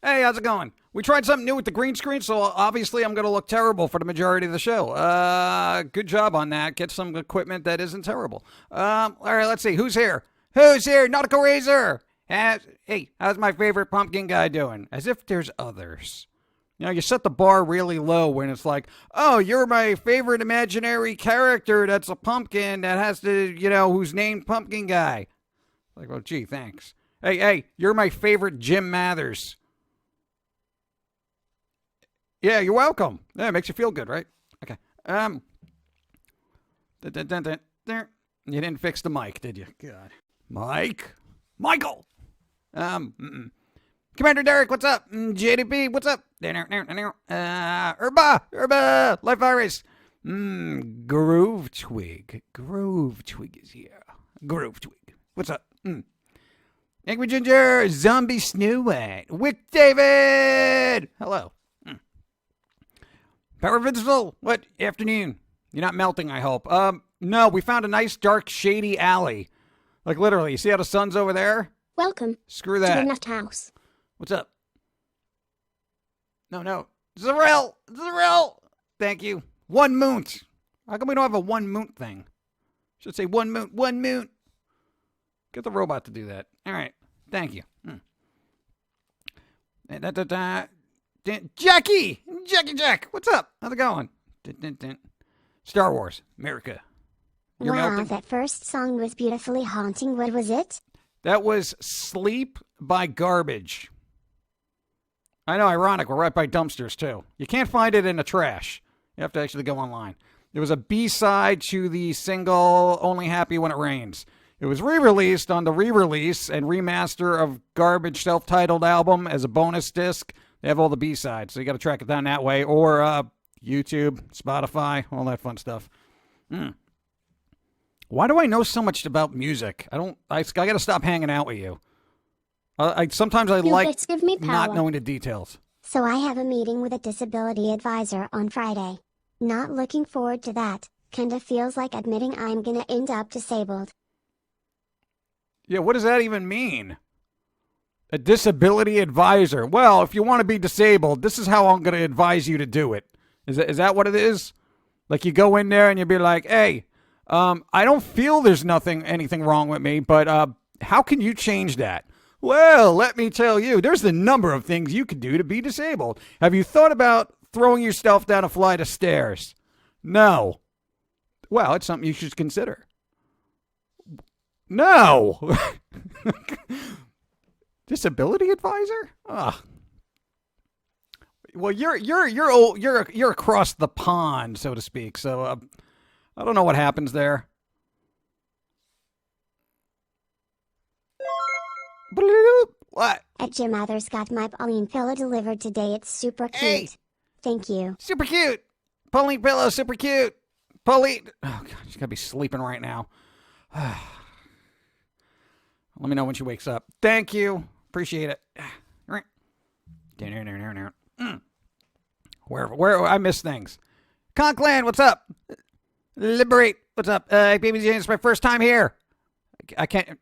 Hey, how's it going? We tried something new with the green screen, so obviously I'm going to look terrible for the majority of the show. Good job on that. Get some equipment that isn't terrible. All right, let's see. Who's here? Who's here? Nautical Razor! Hey, how's my favorite Pum'Kin guy doing? As if there's others. You know, you set the bar really low when it's like, oh, you're my favorite imaginary character that's a pumpkin that has to, who's named Pum'Kin guy. Like, well, gee, thanks. Hey, you're my favorite Jim Mathers. Yeah, you're welcome. Yeah, it makes you feel good, right? Okay. You didn't fix the mic, did you? God. Michael! Commander Derek, what's up? JDP, what's up? Herba, Life Virus. Groove Twig is here. Groove Twig, what's up? Angry Ginger, Zombie Snow White, Wick David, hello. Power Vincible, what? Afternoon. You're not melting, I hope. No, we found a nice, dark, shady alley. Like, literally, you see how the sun's over there? Welcome. Screw that. To the Nut House. What's up? No. Zarel! Thank you. 1 moont. How come we don't have a 1 moont thing? Should say 1 moont. Get the robot to do that. All right. Thank you. Jackie, what's up? How's it going? Star Wars, America. You're wow, melting? That first song was beautifully haunting. What was it? That was Sleep by Garbage. I know, ironic. We're right by dumpsters, too. You can't find it in the trash. You have to actually go online. It was a B-side to the single Only Happy When It Rains. It was re-released on the re-release and remaster of Garbage self-titled album as a bonus disc. They have all the B-sides, so you got to track it down that way. Or YouTube, Spotify, all that fun stuff. Why do I know so much about music? I got to stop hanging out with you. Sometimes I like give me power. Not knowing the details. So I have a meeting with a disability advisor on Friday. Not looking forward to that. Kinda feels like admitting I'm gonna end up disabled. Yeah, what does that even mean? A disability advisor. Well, if you want to be disabled, this is how I'm going to advise you to do it. Is that what it is? Like you go in there and you be like, hey, I don't feel there's anything wrong with me, but how can you change that? Well, let me tell you, there's a number of things you can do to be disabled. Have you thought about throwing yourself down a flight of stairs? No. Well, it's something you should consider. No. Disability advisor? Ugh. Well, you're across the pond, so to speak. So I don't know what happens there. What? At Jim Mathers got my Pauline pillow delivered today. It's super cute. Hey. Thank you. Super cute. Pauline pillow, super cute. Pauline. Oh God, she's gotta be sleeping right now. Let me know when she wakes up. Thank you. Appreciate it. Where I miss things. Conklin, what's up? Liberate, what's up? Baby Jane, it's my first time here. I can't.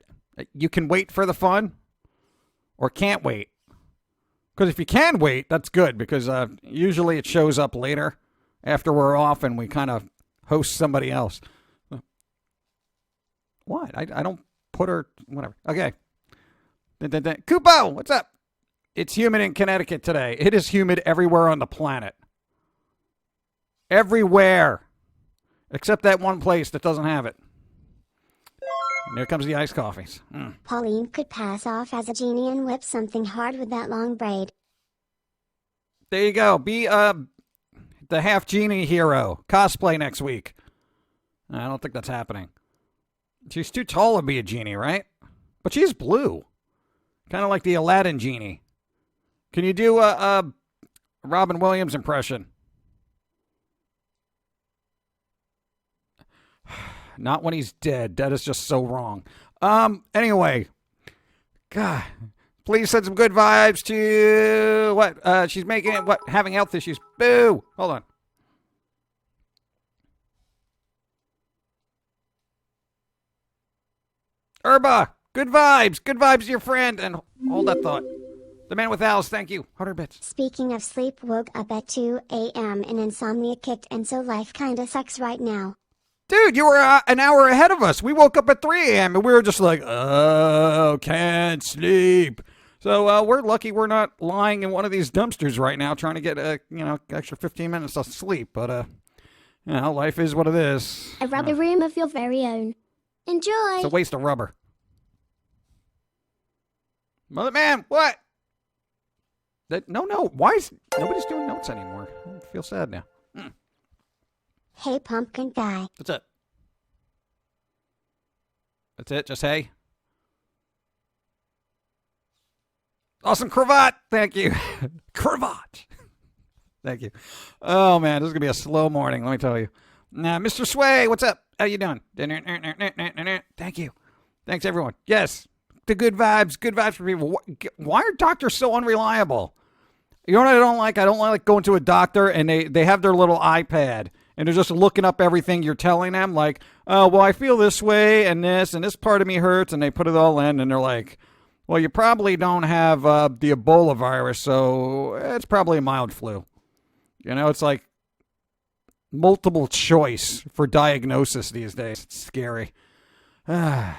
You can wait for the fun, or can't wait. Because if you can wait, that's good. Because usually it shows up later, after we're off, and we kind of host somebody else. What? I don't put her. Whatever. Okay. Kupo, what's up? It's humid in Connecticut today. It is humid everywhere on the planet. Everywhere. Except that one place that doesn't have it. And here comes the iced coffees. Pauline could pass off as a genie and whip something hard with that long braid. There you go. Be the half genie hero. Cosplay next week. I don't think that's happening. She's too tall to be a genie, right? But she's blue. Kind of like the Aladdin genie. Can you do a Robin Williams impression? Not when he's dead. That is just so wrong. Anyway. God. Please send some good vibes to... What? She's making... What? Having health issues. Boo! Hold on. Herba! Good vibes! Good vibes to your friend! And hold that thought. The man with owls, thank you. 100 bits. Speaking of sleep, woke up at 2 a.m. and insomnia kicked and so life kinda sucks right now. Dude, you were an hour ahead of us. We woke up at 3 a.m. and we were just like, oh, can't sleep. So we're lucky we're not lying in one of these dumpsters right now trying to get, extra 15 minutes of sleep. But, life is what it is. A rubber room of your very own. Enjoy. It's a waste of rubber. Mother man, what? No. Why is nobody's doing notes anymore? I feel sad now. Hey pumpkin guy. That's it. That's it. Just hey. Awesome cravat. Thank you. Cravat. Thank you. Oh man, this is gonna be a slow morning. Let me tell you. Now, Mr. Sway, what's up? How you doing? Thank you. Thanks everyone. Yes. The good vibes. Good vibes for people. Why are doctors so unreliable? You know what I don't like? I don't like going to a doctor and they have their little iPad and they're just looking up everything you're telling them. Like, oh, well, I feel this way and this part of me hurts. And they put it all in and they're like, well, you probably don't have the Ebola virus, so it's probably a mild flu. It's like multiple choice for diagnosis these days. It's scary. At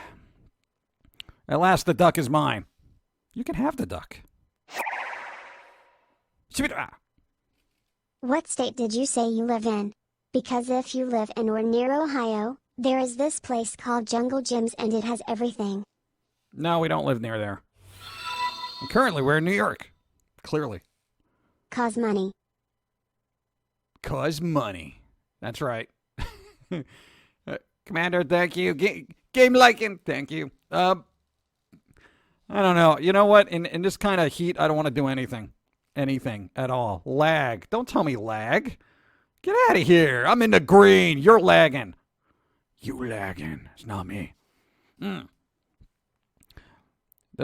last, the duck is mine. You can have the duck. What state did you say you live in? Because if you live in or near Ohio, there is this place called Jungle Gyms and it has everything. No, we don't live near there. And currently, we're in New York. Clearly. Cause money. Cause money. That's right. Commander, thank you. Game liking, thank you. I don't know. You know what? In this kind of heat, I don't want to do anything. Anything at all. Lag. Don't tell me lag. Get out of here. I'm in the green. You're lagging. You lagging. It's not me. The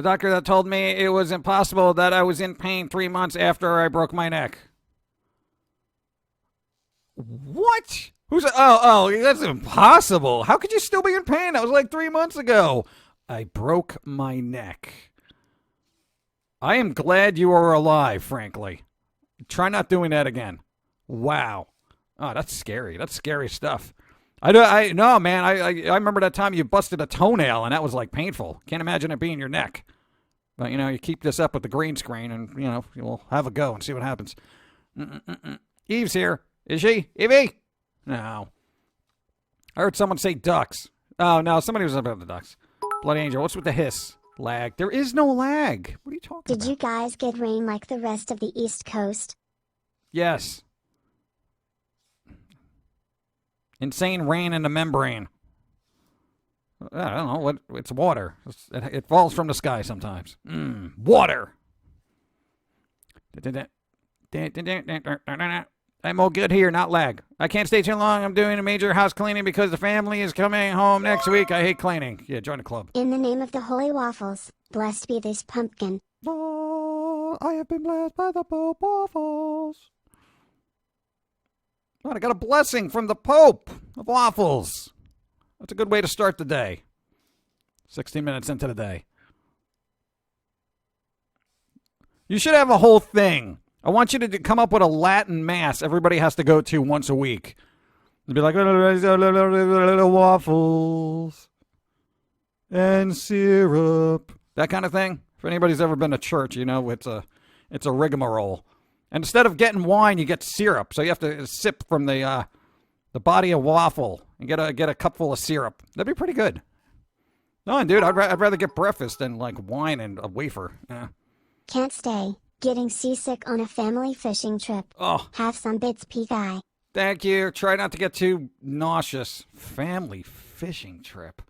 doctor that told me it was impossible that I was in pain 3 months after I broke my neck. What? Oh, that's impossible. How could you still be in pain? That was like 3 months ago. I broke my neck. I am glad you are alive, frankly. Try not doing that again. Wow. Oh, that's scary. That's scary stuff. No, man. I remember that time you busted a toenail, and that was like painful. Can't imagine it being your neck. But, you keep this up with the green screen, and, we'll have a go and see what happens. Eve's here. Is she? Evie? No. I heard someone say ducks. Oh, no. Somebody was about the ducks. Bloody Angel. What's with the hiss? Lag. There is no lag. What are you talking about? Did you guys get rain like the rest of the East Coast? Yes. Insane rain in the membrane. I don't know. It's water. It falls from the sky sometimes. Water. I'm all good here, not lag. I can't stay too long. I'm doing a major house cleaning because the family is coming home next week. I hate cleaning. Yeah, join the club. In the name of the holy waffles, blessed be this pumpkin. Oh, I have been blessed by the Pope waffles. Oh, I got a blessing from the Pope of waffles. That's a good way to start the day. 16 minutes into the day. You should have a whole thing. I want you to come up with a Latin mass everybody has to go to once a week. And be like, waffles and syrup. That kind of thing. If anybody's ever been to church, it's a rigmarole. And instead of getting wine, you get syrup. So you have to sip from the body of waffle and get a cupful of syrup. That'd be pretty good. No, dude, I'd rather get breakfast than like wine and a wafer. Yeah. Can't stay. Getting seasick on a family fishing trip. Oh. Have some bits, P-Guy. Thank you. Try not to get too nauseous. Family fishing trip.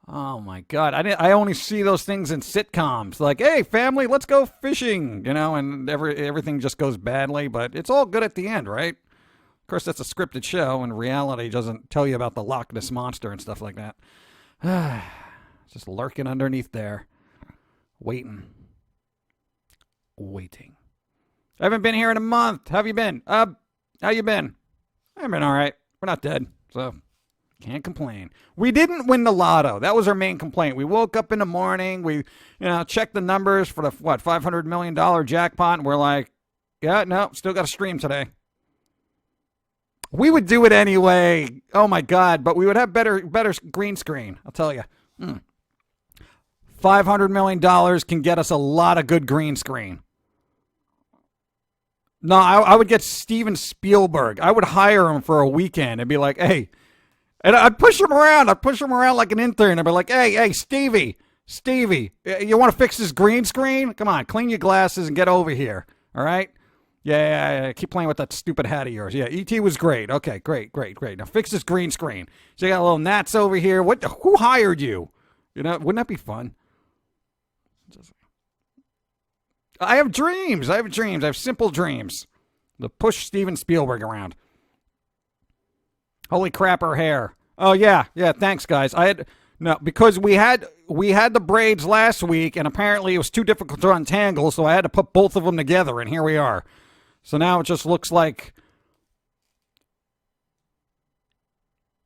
Oh, my God. I only see those things in sitcoms. Like, hey, family, let's go fishing. And everything just goes badly. But it's all good at the end, right? Of course, that's a scripted show, and reality doesn't tell you about the Loch Ness Monster and stuff like that. Just lurking underneath there. Waiting. I haven't been here in a month. How have you been? How you been? I've been all right. We're not dead, so Can't complain. We didn't win the lotto. That was our main complaint. We woke up in the morning. We, checked the numbers for the, $500 million jackpot. And we're like, yeah, no, still got to stream today. We would do it anyway. Oh, my God. But we would have better green screen. I'll tell you. $500 million can get us a lot of good green screen. No, I would get Steven Spielberg. I would hire him for a weekend and be like, hey. And I'd push him around. I'd push him around like an intern. I'd be like, hey, Stevie, you want to fix this green screen? Come on, clean your glasses and get over here. All right? Yeah. Keep playing with that stupid hat of yours. Yeah, E.T. was great. Okay, great. Now fix this green screen. So you got little gnats over here. Who hired you? Wouldn't that be fun? I have dreams. I have simple dreams. To push Steven Spielberg around. Holy crap, her hair. Oh, yeah, thanks, guys. Because we had the braids last week, and apparently it was too difficult to untangle, so I had to put both of them together, and here we are. So now it just looks like...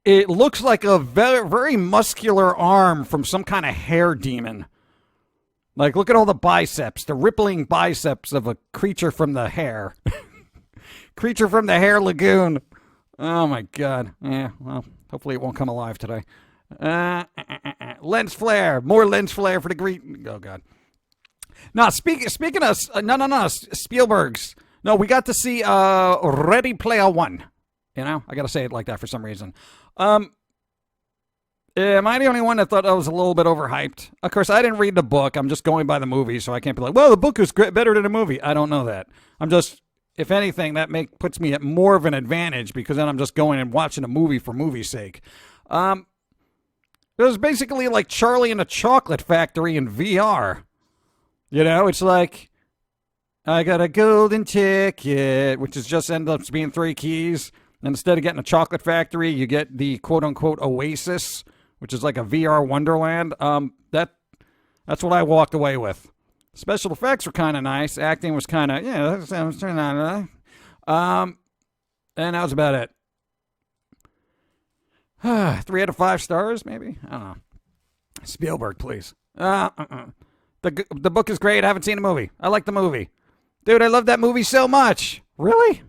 It looks like a very, very muscular arm from some kind of hair demon. Like, look at all the biceps, the rippling biceps of a creature from the hair. Creature from the hair lagoon. Oh, my God. Yeah, well, hopefully it won't come alive today. Lens flare. More lens flare for the green. Oh, God. Now, speaking of... No, Spielberg's. No, we got to see Ready Player One. I got to say it like that for some reason. Am I the only one that thought that was a little bit overhyped? Of course, I didn't read the book. I'm just going by the movie, so I can't be like, well, the book is better than the movie. I don't know that. I'm just, if anything, that puts me at more of an advantage because then I'm just going and watching a movie for movie's sake. It was basically like Charlie and the Chocolate Factory in VR. It's like, I got a golden ticket, which is just ends up being 3 keys. And instead of getting a chocolate factory, you get the quote-unquote Oasis, which is like a VR Wonderland. That's what I walked away with. Special effects were kind of nice. Acting was kind of, that sounds turned on. And that was about it. 3 out of 5 stars, maybe? I don't know. Spielberg, please. The book is great. I haven't seen the movie. I like the movie. Dude, I love that movie so much. Really?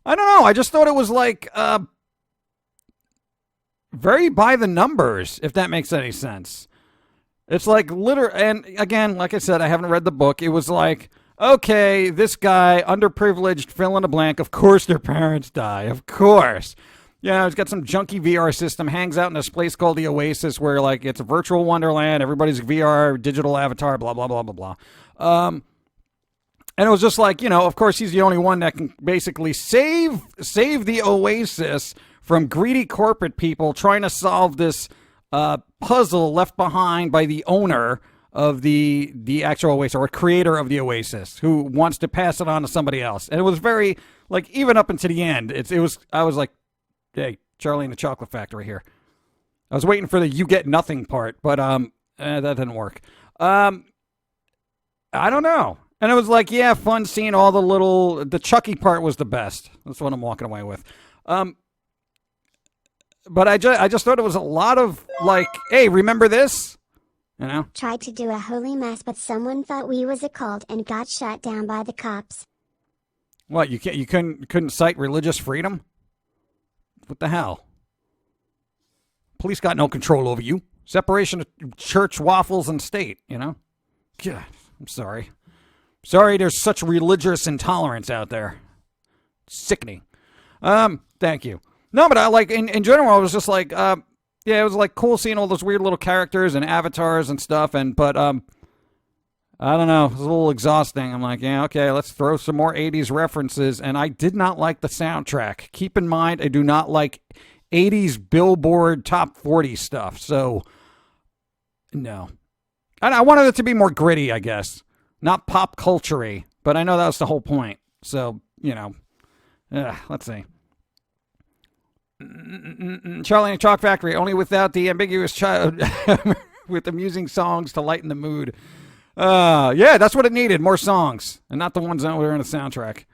I don't know. I just thought it was like very by the numbers, if that makes any sense. It's like and again, like I said, I haven't read the book. It was like, okay, this guy, underprivileged, fill in the blank. Of course their parents die. Of course. He's got some junky VR system, hangs out in this place called the Oasis where, like, it's a virtual wonderland. Everybody's VR, digital avatar, blah, blah, blah, blah, blah. And it was just like, of course he's the only one that can basically save the Oasis from greedy corporate people trying to solve this puzzle left behind by the owner of the actual Oasis, or creator of the Oasis, who wants to pass it on to somebody else. And it was very, like, even up until the end, I was like, hey, Charlie and the Chocolate Factory here. I was waiting for the you get nothing part, but that didn't work. I don't know. And it was like, yeah, fun seeing all the Chucky part was the best. That's what I'm walking away with. But I just thought it was a lot of, like, hey, remember this? Tried to do a holy mass, but someone thought we was a cult and got shut down by the cops. What, you couldn't cite religious freedom? What the hell? Police got no control over you. Separation of church, waffles, and state, God, I'm sorry. Sorry, there's such religious intolerance out there. Sickening. Thank you. No, but I like, in general, I was just like, it was like cool seeing all those weird little characters and avatars and stuff, but I don't know, it was a little exhausting. I'm like, yeah, okay, let's throw some more 80s references, and I did not like the soundtrack. Keep in mind, I do not like 80s Billboard Top 40 stuff, so, no. And I wanted it to be more gritty, I guess. Not pop culture-y, but I know that was the whole point. So, let's see. Charlie and the Chalk Factory, only without the ambiguous child with amusing songs to lighten the mood. Yeah, that's what it needed, more songs, and not the ones that were in the soundtrack.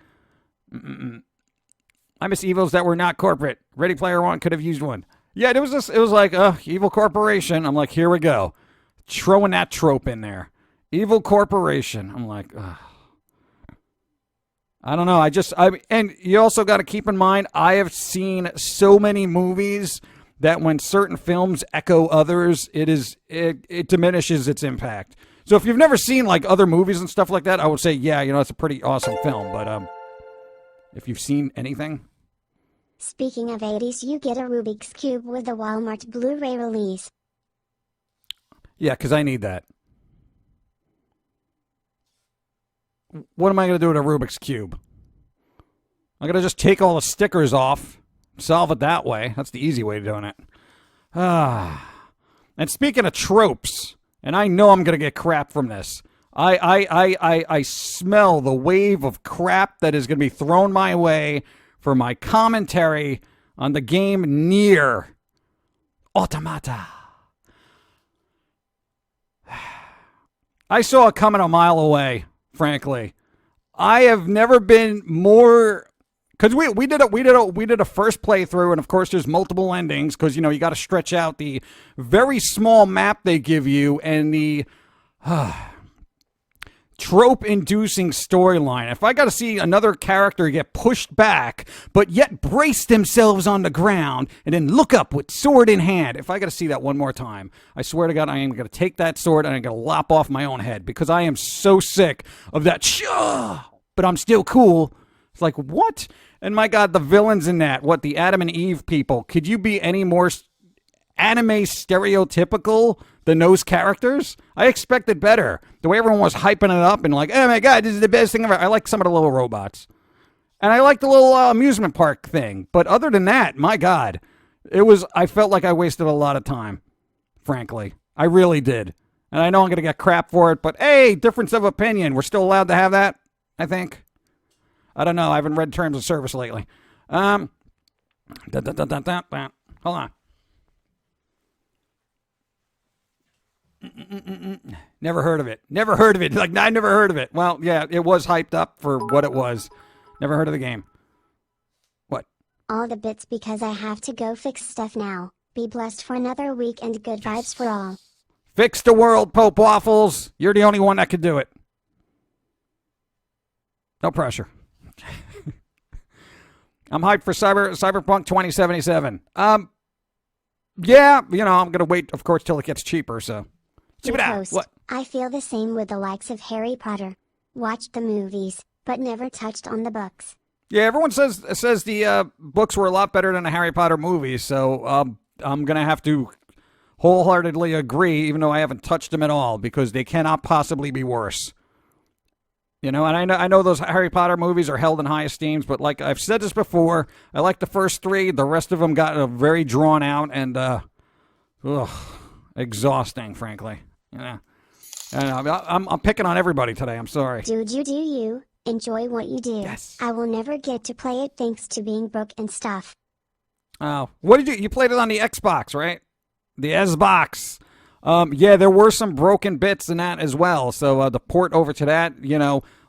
I miss evils that were not corporate. Ready Player One could have used one. Yeah, it was just, it was like, evil corporation. I'm like, here we go. Throwing that trope in there. Evil corporation. I'm like, ugh. I don't know. And you also got to keep in mind, I have seen so many movies that when certain films echo others, it diminishes its impact. So if you've never seen like other movies and stuff like that, I would say, yeah, it's a pretty awesome film. But if you've seen anything. Speaking of 80s, you get a Rubik's Cube with the Walmart Blu-ray release. Yeah, because I need that. What am I going to do with a Rubik's Cube? I'm going to just take all the stickers off, solve it that way. That's the easy way of doing it. And speaking of tropes, and I know I'm going to get crap from this, I smell the wave of crap that is going to be thrown my way for my commentary on the game Nier Automata. I saw it coming a mile away. Frankly, I have never been more, because we did a first playthrough, and of course there's multiple endings because you got to stretch out the very small map they give you and the trope-inducing storyline. If I got to see another character get pushed back, but yet brace themselves on the ground and then look up with sword in hand, if I got to see that one more time, I swear to God, I am going to take that sword and I'm going to lop off my own head because I am so sick of that, but I'm still cool. It's like, what? And my God, the villains in that, what, the Adam and Eve people, could you be any more anime stereotypical than those characters? I expected better. The way everyone was hyping it up and like, oh my God, this is the best thing ever. I like some of the little robots. And I like the little amusement park thing. But other than that, my God, I felt like I wasted a lot of time, frankly. I really did. And I know I'm going to get crap for it, but hey, difference of opinion. We're still allowed to have that, I think. I don't know. I haven't read Terms of Service lately. Hold on. Never heard of it. Like, I never heard of it. Well, yeah, it was hyped up for what it was. Never heard of the game. What? All the bits because I have to go fix stuff now. Be blessed for another week and good vibes for all. Fix the world, Pope Waffles. You're the only one that could do it. No pressure. I'm hyped for Cyberpunk 2077. Yeah, I'm going to wait, of course, till it gets cheaper, so. What? I feel the same with the likes of Harry Potter. Watched the movies, but never touched on the books. Yeah, everyone says the books were a lot better than the Harry Potter movies, so I'm going to have to wholeheartedly agree, even though I haven't touched them at all, because they cannot possibly be worse. And I know those Harry Potter movies are held in high esteem, but like I've said this before, I like the first three. The rest of them got very drawn out and exhausting, frankly. I'm picking on everybody today. I'm sorry. Dude, you do you. Enjoy what you do. Yes. I will never get to play it thanks to being broke and stuff. Oh, what did you played it on the Xbox, right? The Xbox. Yeah, there were some broken bits in that as well. So the port over to that,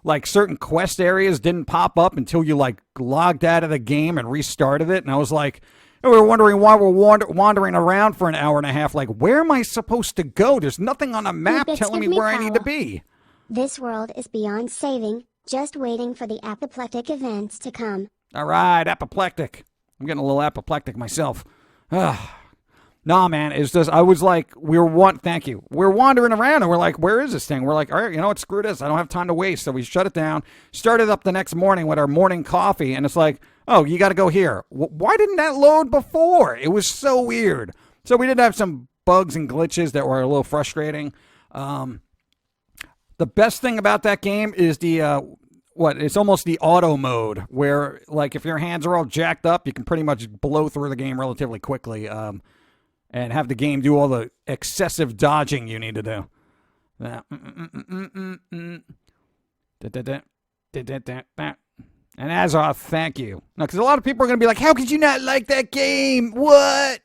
like certain quest areas didn't pop up until you like logged out of the game and restarted it. And I was like, we were wondering why we're wandering around for an hour and a half. Like, where am I supposed to go? There's nothing on a map telling me where I need to be. This world is beyond saving, just waiting for the apoplectic events to come. All right, apoplectic. I'm getting a little apoplectic myself. Nah, man, it's just, I was like, thank you. We're wandering around and we're like, where is this thing? We're like, all right, you know what, screw this. I don't have time to waste. So we shut it down, started up the next morning with our morning coffee, and it's like, oh, you got to go here. Why didn't that load before? It was so weird. So we did have some bugs and glitches that were a little frustrating. The best thing about that game is it's almost the auto mode where, like, if your hands are all jacked up, you can pretty much blow through the game relatively quickly. And have the game do all the excessive dodging you need to do. And Azar, thank you. No, because a lot of people are going to be like, how could you not like that game? What?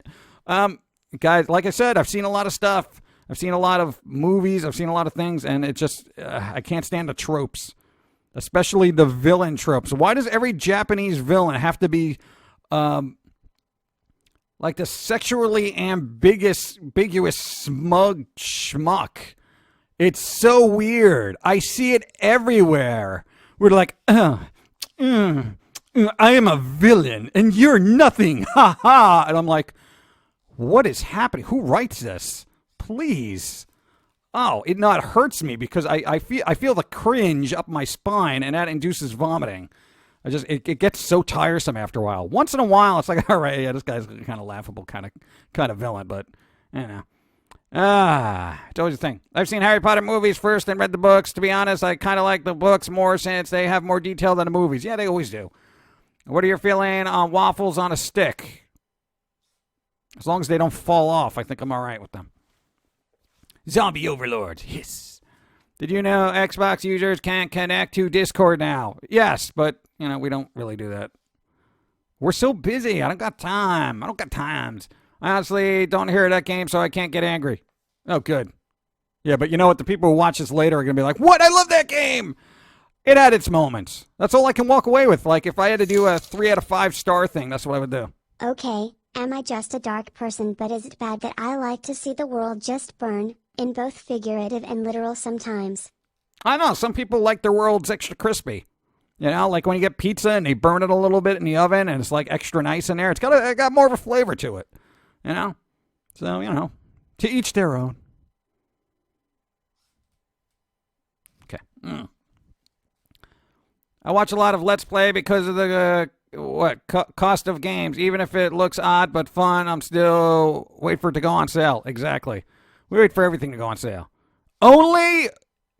Guys, like I said, I've seen a lot of stuff. I've seen a lot of movies. I've seen a lot of things. And it just, I can't stand the tropes. Especially the villain tropes. Why does every Japanese villain have to be Like the sexually ambiguous smug schmuck. It's so weird. I see it everywhere. We're like, I am a villain and you're nothing. Ha ha. And I'm like, what is happening? Who writes this? Please. Oh, it hurts me because I feel the cringe up my spine and that induces vomiting. It gets so tiresome after a while. Once in a while, it's like, all right, yeah, this guy's kind of laughable, kind of villain, but you know. It's always a thing. I've seen Harry Potter movies first and read the books. To be honest, I kind of like the books more since they have more detail than the movies. Yeah, they always do. What are your feelings on waffles on a stick? As long as they don't fall off, I think I'm all right with them. Zombie overlords. Hiss. Did you know Xbox users can't connect to Discord now? Yes, but, we don't really do that. We're so busy. I don't got time. I don't got times. I honestly don't hear that game, so I can't get angry. Oh, good. Yeah, but you know what? The people who watch this later are going to be like, what? I love that game. It had its moments. That's all I can walk away with. Like, if I had to do a 3 out of 5 star thing, that's what I would do. Okay, am I just a dark person, but is it bad that I like to see the world just burn, in both figurative and literal sometimes? I know. Some people like their worlds extra crispy. Like when you get pizza and they burn it a little bit in the oven and it's like extra nice in there. It got more of a flavor to it. So, to each their own. Okay. I watch a lot of Let's Play because of the cost of games. Even if it looks odd but fun, I'm still wait for it to go on sale. Exactly. We wait for everything to go on sale. Only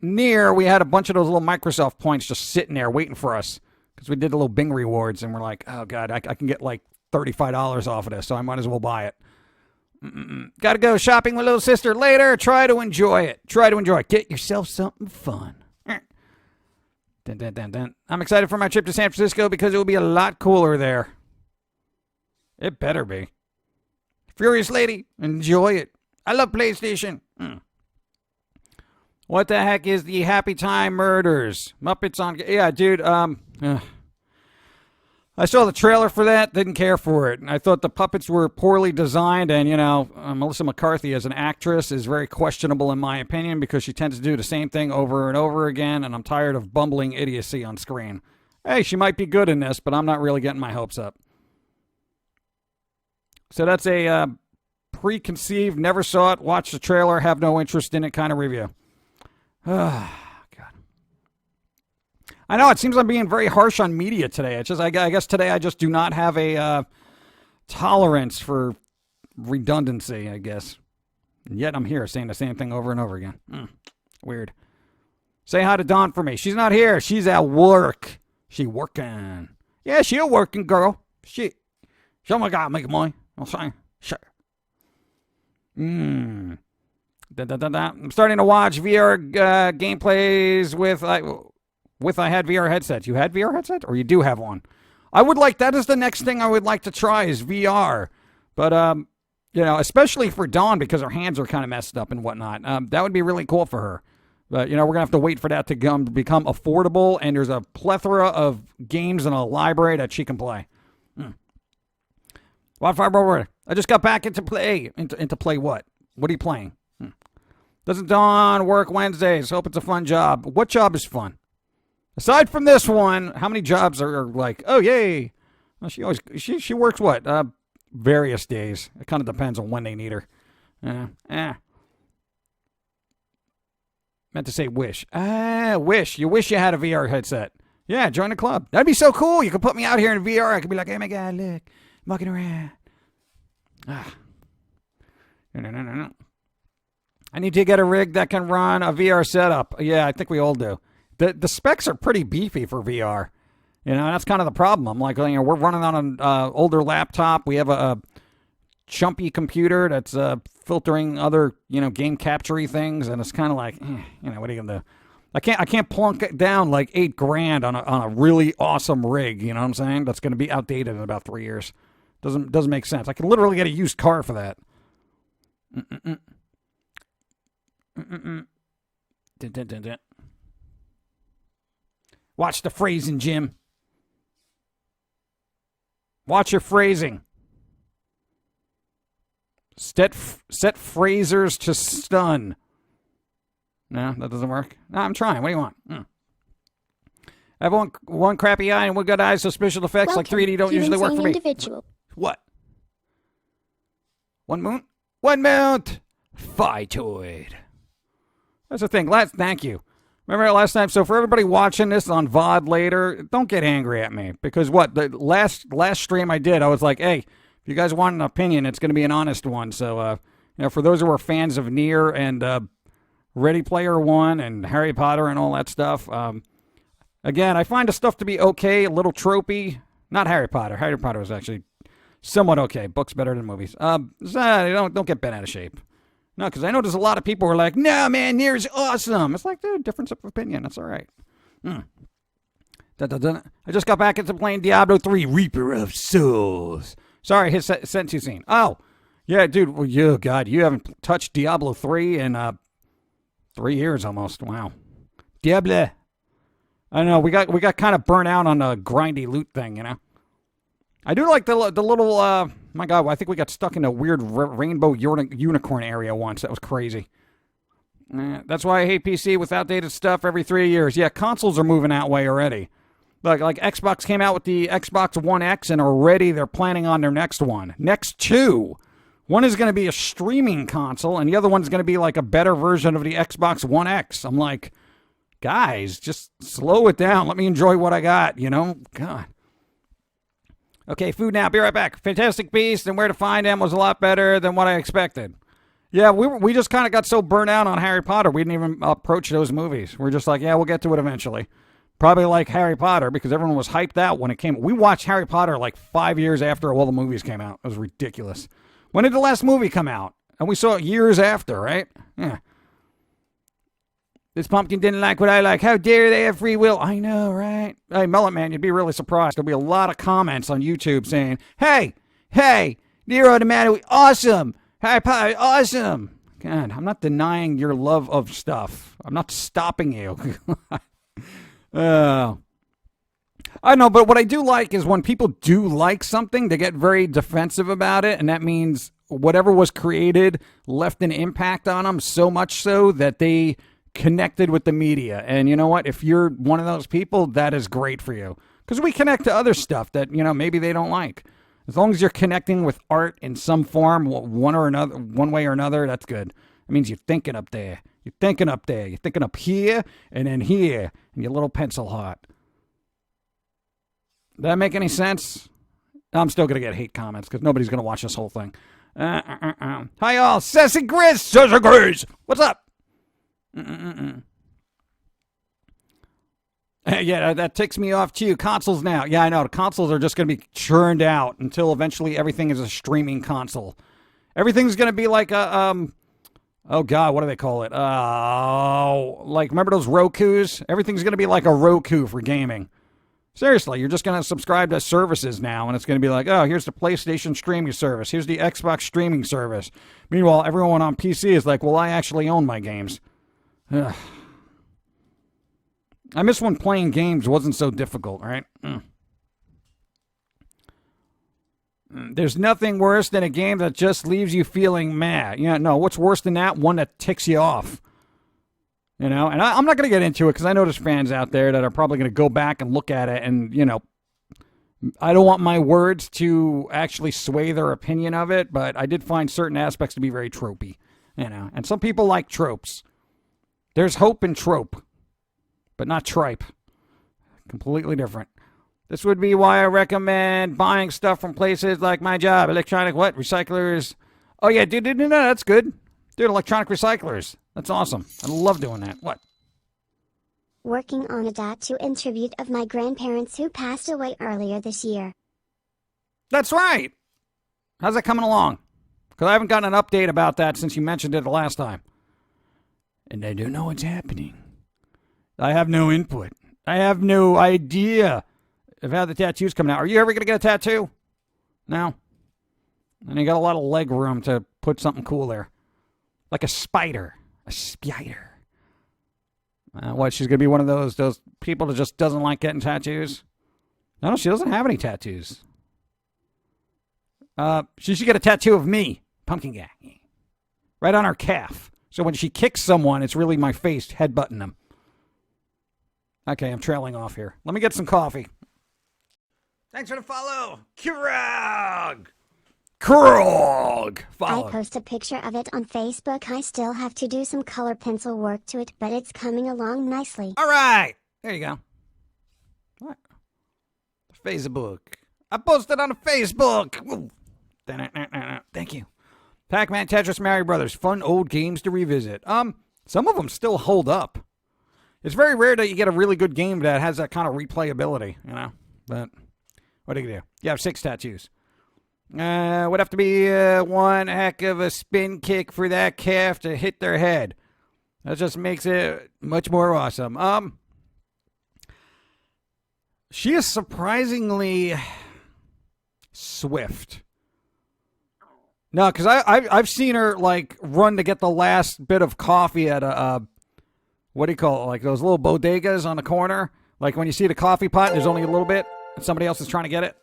we had a bunch of those little Microsoft points just sitting there waiting for us because we did the little Bing rewards and we're like, oh God, I can get like $35 off of this, so I might as well buy it. Gotta go shopping with little sister later. Try to enjoy it. Get yourself something fun. Dun, dun, dun, dun. I'm excited for my trip to San Francisco because it will be a lot cooler there. It better be. Furious Lady, enjoy it. I love PlayStation. What the heck is the Happy Time Murders? Muppets on... Yeah, dude, I saw the trailer for that, didn't care for it. I thought the puppets were poorly designed, and, Melissa McCarthy as an actress is very questionable in my opinion because she tends to do the same thing over and over again, and I'm tired of bumbling idiocy on screen. Hey, she might be good in this, but I'm not really getting my hopes up. So that's a preconceived, never saw it, watched the trailer, have no interest in it kind of review. God. I know, it seems I'm being very harsh on media today. It's just, I guess today I just do not have a tolerance for redundancy, I guess. And yet I'm here saying the same thing over and over again. Weird. Say hi to Dawn for me. She's not here. She's at work. She working. Yeah, she a working girl. She oh my God, make money. I'm saying, sure. I'm starting to watch VR gameplays with I had VR headsets. You had VR headset, or you do have one? I would like, that is the next thing I would like to try is VR. But, especially for Dawn because her hands are kind of messed up and whatnot. That would be really cool for her. But, we're going to have to wait for that to become affordable, and there's a plethora of games in a library that she can play. Wildfire Rover. I just got back into play. Into play what? What are you playing? Doesn't Dawn work Wednesdays? Hope it's a fun job. What job is fun? Aside from this one, how many jobs are like, oh, yay. Well, she works what? Various days. It kind of depends on when they need her. Meant to say wish. Wish. You wish you had a VR headset. Yeah, join the club. That'd be so cool. You could put me out here in VR. I could be like, oh my God, look. Mucking around. No. I need to get a rig that can run a VR setup. Yeah, I think we all do. The specs are pretty beefy for VR. That's kind of the problem. I'm like, we're running on an older laptop. We have a chumpy computer that's filtering other, game capture-y things, and it's kind of like, what are you gonna do? I can't plunk it down like $8,000 on a really awesome rig. You know what I'm saying? That's going to be outdated in about 3 years. Doesn't make sense. I can literally get a used car for that. Watch the phrasing, Jim. Watch your phrasing. Set phrasers to stun. No, that doesn't work. No, I'm trying. What do you want? I have one crappy eye and one good eye, so special effects like 3D don't usually work for me. Individual. What? One mount? One mount! Phytoid. That's the thing. Thank you. Remember last time? So for everybody watching this on VOD later, don't get angry at me. Because the last stream I did, I was like, hey, if you guys want an opinion, it's going to be an honest one. So, for those who are fans of Nier and Ready Player One and Harry Potter and all that stuff, again, I find the stuff to be okay, a little tropey. Not Harry Potter. Harry Potter was actually somewhat okay. Books better than movies. Don't get bent out of shape. No, because I know there's a lot of people who are like, no, man, Nier's awesome. It's like, dude, difference of opinion. That's all right. I just got back into playing Diablo 3, Reaper of Souls. Sorry, his sent too soon. Oh, yeah, dude. Well, yeah, God, you haven't touched Diablo 3 in 3 years almost. Wow. Diablo. I don't know. We got kind of burnt out on the grindy loot thing, I do like the little, my God, I think we got stuck in a weird rainbow unicorn area once. That was crazy. That's why I hate PC with outdated stuff every 3 years. Yeah, consoles are moving that way already. Like Xbox came out with the Xbox One X, and already they're planning on their next one. Next two. One is going to be a streaming console, and the other one's going to be like a better version of the Xbox One X. I'm like, guys, just slow it down. Let me enjoy what I got, God. Okay, food now. Be right back. Fantastic Beasts and Where to Find Them was a lot better than what I expected. Yeah, we just kind of got so burnt out on Harry Potter, we didn't even approach those movies. We're just like, yeah, we'll get to it eventually. Probably like Harry Potter because everyone was hyped out when it came. We watched Harry Potter like 5 years after all the movies came out. It was ridiculous. When did the last movie come out? And we saw it years after, right? Yeah. This pumpkin didn't like what I like. How dare they have free will? I know, right? Hey, Mullet Man, you'd be really surprised. There'll be a lot of comments on YouTube saying, hey, Nier Automata, awesome. Harry Potter, awesome. God, I'm not denying your love of stuff. I'm not stopping you. I know, but what I do like is when people do like something, they get very defensive about it, and that means whatever was created left an impact on them so much so that they connected with the media. And you know what? If you're one of those people, that is great for you. Because we connect to other stuff that, maybe they don't like. As long as you're connecting with art in some form, one way or another, that's good. It means you're thinking up there. You're thinking up there. You're thinking up here and then here. And your little pencil heart. Does that make any sense? I'm still going to get hate comments because nobody's going to watch this whole thing. Hi, y'all. Sassy Grizz. What's up? Yeah, that ticks me off too. Consoles now. Yeah, I know. The consoles are just going to be churned out until eventually everything is a streaming console. Everything's going to be like a, oh God, what do they call it? Like, remember those Rokus? Everything's going to be like a Roku for gaming. Seriously, you're just going to subscribe to services now, and it's going to be like, oh, here's the PlayStation streaming service. Here's the Xbox streaming service. Meanwhile, everyone on PC is like, well, I actually own my games. Ugh. I miss when playing games wasn't so difficult, right? There's nothing worse than a game that just leaves you feeling mad. No, what's worse than that? One that ticks you off. And I'm not going to get into it because I know there's fans out there that are probably going to go back and look at it and, I don't want my words to actually sway their opinion of it, but I did find certain aspects to be very tropey, and some people like tropes. There's hope in trope, but not tripe. Completely different. This would be why I recommend buying stuff from places like my job, electronic recyclers. Oh yeah, dude, no, that's good. Dude, electronic recyclers. That's awesome. I love doing that. What? Working on a tattoo in tribute of my grandparents who passed away earlier this year. That's right. How's that coming along? Because I haven't gotten an update about that since you mentioned it the last time. And I don't know what's happening. I have no input. I have no idea of how the tattoo's coming out. Are you ever going to get a tattoo? No? And you got a lot of leg room to put something cool there. Like a spider. A spider. What, she's going to be one of those people that just doesn't like getting tattoos? No, she doesn't have any tattoos. She should get a tattoo of me. Pumpkin guy. Right on her calf. So when she kicks someone, it's really my face headbutting them. Okay, I'm trailing off here. Let me get some coffee. Thanks for the follow. Krog. Follow. I post a picture of it on Facebook. I still have to do some color pencil work to it, but it's coming along nicely. All right. There you go. What? Facebook. I posted on the Facebook. Woo. Thank you. Pac-Man, Tetris, Mario Brothers. Fun old games to revisit. Some of them still hold up. It's very rare that you get a really good game that has that kind of replayability, you know? But what do you do? You have 6 tattoos. Would have to be one heck of a spin kick for that calf to hit their head. That just makes it much more awesome. She is surprisingly swift. No, because I've seen her like run to get the last bit of coffee at a what do you call it? Like those little bodegas on the corner. Like when you see the coffee pot, there's only a little bit, and somebody else is trying to get it.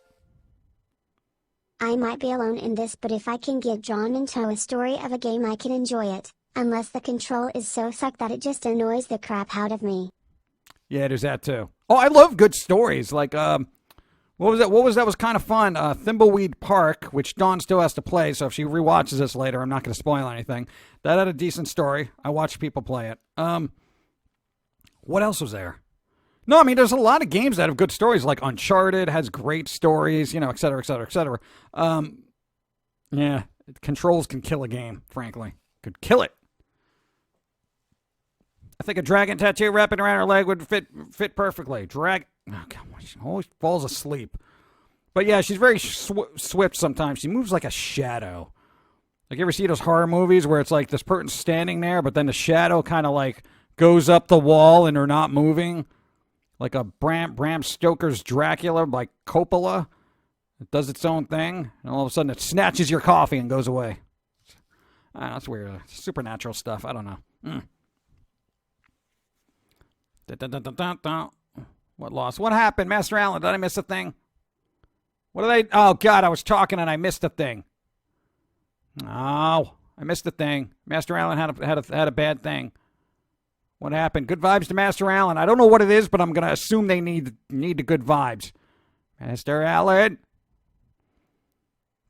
I might be alone in this, but if I can get drawn into a story of a game, I can enjoy it, unless the control is so sucked that it just annoys the crap out of me. Yeah, there's that too. Oh, I love good stories. Like, what was that? What was that? Was kind of fun. Thimbleweed Park, which Dawn still has to play. So if she rewatches this later, I'm not going to spoil anything. That had a decent story. I watched people play it. What else was there? No, I mean, there's a lot of games that have good stories, like Uncharted has great stories, you know, et cetera, et cetera, et cetera. Yeah, controls can kill a game, frankly. Could kill it. I think a dragon tattoo wrapping around her leg would fit perfectly. Oh, God, she always falls asleep. But yeah, she's very swift sometimes. She moves like a shadow. Like, you ever see those horror movies where it's like this person standing there, but then the shadow kind of like goes up the wall and they're not moving? Like a Bram Stoker's Dracula by Coppola. It does its own thing, and all of a sudden it snatches your coffee and goes away. That's weird. Supernatural stuff. I don't know. What lost? What happened, Master Allen? Did I miss a thing? What are they? Oh, God, I was talking and I missed a thing. Oh, I missed a thing. Master Allen had a bad thing. What happened? Good vibes to Master Allen. I don't know what it is, but I'm going to assume they need the good vibes. Master Allen.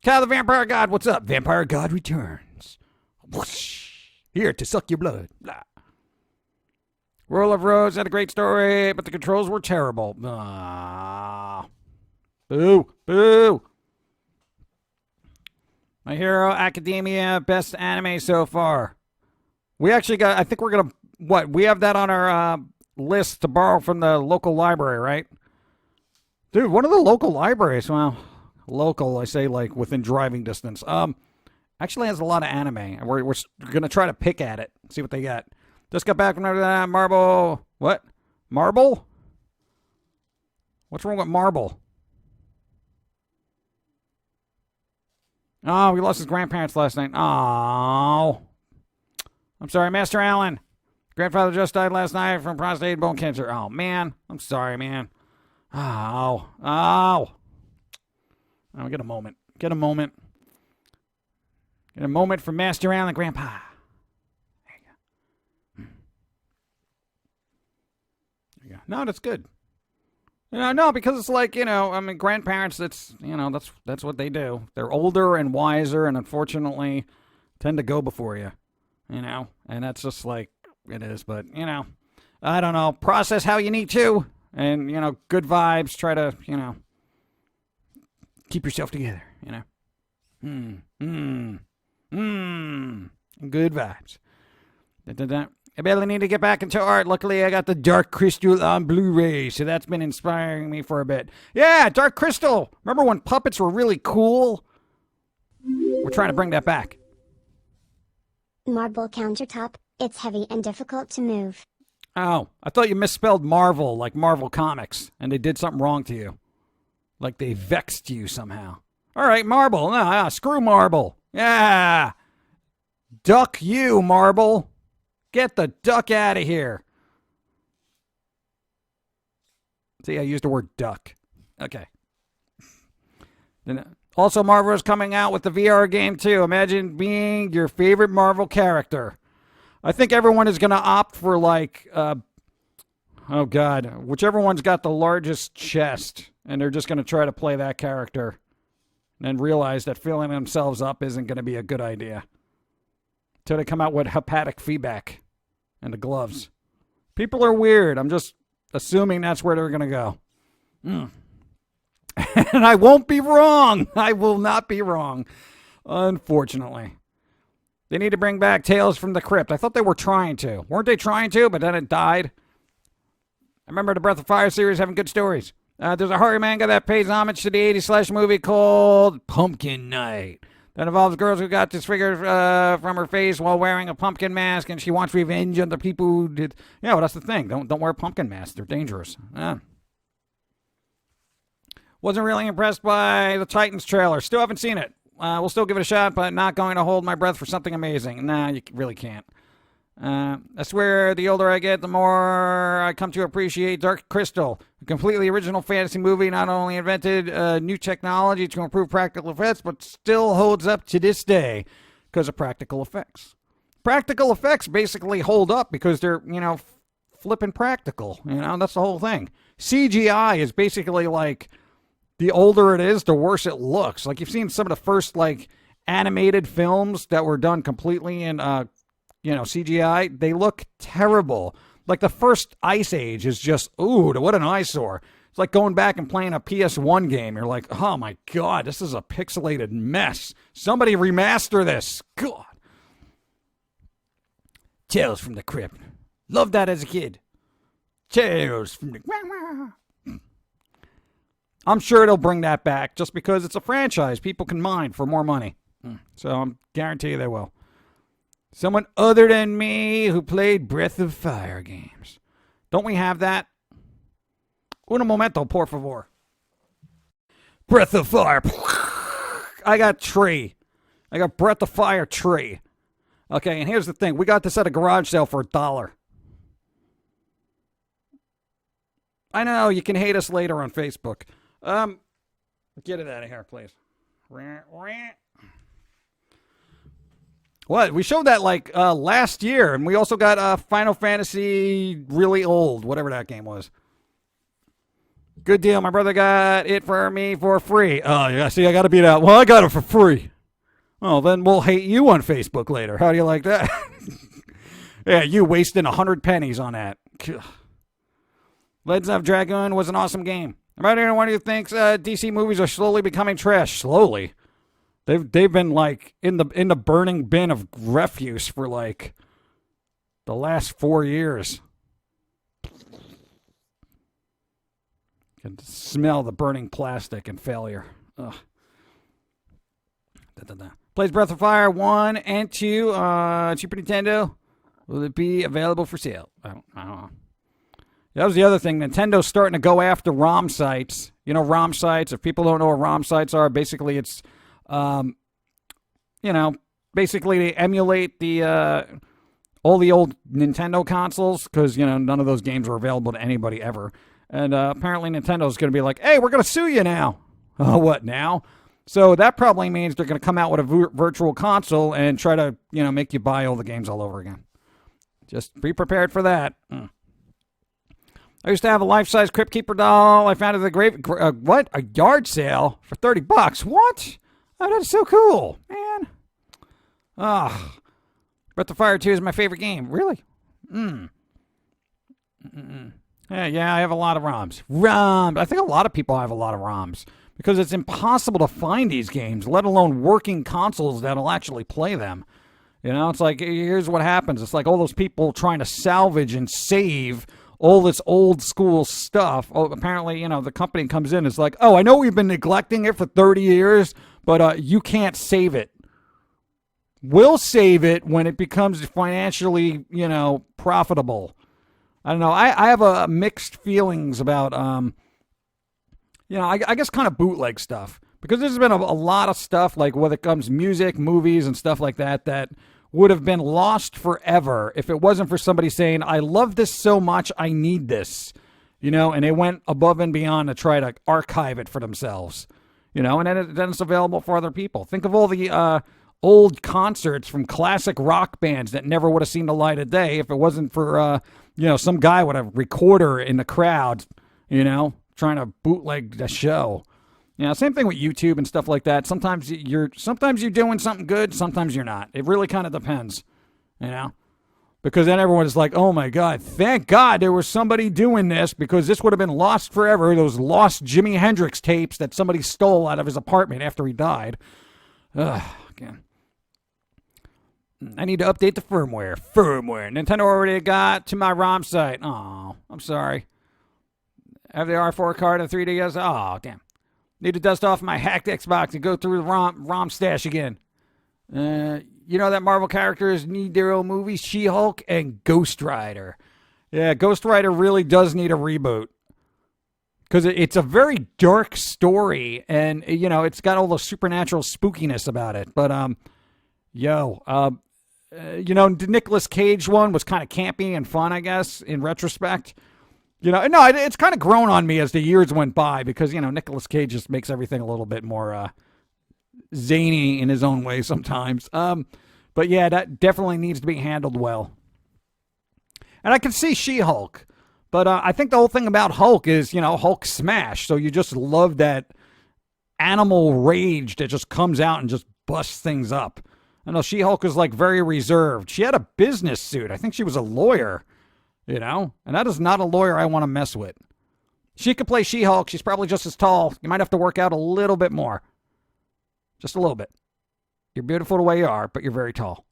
Kyle the Vampire God, what's up? Vampire God returns. Whoosh. Here to suck your blood. Blah. Roll of Rose had a great story, but the controls were terrible. Boo. Boo. My Hero Academia, best anime so far. We actually got, I think we're going to, we have that on our list to borrow from the local library, right? Dude, one of the local libraries, well, local, I say like within driving distance, actually has a lot of anime. We're going to try to pick at it, see what they got. Just got back from Marble. What? Marble? What's wrong with Marble? Oh, we lost his grandparents last night. Oh. I'm sorry, Master Allen. Grandfather just died last night from prostate bone cancer. Oh, man. I'm sorry, man. Oh. Oh, get a moment. Get a moment. Get a moment for Master Allen, Grandpa. There you go. There you go. No, that's good. No, because it's like, I mean, grandparents, that's what they do. They're older and wiser and unfortunately tend to go before you, and that's just like it is. But, I don't know. Process how you need to and, good vibes. Try to, keep yourself together, Good vibes. I barely need to get back into art. Luckily, I got the Dark Crystal on Blu-ray, so that's been inspiring me for a bit. Yeah, Dark Crystal. Remember when puppets were really cool? We're trying to bring that back. Marble countertop. It's heavy and difficult to move. Oh, I thought you misspelled Marvel, like Marvel Comics, and they did something wrong to you. Like they vexed you somehow. All right, Marble. No, screw Marble. Yeah. Duck you, Marble. Get the duck out of here. See, I used the word duck. Okay. Also, Marvel is coming out with the VR game, too. Imagine being your favorite Marvel character. I think everyone is going to opt for, like, oh, God, whichever one's got the largest chest, and they're just going to try to play that character and then realize that filling themselves up isn't going to be a good idea. Until they come out with hepatic feedback and the gloves. People are weird. I'm just assuming that's where they're going to go. And I won't be wrong. I will not be wrong, unfortunately. They need to bring back Tales from the Crypt. I thought they were trying to. Weren't they trying to, but then it died? I remember the Breath of Fire series having good stories. There's a horror manga that pays homage to the 80s /movie called Pum'Kin Night. That involves girls who got disfigured from her face while wearing a pumpkin mask, and she wants revenge on the people who did. Yeah, well, that's the thing. Don't wear pumpkin masks. They're dangerous. Wasn't really impressed by the Titans trailer. Still haven't seen it. We'll still give it a shot, but not going to hold my breath for something amazing. Nah, you really can't. I swear the older I get, the more I come to appreciate Dark Crystal, a completely original fantasy movie not only invented new technology to improve practical effects, but still holds up to this day because of practical effects. Practical effects basically hold up because they're, flipping practical. That's the whole thing. CGI is basically like, the older it is, the worse it looks. Like, you've seen some of the first, animated films that were done completely in CGI, they look terrible. Like the first Ice Age is just, ooh, what an eyesore. It's like going back and playing a PS1 game. You're like, oh my God, this is a pixelated mess. Somebody remaster this. God. Tales from the Crypt. Loved that as a kid. Tales from the Crypt. I'm sure they'll bring that back just because it's a franchise people can mine for more money. So I'm guarantee you they will. Someone other than me who played Breath of Fire games. Don't we have that? Un momento, por favor. Breath of Fire. I got tree. I got Breath of Fire tree. Okay, and here's the thing. We got this at a garage sale for $1. I know, you can hate us later on Facebook. Get it out of here, please. What? We showed that last year, and we also got Final Fantasy really old, whatever that game was. Good deal. My brother got it for me for free. Oh, yeah, see, I got to beat out. Well, I got it for free. Well, then we'll hate you on Facebook later. How do you like that? Yeah, you wasting 100 pennies on that. Legends of Dragoon was an awesome game. About anyone who thinks DC movies are slowly becoming trash. Slowly. They've been in the burning bin of refuse for the last 4 years. You can smell the burning plastic and failure. Ugh. Plays Breath of Fire 1 and 2 on Super Nintendo. Will it be available for sale? I don't know. That was the other thing. Nintendo's starting to go after ROM sites. ROM sites. If people don't know what ROM sites are, basically it's basically they emulate all the old Nintendo consoles because, none of those games were available to anybody ever. And apparently Nintendo's going to be like, hey, we're going to sue you now. Oh, what now? So that probably means they're going to come out with a virtual console and try to, make you buy all the games all over again. Just be prepared for that. I used to have a life-size Crypt Keeper doll. I found it at the grave. What? A yard sale for $30. What? Oh, that's so cool, man. Breath of Fire 2 is my favorite game. Really? Yeah, I have a lot of ROMs. I think a lot of people have a lot of ROMs because it's impossible to find these games, let alone working consoles that'll actually play them. It's like, here's what happens. It's like all those people trying to salvage and save all this old school stuff. Oh, apparently, the company comes in and is like, oh, I know we've been neglecting it for 30 years, but you can't save it. We'll save it when it becomes financially, profitable. I don't know. I have mixed feelings about, I guess kind of bootleg stuff. Because there's been a lot of stuff, like when it comes music, movies, and stuff like that, that would have been lost forever if it wasn't for somebody saying, I love this so much, I need this. And they went above and beyond to try to archive it for themselves. And then it's available for other people. Think of all the old concerts from classic rock bands that never would have seen the light of day if it wasn't for, some guy with a recorder in the crowd, trying to bootleg the show. Same thing with YouTube and stuff like that. Sometimes you're doing something good, sometimes you're not. It really kind of depends, Because then everyone's like, oh my God, thank God there was somebody doing this, because this would have been lost forever. Those lost Jimi Hendrix tapes that somebody stole out of his apartment after he died. Again. I need to update the firmware. Nintendo already got to my ROM site. Oh, I'm sorry. Have the R4 card and 3DS. Oh, damn. Need to dust off my hacked Xbox and go through the ROM stash again. That Marvel characters need their own movies, She-Hulk and Ghost Rider. Yeah, Ghost Rider really does need a reboot. Because it's a very dark story, and, it's got all the supernatural spookiness about it. But, the Nicolas Cage one was kind of campy and fun, I guess, in retrospect. It's kind of grown on me as the years went by, because, Nicolas Cage just makes everything a little bit more zany in his own way sometimes. But yeah, that definitely needs to be handled well. And I can see She-Hulk, but I think the whole thing about Hulk is, Hulk smash. So you just love that animal rage that just comes out and just busts things up. I know She-Hulk is very reserved. She had a business suit. I think she was a lawyer, and that is not a lawyer I want to mess with. She could play She-Hulk. She's probably just as tall. You might have to work out a little bit more. Just a little bit. You're beautiful the way you are, but you're very tall.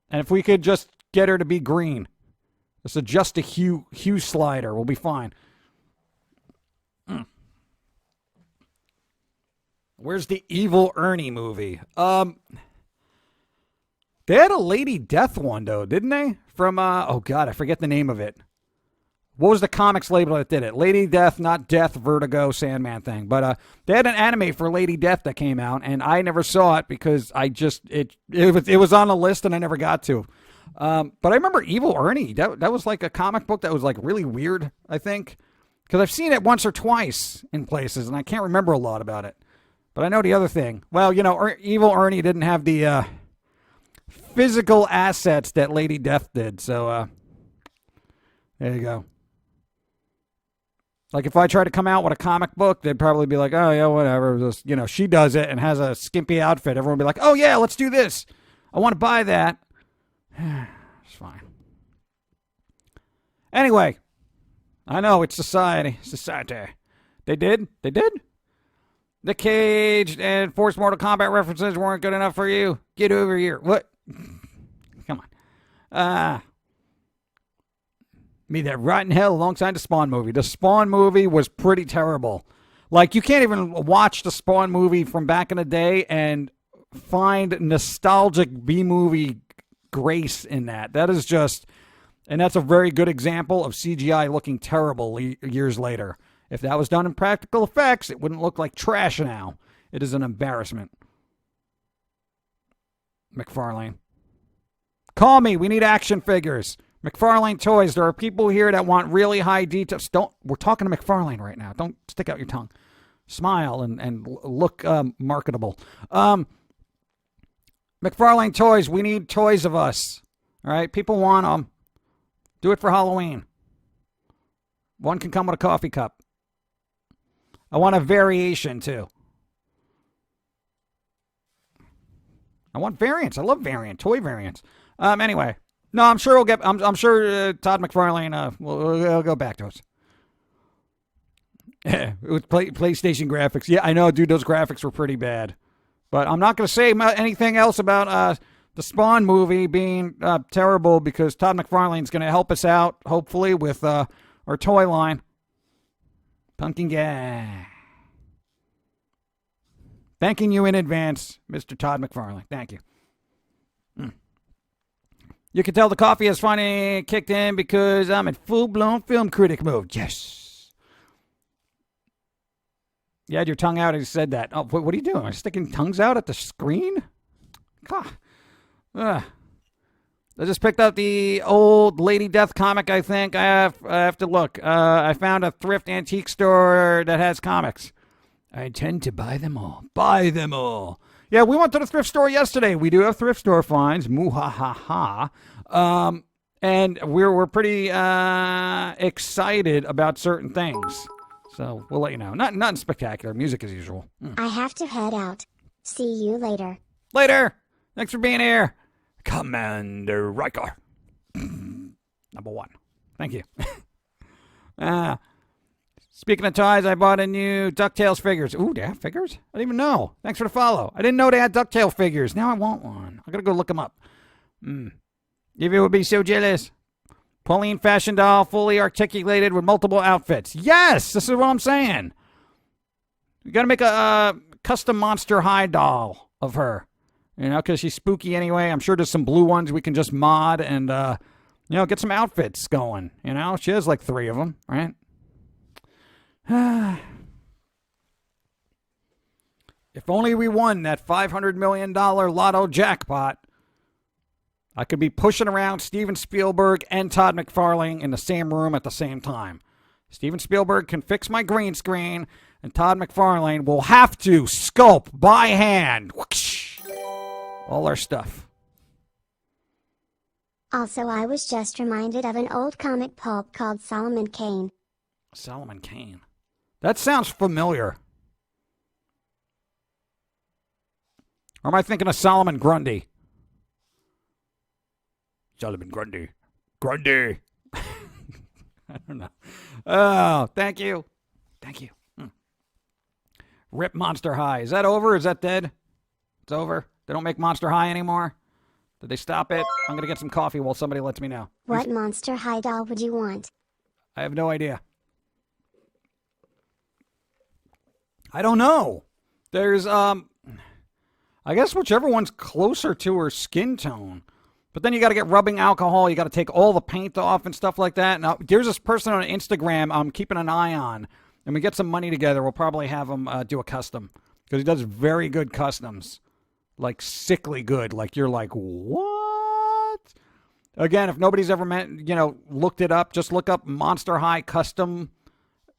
And if we could just get her to be green, just adjust a hue slider, we'll be fine. Where's the Evil Ernie movie? They had a Lady Death one, though, didn't they? From, I forget the name of it. What was the comics label that did it? Lady Death, not Death, Vertigo, Sandman thing. But they had an anime for Lady Death that came out, and I never saw it because it was on a list and I never got to. But I remember Evil Ernie. That was like a comic book that was really weird, I think. Because I've seen it once or twice in places, and I can't remember a lot about it. But I know the other thing. Well, Evil Ernie didn't have the physical assets that Lady Death did. So there you go. If I try to come out with a comic book, they'd probably be like, oh, yeah, whatever. Just, she does it and has a skimpy outfit. Everyone would be like, oh, yeah, let's do this. I want to buy that. It's fine. Anyway, I know it's society. They did? The Cage and Force Mortal Kombat references weren't good enough for you. Get over here. What? Come on. Me that rotten hell alongside the Spawn movie. The Spawn movie was pretty terrible. You can't even watch the Spawn movie from back in the day and find nostalgic B-movie grace in that. That is just, and that's a very good example of CGI looking terrible years later. If that was done in practical effects, it wouldn't look like trash now. It is an embarrassment. McFarlane. Call me. We need action figures. McFarlane Toys. There are people here that want really high details. We're talking to McFarlane right now. Don't stick out your tongue. Smile and look marketable. McFarlane Toys. We need toys of us. All right? People want them. Do it for Halloween. One can come with a coffee cup. I want a variation, too. I want variants. I love toy variants. Anyway. No, I'm sure I'm sure Todd McFarlane will go back to us. Yeah, it was PlayStation graphics. Yeah, I know, dude. Those graphics were pretty bad. But I'm not going to say anything else about the Spawn movie being terrible, because Todd McFarlane's going to help us out, hopefully, with our toy line. Pum'Kin Gang. Thanking you in advance, Mr. Todd McFarlane. Thank you. You can tell the coffee is finally kicked in because I'm in full-blown film critic mode. Yes. You had your tongue out as you said that. Oh, what are you doing? Are you sticking tongues out at the screen? God. I just picked up the old Lady Death comic, I think. I have to look. I found a thrift antique store that has comics. I intend to buy them all. Buy them all. Yeah, we went to the thrift store yesterday. We do have thrift store finds. Moo-ha-ha-ha. And we're pretty excited about certain things. So we'll let you know. Nothing spectacular. Music as usual. I have to head out. See you later. Later. Thanks for being here. Commander Riker. Number 1. Thank you. Speaking of toys, I bought a new DuckTales figures. Ooh, they have figures? I didn't even know. Thanks for the follow. I didn't know they had DuckTales figures. Now I want one. I gotta go look them up. Evie would be so jealous. Pauline fashion doll, fully articulated with multiple outfits. Yes, this is what I'm saying. We gotta make a custom Monster High doll of her. You know, because she's spooky anyway. I'm sure there's some blue ones we can just mod and, get some outfits going. You know, she has like 3 of them, right? If only we won that $500 million lotto jackpot, I could be pushing around Steven Spielberg and Todd McFarlane in the same room at the same time. Steven Spielberg can fix my green screen, and Todd McFarlane will have to sculpt by hand whoosh, all our stuff. Also, I was just reminded of an old comic pulp called Solomon Kane. Solomon Kane. That sounds familiar. Or am I thinking of Solomon Grundy? Solomon Grundy. Grundy. I don't know. Oh, thank you. Thank you. Rip Monster High. Is that over? Is that dead? It's over? They don't make Monster High anymore? Did they stop it? I'm going to get some coffee while somebody lets me know. What Monster High doll would you want? I have no idea. I don't know. There's, I guess whichever one's closer to her skin tone. But then you got to get rubbing alcohol. You got to take all the paint off and stuff like that. Now, there's this person on Instagram I'm keeping an eye on. And we get some money together. We'll probably have him do a custom. Because he does very good customs. Like, sickly good. Like, you're like, what? Again, if nobody's ever looked it up, just look up Monster High Custom.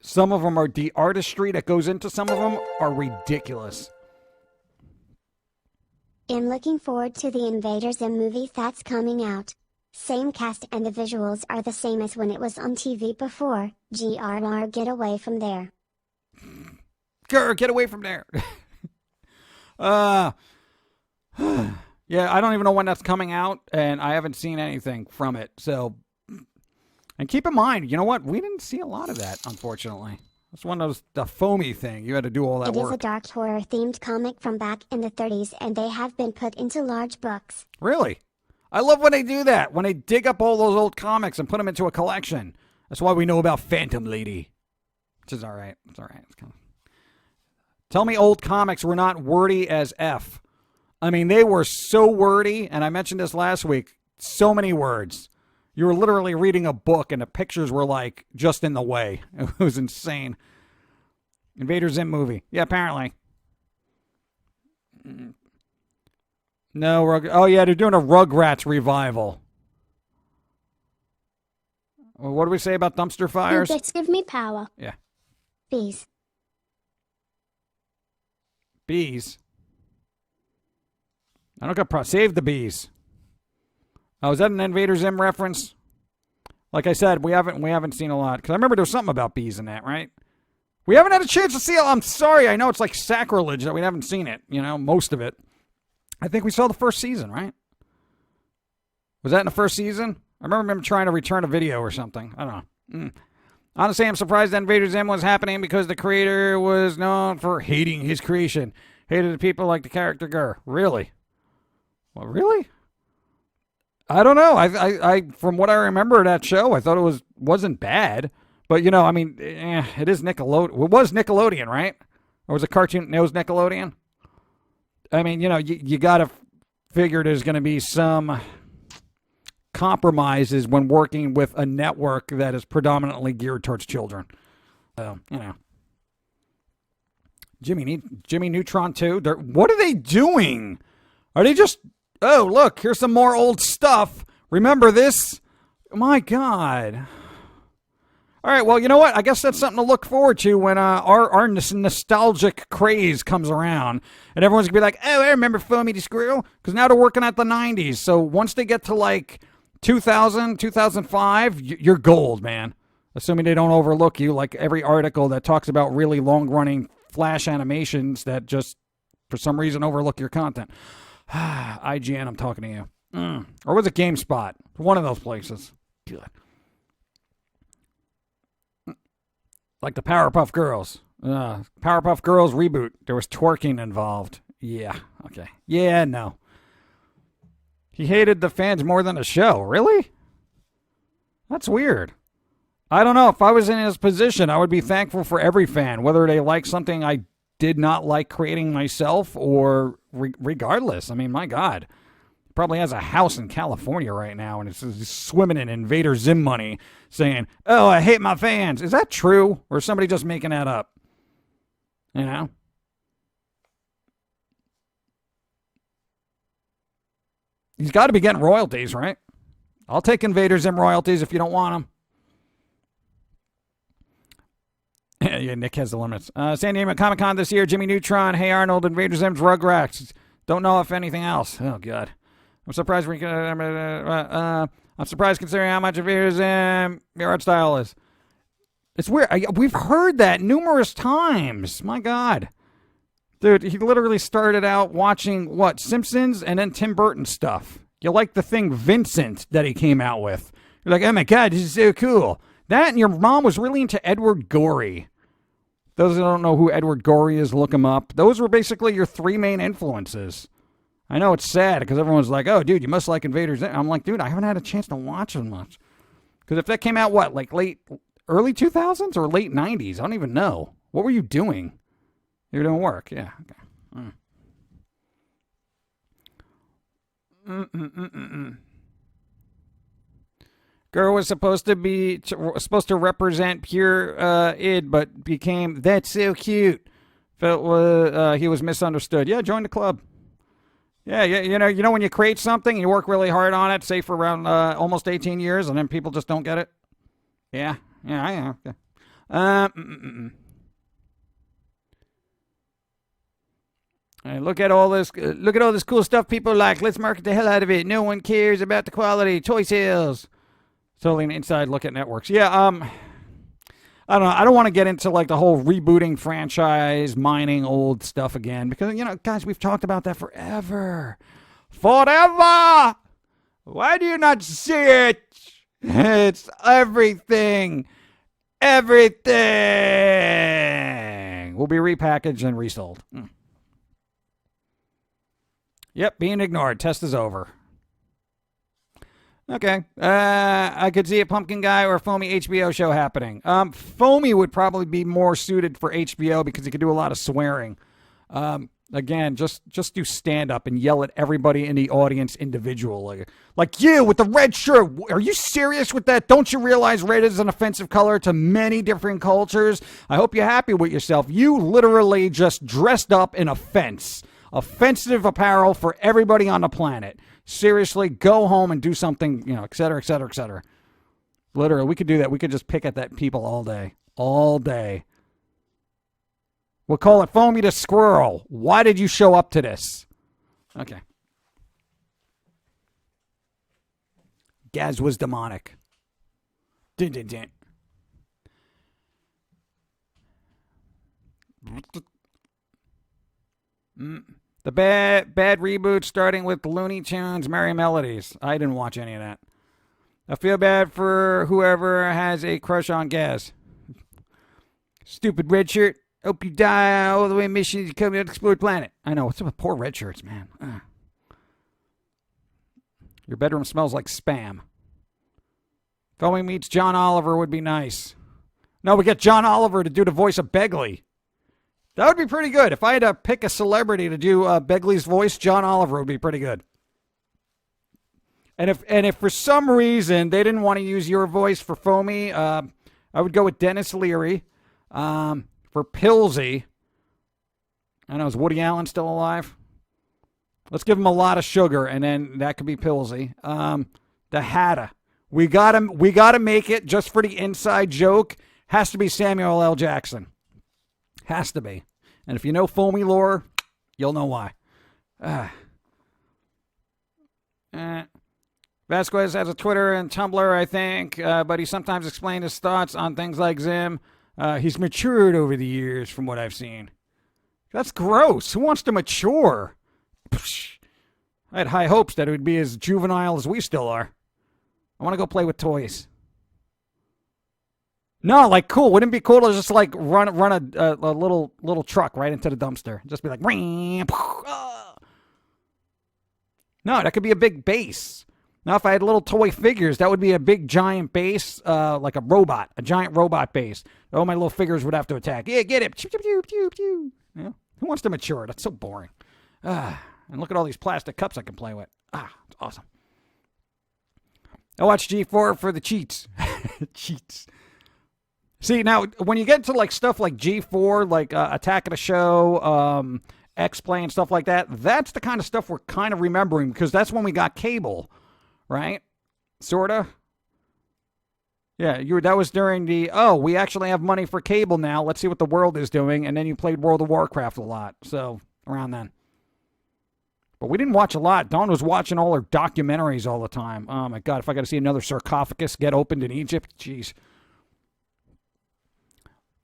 Some of them are, the artistry that goes into some of them are ridiculous. I'm looking forward to the Invaders Zim movie that's coming out. Same cast and the visuals are the same as when it was on TV before. GRR, get away from there. Grr, get away from there. Yeah, I don't even know when that's coming out, and I haven't seen anything from it. So, and keep in mind, you know what? We didn't see a lot of that, unfortunately. It's one of those, the foamy thing. You had to do all that work. It is a dark horror-themed comic from back in the 30s, and they have been put into large books. Really? I love when they do that, when they dig up all those old comics and put them into a collection. That's why we know about Phantom Lady, which is all right. It's all right. It's kind of... Tell me old comics were not wordy as F. I mean, they were so wordy, and I mentioned this last week, so many words. You were literally reading a book, and the pictures were, like, just in the way. It was insane. Invader Zim movie. Yeah, apparently. No, oh, yeah, they're doing a Rugrats revival. Well, what do we say about dumpster fires? Bits give me power. Yeah. Bees. Bees? I don't got save the bees. Oh, is that an Invader Zim reference? Like I said, we haven't seen a lot. Because I remember there was something about bees in that, right? We haven't had a chance to see it. I'm sorry. I know it's like sacrilege that we haven't seen it. You know, most of it. I think we saw the first season, right? Was that in the first season? I remember him trying to return a video or something. I don't know. Honestly, I'm surprised that Invader Zim was happening because the creator was known for hating his creation. Hated the people like the character Gur. Really? Well, really? I don't know. I from what I remember of that show, I thought it wasn't bad. But, you know, I mean, it is Nickelodeon. It was Nickelodeon, right? Or was it cartoon? It was Nickelodeon? I mean, you know, you got to figure there's going to be some compromises when working with a network that is predominantly geared towards children. So, you know. Jimmy Neutron 2? What are they doing? Are they just... Oh, look, here's some more old stuff. Remember this? My God. All right, well, you know what? I guess that's something to look forward to when our nostalgic craze comes around. And everyone's going to be like, oh, I remember Foamy the Squirrel. Because now they're working at the 90s. So once they get to like 2000, 2005, you're gold, man. Assuming they don't overlook you like every article that talks about really long-running Flash animations that just, for some reason, overlook your content. IGN, I'm talking to you. Or was it GameSpot? One of those places. Good. Like the Powerpuff Girls. Powerpuff Girls reboot. There was twerking involved. Yeah, okay. Yeah, no. He hated the fans more than the show. Really? That's weird. I don't know. If I was in his position, I would be thankful for every fan, whether they like something I did not like creating myself or regardless. I mean, my God. Probably has a house in California right now and it's swimming in Invader Zim money saying, oh, I hate my fans. Is that true? Or is somebody just making that up? You know? He's got to be getting royalties, right? I'll take Invader Zim royalties if you don't want them. Yeah, Nick has the limits. San Diego Comic-Con this year, Jimmy Neutron, Hey Arnold, Invader Zim's Rugrats. Don't know if anything else. Oh, God. I'm surprised I'm surprised considering how much of your art style is. It's weird. We've heard that numerous times. My God. Dude, he literally started out watching, Simpsons and then Tim Burton stuff. You like the thing Vincent that he came out with. You're like, oh my God, this is so cool. That and your mom was really into Edward Gorey. Those who don't know who Edward Gorey is, look him up. Those were basically your three main influences. I know it's sad because everyone's like, oh, dude, you must like Invaders. I'm like, dude, I haven't had a chance to watch them much. Because if that came out, like early 2000s or late 90s? I don't even know. What were you doing? You were doing work. Yeah. Okay. Girl was supposed to represent pure id, but became that's so cute. Felt he was misunderstood. Yeah, join the club. Yeah, you know when you create something and you work really hard on it, say for around almost 18 years, and then people just don't get it. Yeah, I know. Yeah. Look at all this cool stuff people like. Let's market the hell out of it. No one cares about the quality. Toy sales. Totally an inside look at networks. Yeah, I don't know. I don't want to get into like the whole rebooting franchise, mining old stuff again because, guys, we've talked about that forever. Forever! Why do you not see it? It's everything. Everything will be repackaged and resold. Yep, being ignored. Test is over. Okay. I could see a Pum'Kin guy or a Foamy HBO show happening. Foamy would probably be more suited for HBO because he could do a lot of swearing. Again, just do stand-up and yell at everybody in the audience individually. Like you with the red shirt. Are you serious with that? Don't you realize red is an offensive color to many different cultures? I hope you're happy with yourself. You literally just dressed up in offensive apparel for everybody on the planet. Seriously, go home and do something, et cetera, et cetera, et cetera. Literally, we could do that. We could just pick at that people all day. All day. We'll call it Foamy the Squirrel. Why did you show up to this? Okay. Gaz was demonic. Dun, dun, dun. The bad reboot starting with Looney Tunes, Merry Melodies. I didn't watch any of that. I feel bad for whoever has a crush on Gaz. Stupid red shirt. Hope you die all the way mission to come to explore the planet. I know. What's up with poor red shirts, man? Your bedroom smells like Spam. Foamy meets John Oliver would be nice. No, we get John Oliver to do the voice of Begley. That would be pretty good. If I had to pick a celebrity to do Begley's voice, John Oliver would be pretty good. And if for some reason they didn't want to use your voice for Foamy, I would go with Dennis Leary. For Pilsy, I know, is Woody Allen still alive? Let's give him a lot of sugar, and then that could be Pilsy. The Hatter. We gotta make it just for the inside joke. Has to be Samuel L. Jackson. Has to be. And if you know foamy lore, you'll know why. Vasquez has a Twitter and Tumblr, I think, but he sometimes explains his thoughts on things like Zim. He's matured over the years from what I've seen. That's gross. Who wants to mature? Psh. I had high hopes that it would be as juvenile as we still are. I want to go play with toys. No, like, cool. Wouldn't it be cool to just, like, run a little truck right into the dumpster? Just be like, no, that could be a big base. Now, if I had little toy figures, that would be a big, giant base, like a robot, a giant robot base. All my little figures would have to attack. Yeah, get it. Pew, pew, pew, pew, pew. Yeah. Who wants to mature? That's so boring. And look at all these plastic cups I can play with. It's awesome. I watch G4 for the cheats. Cheats. See, now, when you get to, like, stuff like G4, like Attack of the Show, X-Play and stuff like that, that's the kind of stuff we're kind of remembering because that's when we got cable, right? Sorta. Yeah, that was during the, we actually have money for cable now. Let's see what the world is doing. And then you played World of Warcraft a lot. So, around then. But we didn't watch a lot. Dawn was watching all her documentaries all the time. Oh, my God. If I got to see another sarcophagus get opened in Egypt, jeez.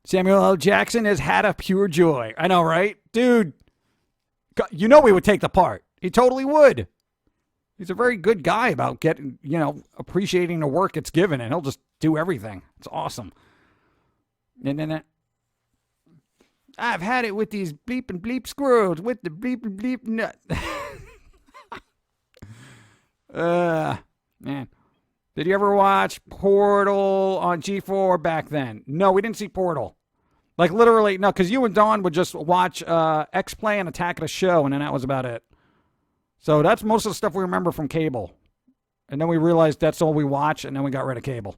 Samuel L. Jackson has had a pure joy. I know, right? Dude, you know he would take the part. He totally would. He's a very good guy about getting, appreciating the work it's given, and he'll just do everything. It's awesome. And then I've had it with these bleep and bleep squirrels with the bleep and bleep nut. Man. Did you ever watch Portal on G4 back then? No, we didn't see Portal. Like, literally, no, because you and Dawn would just watch X-Play and Attack of the Show, and then that was about it. So that's most of the stuff we remember from cable. And then we realized that's all we watch, and then we got rid of cable.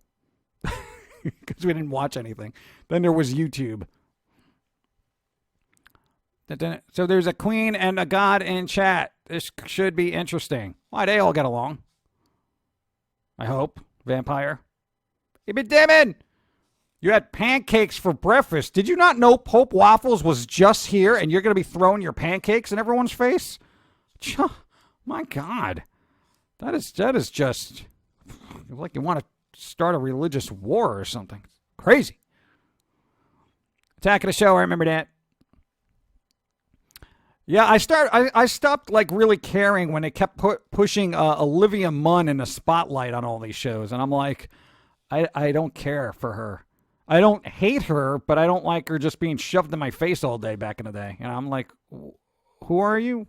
Because we didn't watch anything. Then there was YouTube. So there's a queen and a god in chat. This should be interesting. Why, they all get along. I hope. Vampire. Hey, but damn, you had pancakes for breakfast. Did you not know Pope Waffles was just here and you're going to be throwing your pancakes in everyone's face? My God. That is just like you want to start a religious war or something. Crazy. Attack of the Show, I remember that. Yeah, I stopped like really caring when they kept pushing Olivia Munn in the spotlight on all these shows, and I'm like, I don't care for her. I don't hate her, but I don't like her just being shoved in my face all day back in the day. And I'm like, who are you?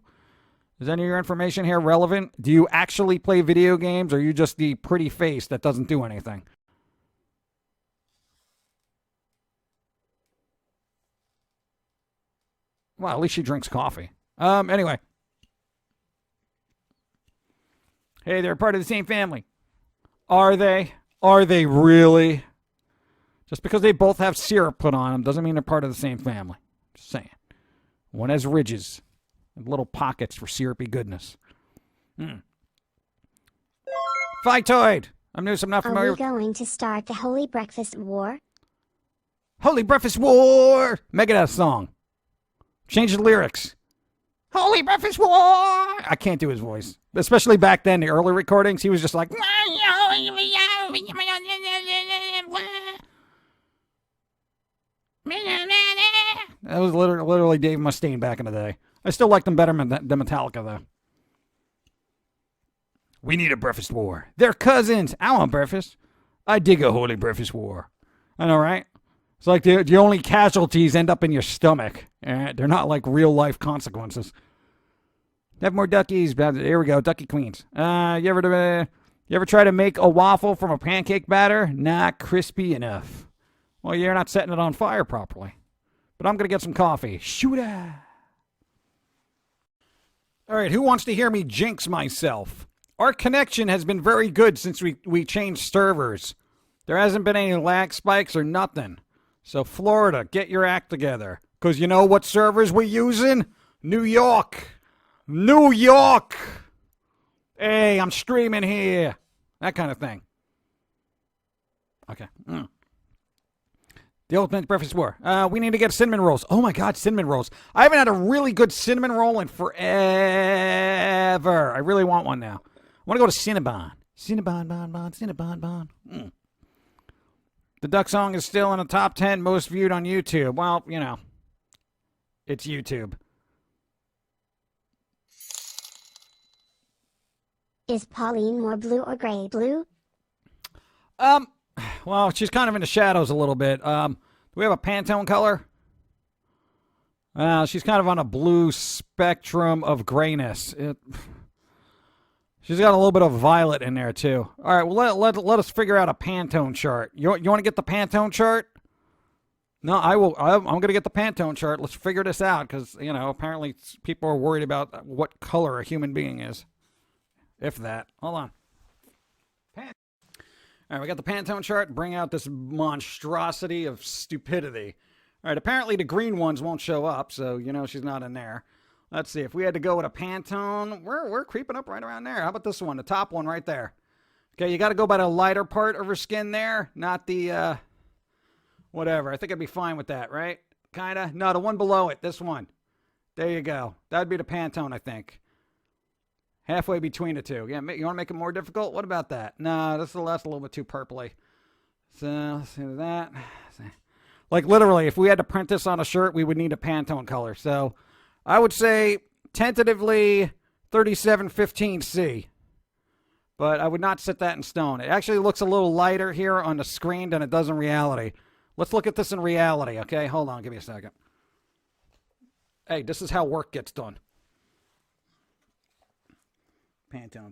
Is any of your information here relevant? Do you actually play video games, or are you just the pretty face that doesn't do anything? Well, at least she drinks coffee. Anyway. Hey, they're part of the same family. Are they? Are they really? Just because they both have syrup put on them doesn't mean they're part of the same family. Just saying. One has ridges and little pockets for syrupy goodness. Fightoid! I'm not familiar. Are we going to start the Holy Breakfast War? Holy Breakfast War! Megadeth song. Change the lyrics. Holy Breakfast War! I can't do his voice. Especially back then, the early recordings, he was just like... That was literally Dave Mustaine back in the day. I still like them better than Metallica, though. We need a breakfast war. They're cousins. I want breakfast. I dig a holy breakfast war. I know, right? It's like the only casualties end up in your stomach. They're not like real life consequences. Have more duckies. Here we go. Ducky queens. You ever try to make a waffle from a pancake batter? Not crispy enough. Well, you're not setting it on fire properly. But I'm going to get some coffee. Shooter. All right. Who wants to hear me jinx myself? Our connection has been very good since we changed servers. There hasn't been any lag spikes or nothing. So, Florida, get your act together. Because you know what servers we're using? New York. New York. Hey, I'm streaming here. That kind of thing. Okay. The ultimate breakfast war. We need to get cinnamon rolls. Oh my God, cinnamon rolls. I haven't had a really good cinnamon roll in forever. I really want one now. I want to go to Cinnabon. Cinnabon. The duck song is still in the top 10 most viewed on YouTube. Well, you know, it's YouTube. Is Pauline more blue or gray blue? Well, she's kind of in the shadows a little bit. Do we have a Pantone color? She's kind of on a blue spectrum of grayness. She's got a little bit of violet in there, too. All right, well, let us figure out a Pantone chart. You want to get the Pantone chart? No, I will. I'm going to get the Pantone chart. Let's figure this out because, you know, apparently people are worried about what color a human being is. If that. Hold on. All right, we got the Pantone chart. Bring out this monstrosity of stupidity. All right, apparently the green ones won't show up, so you know she's not in there. Let's see, if we had to go with a Pantone, we're creeping up right around there. How about this one, the top one right there? Okay, you got to go by the lighter part of her skin there, not the, whatever. I think I'd be fine with that, right? Kind of? No, the one below it, this one. There you go. That'd be the Pantone, I think. Halfway between the two. Yeah, you want to make it more difficult? What about that? No, that's a little bit too purpley. So, let's do that. Like, literally, if we had to print this on a shirt, we would need a Pantone color. So, I would say, tentatively, 3715C. But I would not set that in stone. It actually looks a little lighter here on the screen than it does in reality. Let's look at this in reality, okay? Hold on, give me a second. Hey, this is how work gets done. Pantone.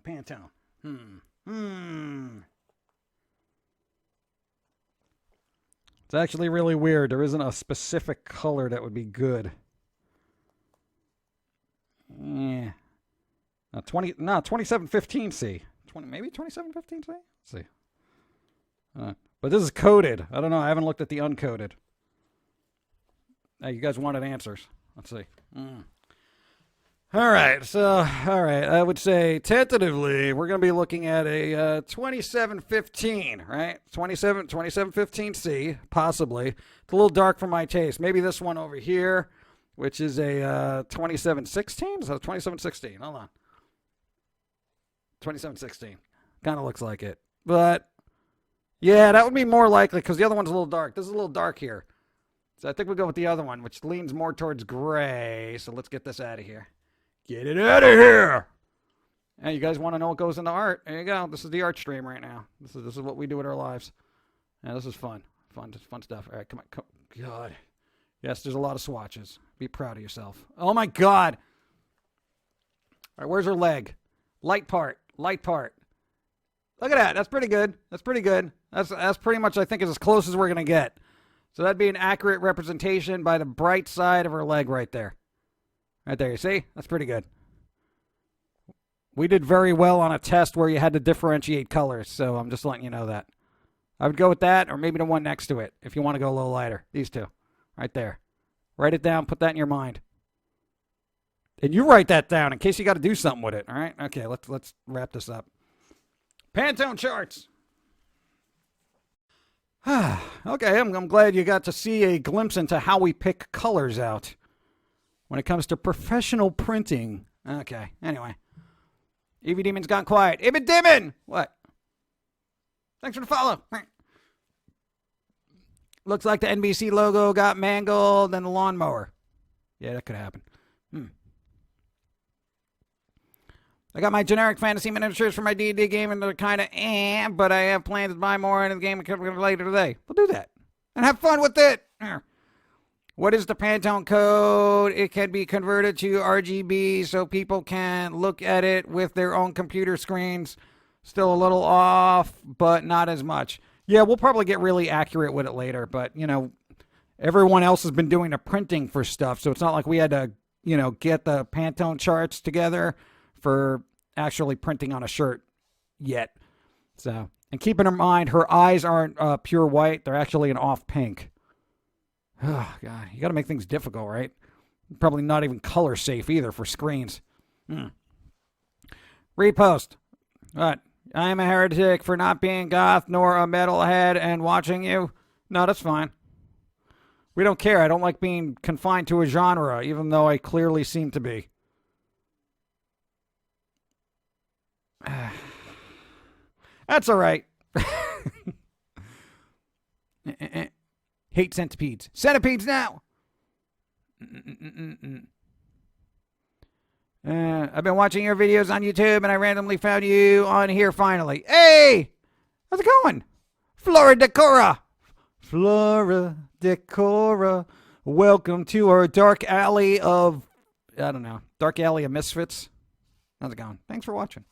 It's actually really weird. There isn't a specific color that would be good. Yeah. 2715C. Maybe 2715C? Let's see. But this is coded. I don't know. I haven't looked at the uncoded. Hey, you guys wanted answers. Let's see. All right. I would say tentatively we're going to be looking at a 2715, right? 2715C, possibly. It's a little dark for my taste. Maybe this one over here, which is a 2716? Is that 2716? Hold on. 2716. Kind of looks like it. But, yeah, that would be more likely because the other one's a little dark. This is a little dark here. So I think we'll go with the other one, which leans more towards gray. So let's get this out of here. Get it out of here! Hey, you guys want to know what goes into art? There you go. This is the art stream right now. This is what we do with our lives. Yeah, this is fun. Fun stuff. All right, come on. God. Yes, there's a lot of swatches. Be proud of yourself. Oh, my God. All right, where's her leg? Light part. Look at that. That's pretty good. That's pretty much, I think, is as close as we're going to get. So that'd be an accurate representation by the bright side of her leg right there. Right there, you see? That's pretty good. We did very well on a test where you had to differentiate colors, so I'm just letting you know that. I would go with that, or maybe the one next to it, if you want to go a little lighter. These two. Right there. Write it down. Put that in your mind. And you write that down in case you got to do something with it, all right? Okay, let's wrap this up. Pantone charts. Okay, I'm glad you got to see a glimpse into how we pick colors out when it comes to professional printing. Okay, anyway. Evie Demon's gone quiet. Evie Demon! What? Thanks for the follow. Looks like the NBC logo got mangled and the lawnmower. Yeah, that could happen. I got my generic fantasy miniatures for my D&D game and they're kind of but I have plans to buy more in the game later today. We'll do that. And have fun with it. What is the Pantone code? It can be converted to RGB so people can look at it with their own computer screens. Still a little off, but not as much. Yeah, we'll probably get really accurate with it later, but, you know, everyone else has been doing the printing for stuff, so it's not like we had to, you know, get the Pantone charts together for actually printing on a shirt yet. So, and keep in mind, her eyes aren't pure white. They're actually an off pink. Oh, God. You got to make things difficult, right? Probably not even color safe either for screens. Repost. What? I am a heretic for not being goth nor a metalhead and watching you. No, that's fine. We don't care. I don't like being confined to a genre, even though I clearly seem to be. That's all right. Hate centipedes. Centipedes now! I've been watching your videos on YouTube, and I randomly found you on here finally. Hey! How's it going? Floridicora! Floridicora. Welcome to our dark alley of... I don't know. Dark alley of misfits. How's it going? Thanks for watching.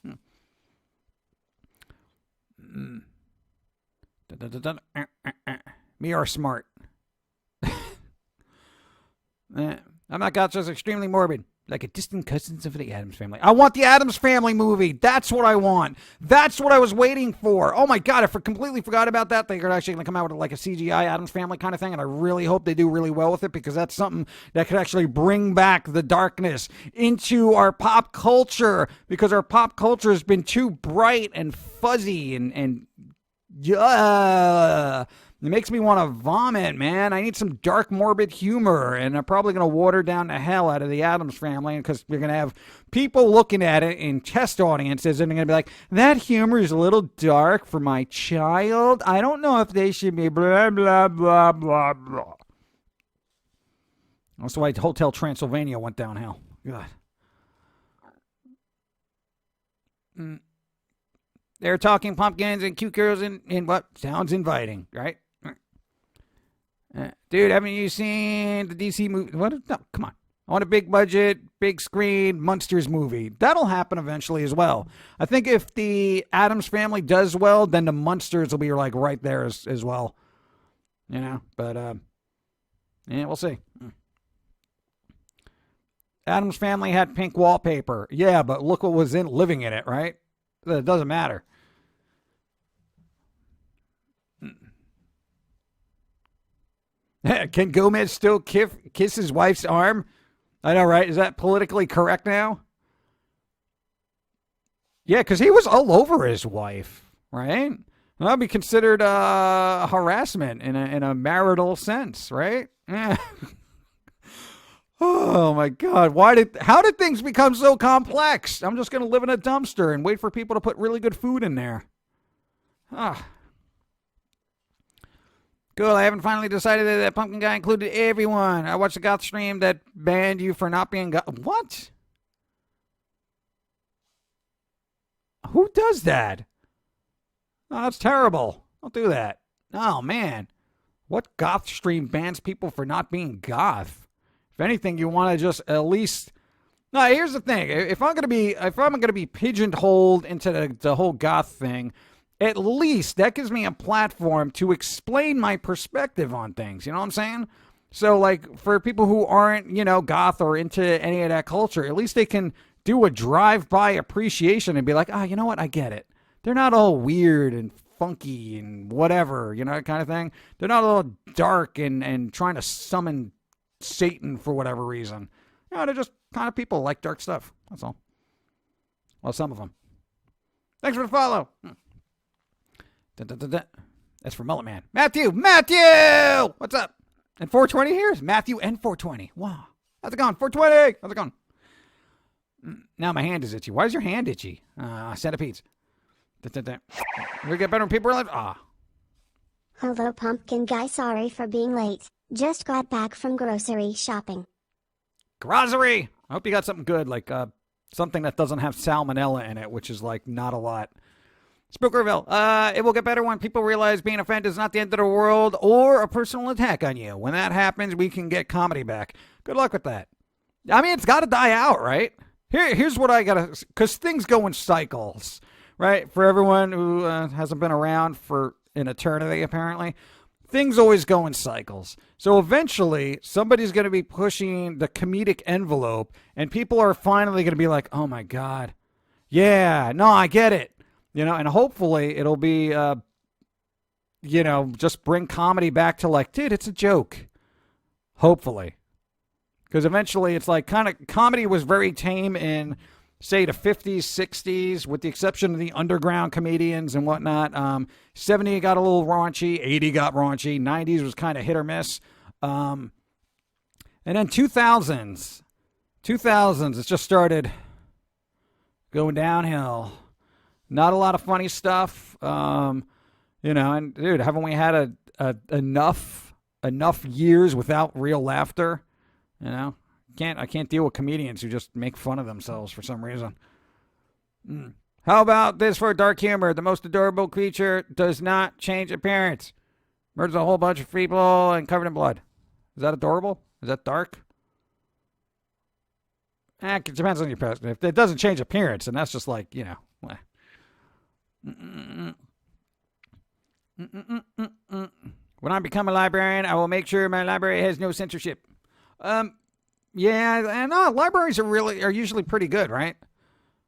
Me are smart. I'm not goth, just extremely morbid. Like a distant cousins of the Addams Family. I want the Addams Family movie. That's what I want. That's what I was waiting for. Oh my God, I completely forgot about that. They're actually going to come out with like a CGI Addams Family kind of thing, and I really hope they do really well with it, because that's something that could actually bring back the darkness into our pop culture, because our pop culture has been too bright and fuzzy and it makes me want to vomit, man. I need some dark, morbid humor, and I'm probably going to water down the hell out of the Addams Family, because we're going to have people looking at it in test audiences, and they're going to be like, that humor is a little dark for my child. I don't know if they should be blah, blah, blah, blah, blah. That's why Hotel Transylvania went downhill. God. They're talking pumpkins and cute girls in what sounds inviting, right? Dude, haven't you seen the DC movie? What? No, come on. I want a big budget, big screen, Munsters movie. That'll happen eventually as well. I think if the Addams Family does well, then the Munsters will be like right there as well. You know, but yeah, we'll see. Addams Family had pink wallpaper. Yeah, but look what was living in it, right? It doesn't matter. Can Gomez still kiss his wife's arm? I know, right? Is that politically correct now? Yeah, because he was all over his wife, right? That would be considered harassment in a marital sense, right? Yeah. Oh my God! How did things become so complex? I'm just gonna live in a dumpster and wait for people to put really good food in there. Ah. Cool, I haven't finally decided that Pumpkin Guy included everyone. I watched the goth stream that banned you for not being goth. What? Who does that? Oh, that's terrible. Don't do that. Oh, man. What goth stream bans people for not being goth? If anything, you want to just at least... No, here's the thing. If I'm gonna be pigeonholed into the whole goth thing, at least that gives me a platform to explain my perspective on things. You know what I'm saying? So, like, for people who aren't, goth or into any of that culture, at least they can do a drive-by appreciation and be like, you know what? I get it. They're not all weird and funky and whatever, kind of thing. They're not all dark and trying to summon Satan for whatever reason. They're just kind of people who like dark stuff. That's all. Well, some of them. Thanks for the follow. That's for Mullet Man. Matthew! What's up? And 420 here is Matthew and 420. Wow. How's it going? 420! How's it going? Now my hand is itchy. Why is your hand itchy? Centipedes. We get better when people are like, Hello Pumpkin Guy, sorry for being late. Just got back from grocery shopping. Grocery! I hope you got something good, like something that doesn't have salmonella in it, which is like not a lot. Spookerville, it will get better when people realize being offended is not the end of the world or a personal attack on you. When that happens, we can get comedy back. Good luck with that. I mean, it's got to die out, right? Here's what I got to... Because things go in cycles, right? For everyone who hasn't been around for an eternity, apparently, things always go in cycles. So eventually, somebody's going to be pushing the comedic envelope, and people are finally going to be like, oh my God. Yeah, no, I get it. And hopefully it'll be, just bring comedy back to like, dude, it's a joke. Hopefully. Because eventually it's like kind of, comedy was very tame in say, the 50s, 60s, with the exception of the underground comedians and whatnot. 70 got a little raunchy, 80 got raunchy, 90s was kind of hit or miss. And then 2000s, it just started going downhill. Not a lot of funny stuff. And dude, haven't we had enough years without real laughter? I can't deal with comedians who just make fun of themselves for some reason. How about this for dark humor? The most adorable creature does not change appearance. Murders a whole bunch of people and covered in blood. Is that adorable? Is that dark? It depends on your person. If it doesn't change appearance, then that's just like, When I become a librarian, I will make sure my library has no censorship. Yeah, and libraries are usually pretty good, right?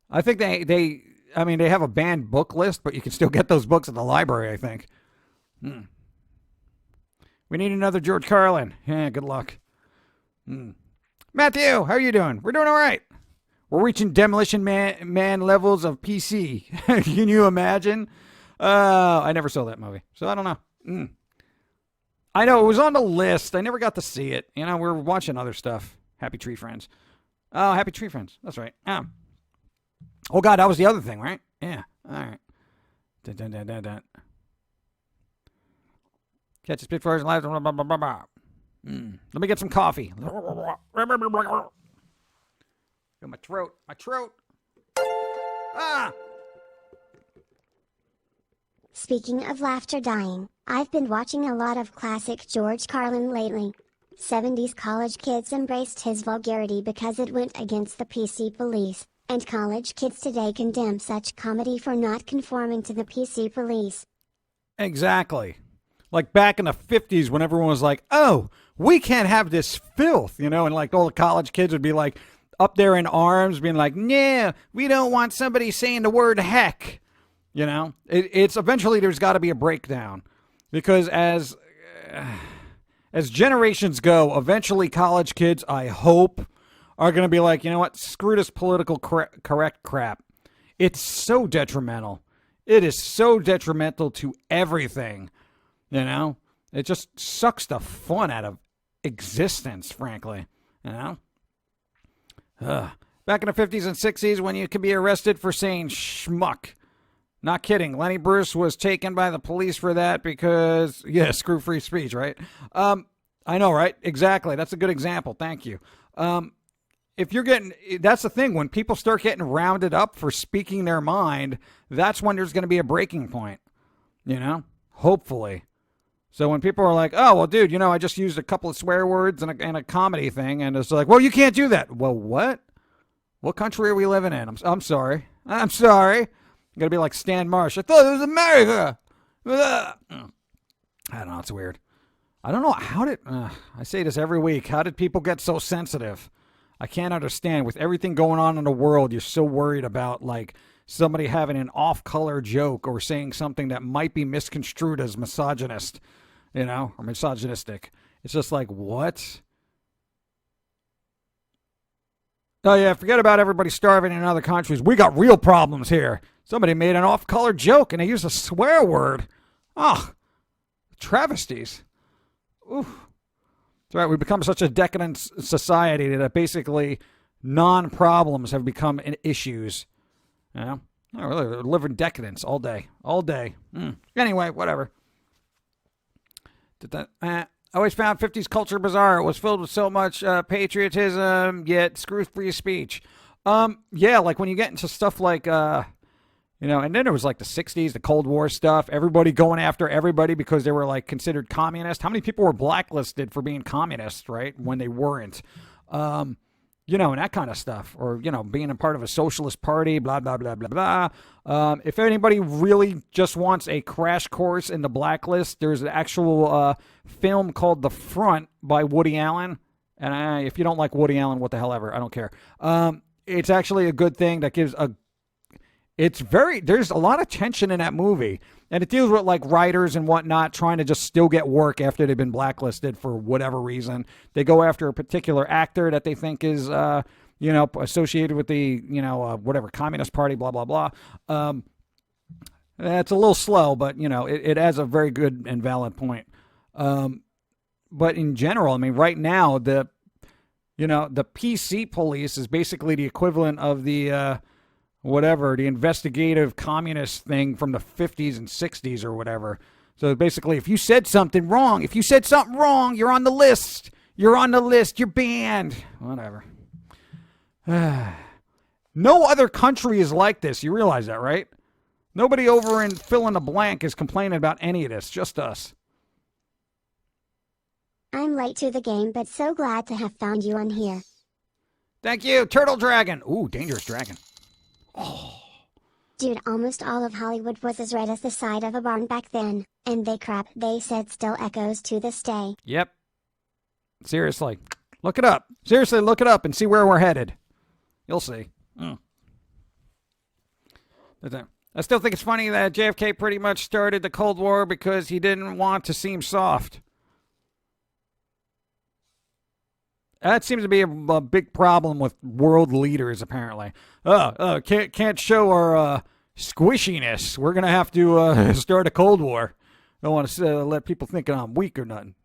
I think they have a banned book list, but you can still get those books at the library, I think. We need another George Carlin. Yeah, good luck. Matthew, how are you doing? We're doing all right. We're reaching Demolition Man levels of PC. Can you imagine? I never saw that movie, so I don't know. I know it was on the list. I never got to see it. We're watching other stuff. Happy Tree Friends. Oh, Happy Tree Friends. That's right. Oh, God, that was the other thing, right? Yeah. All right. Dun, dun, dun, dun, dun. Catch a Spitfires and lives. Let me get some coffee. My throat. Speaking of laughter dying, I've been watching a lot of classic George Carlin lately. 70s college kids embraced his vulgarity because it went against the PC police, and college kids today condemn such comedy for not conforming to the PC police. Exactly. Like back in the 50s when everyone was like, oh, we can't have this filth, and like all the college kids would be like up there in arms being like, nah, we don't want somebody saying the word heck. It's eventually there's got to be a breakdown because as generations go, eventually college kids, I hope, are going to be like, you know what, screw this political correct crap. It's so detrimental. It is so detrimental to everything, It just sucks the fun out of existence, frankly, Back in the 50s and 60s when you could be arrested for saying schmuck. Not kidding. Lenny Bruce was taken by the police for that because, screw free speech, right? I know, right? Exactly. That's a good example. Thank you. That's the thing. When people start getting rounded up for speaking their mind, that's when there's going to be a breaking point, hopefully. So when people are like, oh, well, dude, I just used a couple of swear words and a comedy thing. And it's like, well, you can't do that. Well, what? What country are we living in? I'm sorry. I'm going to be like Stan Marsh. I thought it was America. I don't know. It's weird. I don't know. I say this every week. How did people get so sensitive? I can't understand. With everything going on in the world, you're so worried about like somebody having an off-color joke or saying something that might be misconstrued as misogynist, or misogynistic. It's just like, what? Oh, yeah, forget about everybody starving in other countries. We got real problems here. Somebody made an off-color joke, and they used a swear word. Oh, travesties. Oof. That's right, we've become such a decadent society that basically non-problems have become issues. I really live in decadence all day. Anyway, whatever. I always found 50s culture bizarre. It was filled with so much patriotism, yet screw free speech. Like when you get into stuff like, and then there was like the 60s, the Cold War stuff, everybody going after everybody because they were like considered communist. How many people were blacklisted for being communists, right, when they weren't? And that kind of stuff. Or, being a part of a socialist party, blah, blah, blah, blah, blah. If anybody really just wants a crash course in the blacklist, there's an actual film called The Front by Woody Allen. And if you don't like Woody Allen, what the hell ever. I don't care. It's actually a good thing that gives there's a lot of tension in that movie. And it deals with like writers and whatnot trying to just still get work after they've been blacklisted for whatever reason. They go after a particular actor that they think is, associated with the, whatever, Communist Party, blah, blah, blah. It's a little slow, but, it has a very good and valid point. But in general, I mean, right now, the PC police is basically the equivalent of the, the investigative communist thing from the 50s and 60s or whatever. So basically, if you said something wrong, you're on the list. You're banned. Whatever. No other country is like this. You realize that, right? Nobody over in fill in the blank is complaining about any of this. Just us. I'm late to the game, but so glad to have found you on here. Thank you, Turtle Dragon. Ooh, dangerous dragon. Dude, almost all of Hollywood was as red as the side of a barn back then, and they said still echoes to this day. Yep. Seriously. Look it up. Seriously, look it up and see where we're headed. You'll see. I still think it's funny that JFK pretty much started the Cold War because he didn't want to seem soft. That seems to be a big problem with world leaders, apparently. Can't show our squishiness. We're going to have to start a Cold War. Don't want to let people think I'm weak or nothing,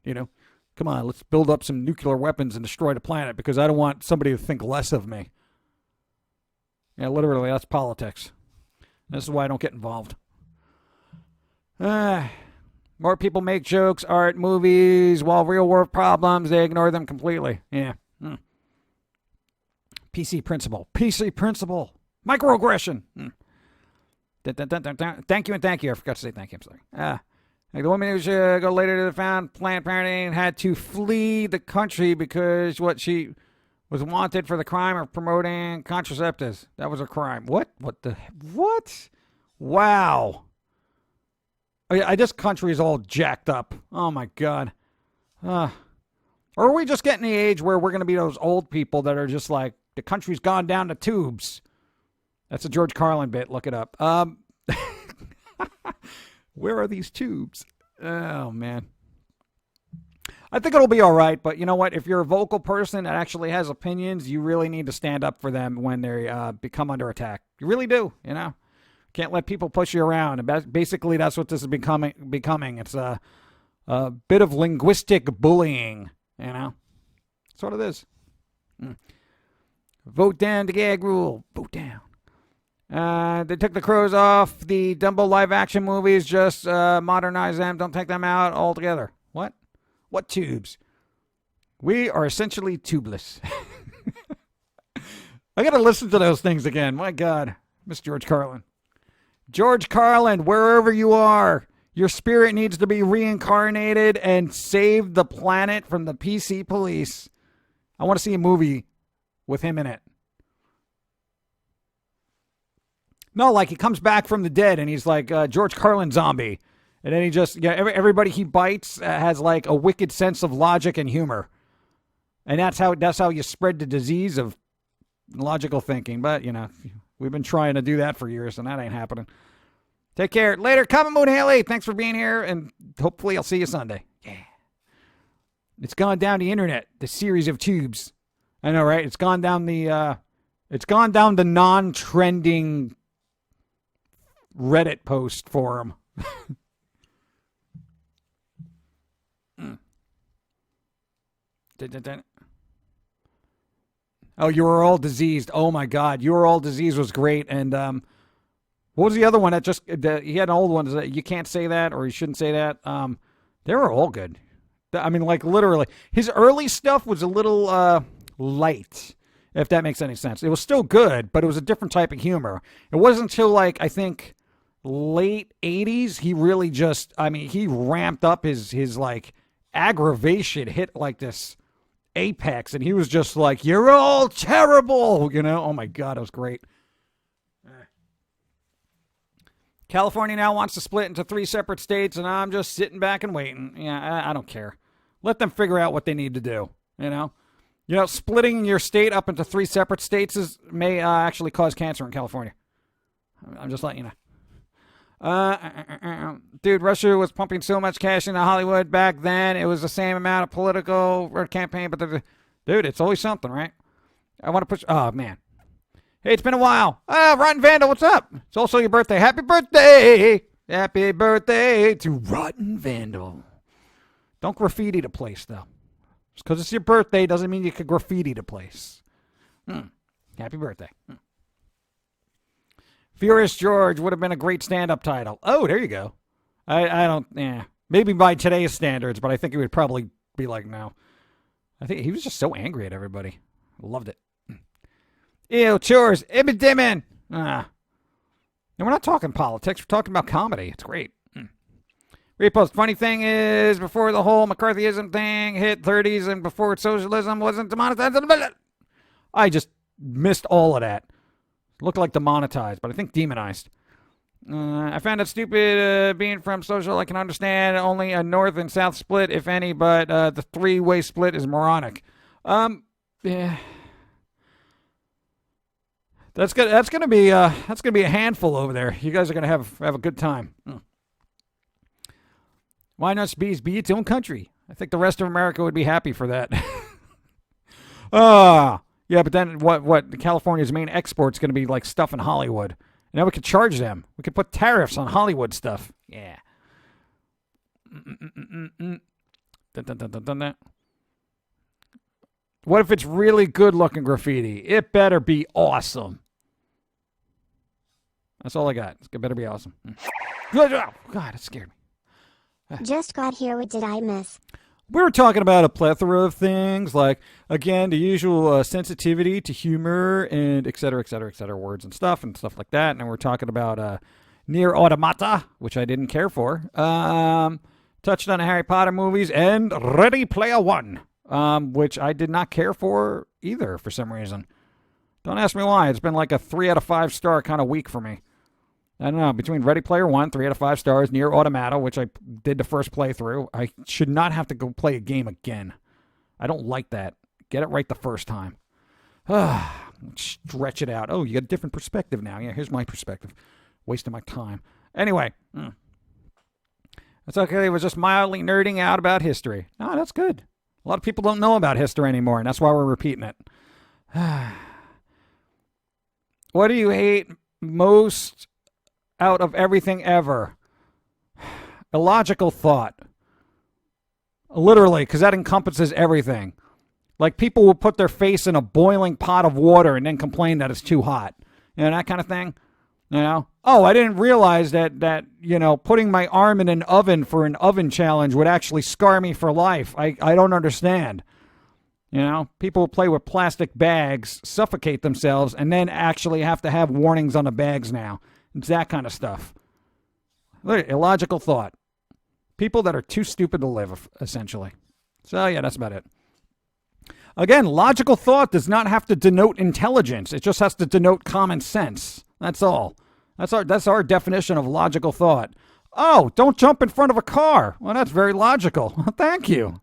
Come on, let's build up some nuclear weapons and destroy the planet because I don't want somebody to think less of me. Yeah, literally, that's politics. This is why I don't get involved. More people make jokes, art, movies, while real-world problems, they ignore them completely. Yeah. PC principle. Microaggression. Thank you and thank you. I forgot to say thank you. I'm sorry. Like the woman who should go later to the found Planned Parenthood had to flee the country because she was wanted for the crime of promoting contraceptives. That was a crime. What? What? Wow. This country is all jacked up. Oh, my God. Or are we just getting the age where we're going to be those old people that are just like, the country's gone down the tubes? That's a George Carlin bit. Look it up. Where are these tubes? Oh, man. I think it'll be all right, but you know what? If you're a vocal person that actually has opinions, you really need to stand up for them when they become under attack. You really do, Can't let people push you around. And basically, that's what this is becoming. It's a bit of linguistic bullying, That's what it is. Vote down the gag rule. Vote down. They took the crows off the Dumbo live-action movies. Just modernize them. Don't take them out altogether. What? What tubes? We are essentially tubeless. I got to listen to those things again. My God. Miss George Carlin. George Carlin, wherever you are, your spirit needs to be reincarnated and save the planet from the PC police. I want to see a movie with him in it. No, like he comes back from the dead and he's like George Carlin zombie. And then he just, everybody he bites has like a wicked sense of logic and humor. And that's how you spread the disease of logical thinking. But, we've been trying to do that for years and that ain't happening. Take care. Later. Common Moon Haley. Thanks for being here. And hopefully I'll see you Sunday. Yeah. It's gone down the internet. The series of tubes. I know, right? It's gone down the non-trending Reddit post forum. Oh, You Were All Diseased. Oh, my God. You Were All Diseased was great. And what was the other one? He had an old one. You Can't Say That or You Shouldn't Say That. They were all good. I mean, like, literally. His early stuff was a little light, if that makes any sense. It was still good, but it was a different type of humor. It wasn't until, like, I think late 80s, he really just, he ramped up his like, aggravation hit, like, this apex, and he was just like, you're all terrible, Oh my God, it was great. California now wants to split into 3 separate states, and I'm just sitting back and waiting. Yeah, I don't care. Let them figure out what they need to do, splitting your state up into 3 separate states may actually cause cancer in California. I'm just letting you know. Dude, Russia was pumping so much cash into Hollywood back then. It was the same amount of political campaign, but dude, it's always something, right? I want to push. Oh, man. Hey, it's been a while. Rotten Vandal, what's up? It's also your birthday. Happy birthday. Happy birthday to Rotten Vandal. Don't graffiti the place, though. Just because it's your birthday doesn't mean you could graffiti the place. Happy birthday. Furious George would have been a great stand-up title. Oh, there you go. I don't, maybe by today's standards, but I think he would probably be like, no. I think he was just so angry at everybody. Loved it. Ew, chores. Ibidimmin. And we're not talking politics. We're talking about comedy. It's great. Repost. Funny thing is, before the whole McCarthyism thing hit 30s and before socialism wasn't demonetized, I just missed all of that. Looked like demonetized, but I think demonized. I found it stupid being from social. I can understand only a north and south split, if any, but the three-way split is moronic. Yeah. That's gonna be a handful over there. You guys are gonna have a good time. Why not be its own country? I think the rest of America would be happy for that. Yeah, but then what? California's main export's gonna be like stuff in Hollywood. Now we could charge them. We could put tariffs on Hollywood stuff. Yeah. What if it's really good-looking graffiti? It better be awesome. That's all I got. It better be awesome. God, it scared me. Just got here. What did I miss? We were talking about a plethora of things, like, again, the usual sensitivity to humor and et cetera, words and stuff like that. And then we're talking about Near Automata, which I didn't care for. Touched on the Harry Potter movies and Ready Player One, which I did not care for either for some reason. Don't ask me why. It's been like a 3 out of 5 star kind of week for me. I don't know, between Ready Player One, 3 out of 5 stars, Near Automata, which I did the first playthrough. I should not have to go play a game again. I don't like that. Get it right the first time. Stretch it out. Oh, you got a different perspective now. Yeah, here's my perspective. Wasting my time. Anyway. That's okay. It was just mildly nerding out about history. Oh, that's good. A lot of people don't know about history anymore, and that's why we're repeating it. What do you hate most out of everything ever? Illogical thought. Literally, because that encompasses everything. Like, people will put their face in a boiling pot of water and then complain that it's too hot. You know, that kind of thing. You know? Oh, I didn't realize that putting my arm in an oven for an oven challenge would actually scar me for life. I don't understand. You know, people play with plastic bags, suffocate themselves, and then actually have to have warnings on the bags now. It's that kind of stuff. Look, illogical thought. People that are too stupid to live, essentially. So, yeah, that's about it. Again, logical thought does not have to denote intelligence. It just has to denote common sense. That's all. That's our definition of logical thought. Oh, don't jump in front of a car. Well, that's very logical. Thank you.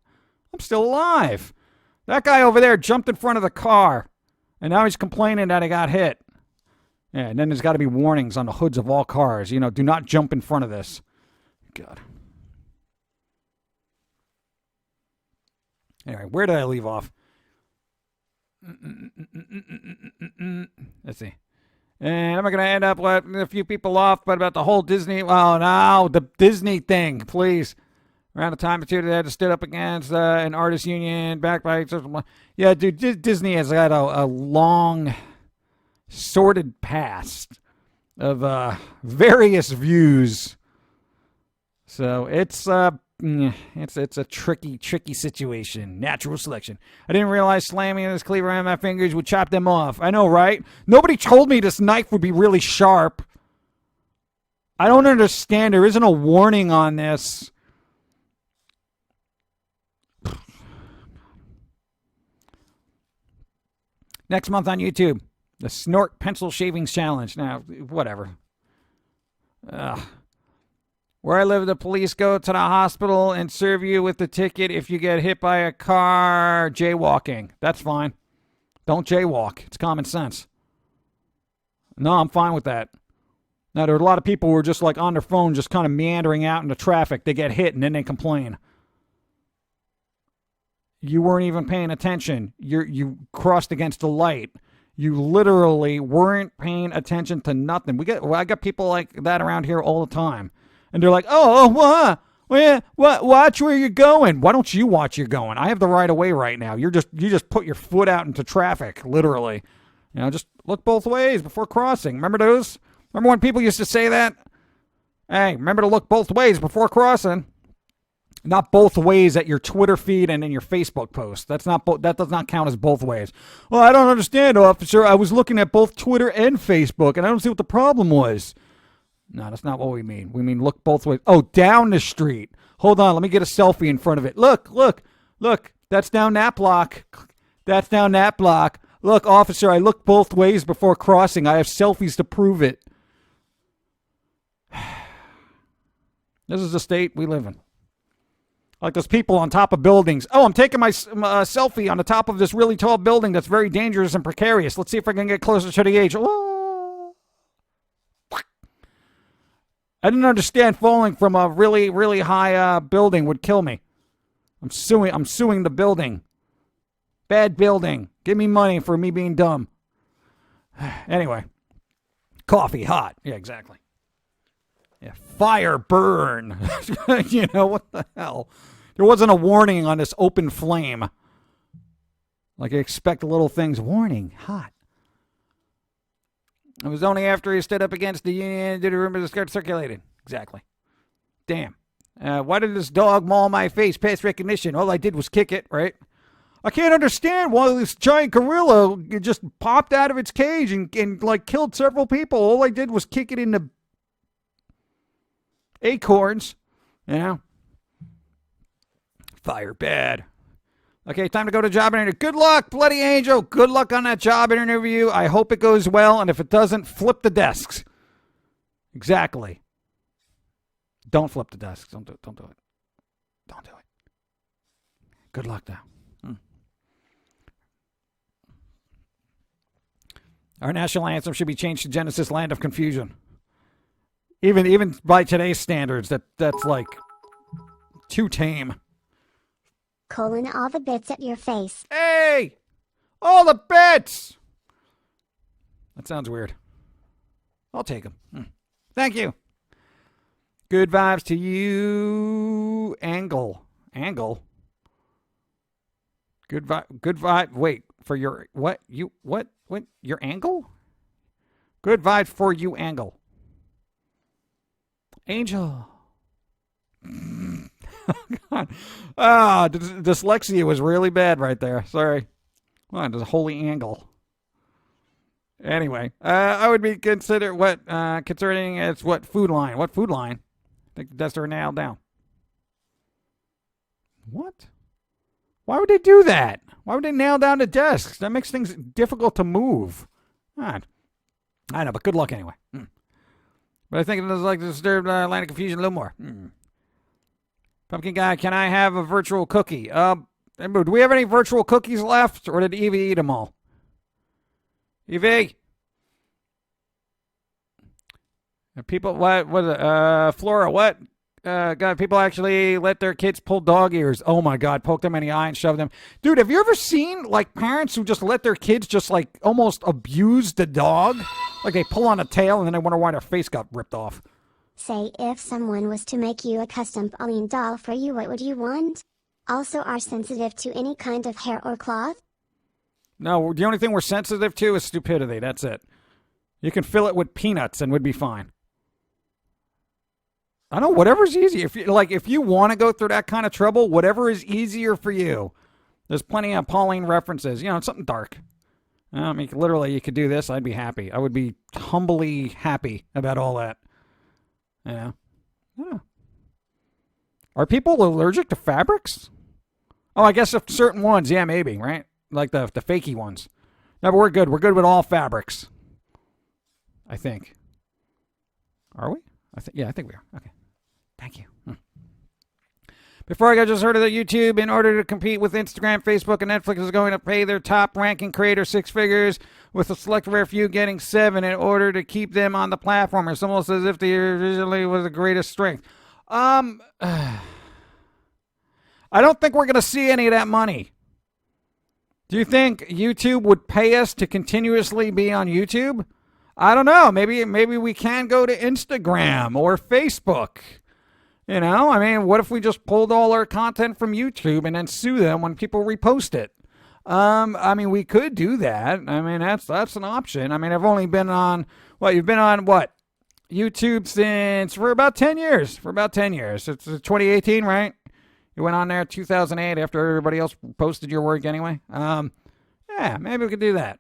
I'm still alive. That guy over there jumped in front of the car, and now he's complaining that he got hit. Yeah, and then there's got to be warnings on the hoods of all cars. You know, do not jump in front of this. God. Anyway, where did I leave off? Let's see. And I'm going to end up letting a few people off, but about the whole Disney. Oh, no, the Disney thing, please. Around the time or two that I stood up against an artist union backed by. Yeah, dude, Disney has got a long, sordid past of various views. So it's a tricky situation. Natural selection. I didn't realize slamming this cleaver around my fingers would chop them off. I know, right? Nobody told me this knife would be really sharp. I don't understand. There isn't a warning on this. Next month on YouTube, the Snort Pencil Shavings Challenge. Now, whatever. Where I live, the police go to the hospital and serve you with the ticket if you get hit by a car jaywalking. That's fine. Don't jaywalk. It's common sense. No, I'm fine with that. Now, there are a lot of people who are just like on their phone, just kind of meandering out into traffic. They get hit and then they complain. You weren't even paying attention. You crossed against the light. You literally weren't paying attention to nothing. I got people like that around here all the time. And they're like, what? Watch where you're going. Why don't you watch you're going? I have the right of way right now. You just put your foot out into traffic, literally. Just look both ways before crossing. Remember those? Remember when people used to say that? Hey, remember to look both ways before crossing. Not both ways at your Twitter feed and in your Facebook post. That does not count as both ways. Well, I don't understand, officer. I was looking at both Twitter and Facebook, and I don't see what the problem was. No, that's not what we mean. We mean look both ways. Oh, down the street. Hold on, let me get a selfie in front of it. Look. That's down that block. Look, officer, I look both ways before crossing. I have selfies to prove it. This is the state we live in. Like those people on top of buildings. Oh, I'm taking my selfie on the top of this really tall building that's very dangerous and precarious. Let's see if I can get closer to the edge. Oh. I didn't understand falling from a really, really high building would kill me. I'm suing the building. Bad building. Give me money for me being dumb. Anyway. Coffee hot. Yeah, exactly. Yeah, fire burn. What the hell? There wasn't a warning on this open flame. Like you expect little things. Warning, hot. It was only after he stood up against the union did the rumors start circulating. Exactly. Damn. Why did this dog maul my face past recognition? All I did was kick it, right? I can't understand why this giant gorilla just popped out of its cage and like killed several people. All I did was kick it in the acorns. Fire bad. Okay, time to go to job interview. Good luck, bloody angel. Good luck on that job interview. I hope it goes well, and if it doesn't, flip the desks. Exactly. Don't flip the desks. Don't do it. Don't do it. Don't do it. Good luck now. Our national anthem should be changed to Genesis, Land of Confusion. Even by today's standards, that's like too tame. All the bits at your face. Hey! All the bits! That sounds weird. I'll take them. Thank you. Good vibes to you, Angle. Good vibe. Wait, for your, what? What? Your angle? Good vibe for you, Angle. Angel. God. Dyslexia was really bad right there. Sorry. Well, there's a holy angle. Anyway, I would be considered concerning it's what food line. What food line? I think that's her nailed down. What? Why would they do that? Why would they nail down the desks? That makes things difficult to move. God. I know, but good luck anyway. But I think it does like to disturb line of confusion a little more. Pumpkin guy, can I have a virtual cookie? Do we have any virtual cookies left, or did Evie eat them all? Evie? People, Flora, what? God, people actually let their kids pull dog ears. Oh my God, poke them in the eye and shove them. Dude, have you ever seen like parents who just let their kids just like almost abuse the dog? Like they pull on a tail and then they wonder why their face got ripped off. Say, if someone was to make you a custom Pauline doll for you, what would you want? Also are sensitive to any kind of hair or cloth? No, the only thing we're sensitive to is stupidity. That's it. You can fill it with peanuts and we'd be fine. I don't know, whatever's easy. If you want to go through that kind of trouble, whatever is easier for you. There's plenty of Pauline references. It's something dark. I mean, literally, you could do this. I'd be happy. I would be humbly happy about all that. Yeah. Are people allergic to fabrics? Oh, I guess if certain ones, yeah, maybe, right? Like the fakey ones. No, but we're good. We're good with all fabrics. I think. Are we? I think we are. Okay. Thank you. Before I go, just heard that YouTube, in order to compete with Instagram, Facebook, and Netflix, is going to pay their top-ranking creator 6 figures, with a select rare few getting 7 in order to keep them on the platform. It's almost as if the originally was the greatest strength. I I don't think we're going to see any of that money. Do you think YouTube would pay us to continuously be on YouTube? I don't know. Maybe we can go to Instagram or Facebook. You know, I mean, what if we just pulled all our content from YouTube and then sue them when people repost it? I mean, we could do that. I mean, that's an option. I mean, I've only been on, you've been on YouTube for about 10 years. It's 2018, right? You went on there 2008 after everybody else posted your work anyway. Yeah, maybe we could do that.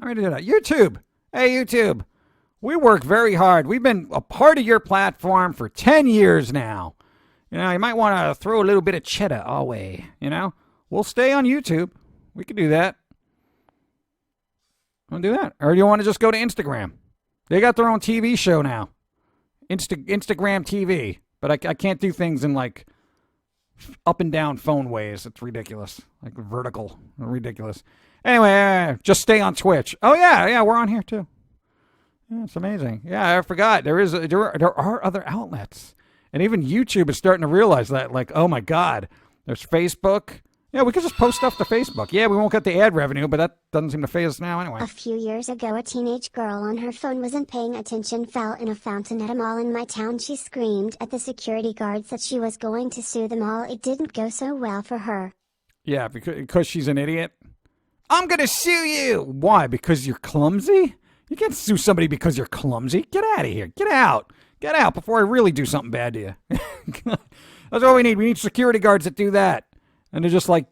I'm ready to do that. YouTube. Hey, YouTube. We work very hard. We've been a part of your platform for 10 years now. You know, you might want to throw a little bit of cheddar our way, you know? We'll stay on YouTube. We could do that. Want to do that? Or do you want to just go to Instagram? They got their own TV show now. Instagram TV. But I can't do things in like up and down phone ways. It's ridiculous. Like vertical. Ridiculous. Anyway, just stay on Twitch. Oh, yeah, we're on here too. Yeah, it's amazing. Yeah, I forgot. There are other outlets. And even YouTube is starting to realize that, like, oh my God, there's Facebook. Yeah, we could just post stuff to Facebook. Yeah, we won't get the ad revenue, but that doesn't seem to phase us now anyway. A few years ago, a teenage girl on her phone wasn't paying attention, fell in a fountain at a mall in my town. She screamed at the security guards that she was going to sue them all. It didn't go so well for her. Yeah, because she's an idiot. I'm going to sue you. Why? Because you're clumsy? You can't sue somebody because you're clumsy. Get out of here. Get out. Get out before I really do something bad to you. That's all we need. We need security guards that do that. And they're just like,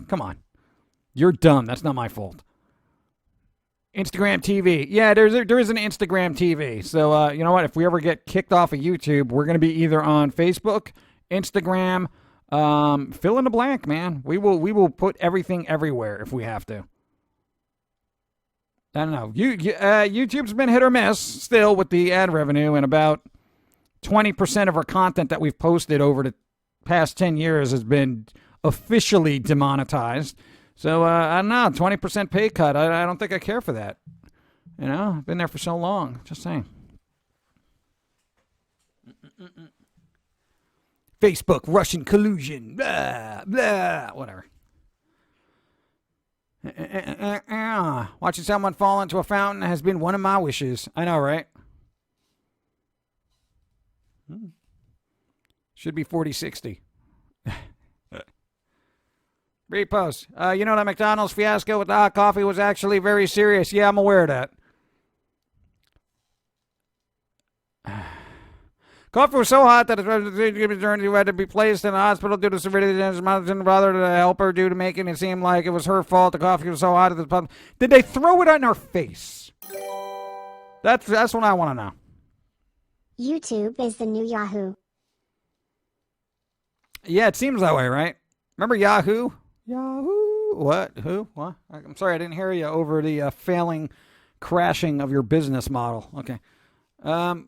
come on. You're dumb. That's not my fault. Instagram TV. Yeah, there is an Instagram TV. So, you know what? If we ever get kicked off of YouTube, we're going to be either on Facebook, Instagram, fill in the blank, man. We will put everything everywhere if we have to. I don't know. YouTube's been hit or miss still with the ad revenue, and about 20% of our content that we've posted over the past 10 years has been officially demonetized. So, I don't know, 20% pay cut. I don't think I care for that. You know, I've been there for so long. Just saying. Facebook, Russian collusion, blah, blah, whatever. Watching someone fall into a fountain has been one of my wishes. I know, right? Should be 40-60. Repost. You know that McDonald's fiasco with the hot coffee was actually very serious. Yeah, I'm aware of that. Coffee was so hot that it had to be placed in the hospital due to severity damage. Didn't bother to help her due to making it seem like it was her fault. The coffee was so hot at the pub. Did they throw it on her face? That's what I want to know. YouTube is the new Yahoo. Yeah, it seems that way, right? Remember Yahoo? Yahoo? What? Who? What? I'm sorry, I didn't hear you over the failing, crashing of your business model. Okay. No.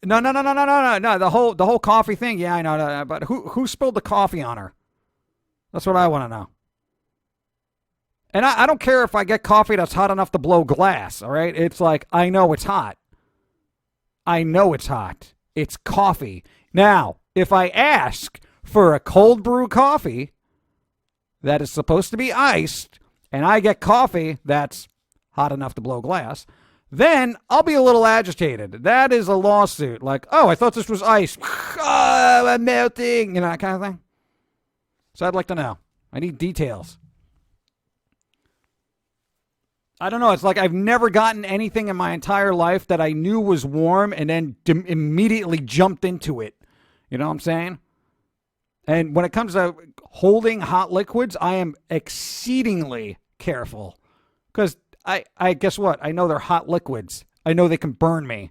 The whole coffee thing. Yeah, I know. But who spilled the coffee on her? That's what I want to know. And I don't care if I get coffee that's hot enough to blow glass. All right. It's like, I know it's hot. I know it's hot. It's coffee. Now, if I ask for a cold brew coffee that is supposed to be iced, and I get coffee that's hot enough to blow glass, then I'll be a little agitated. That is a lawsuit. Like, oh, I thought this was ice. Oh, I'm melting. You know, that kind of thing. So I'd like to know. I need details. I don't know. It's like I've never gotten anything in my entire life that I knew was warm and then immediately jumped into it. You know what I'm saying? And when it comes to holding hot liquids, I am exceedingly careful. Because I guess what? I know they're hot liquids. I know they can burn me.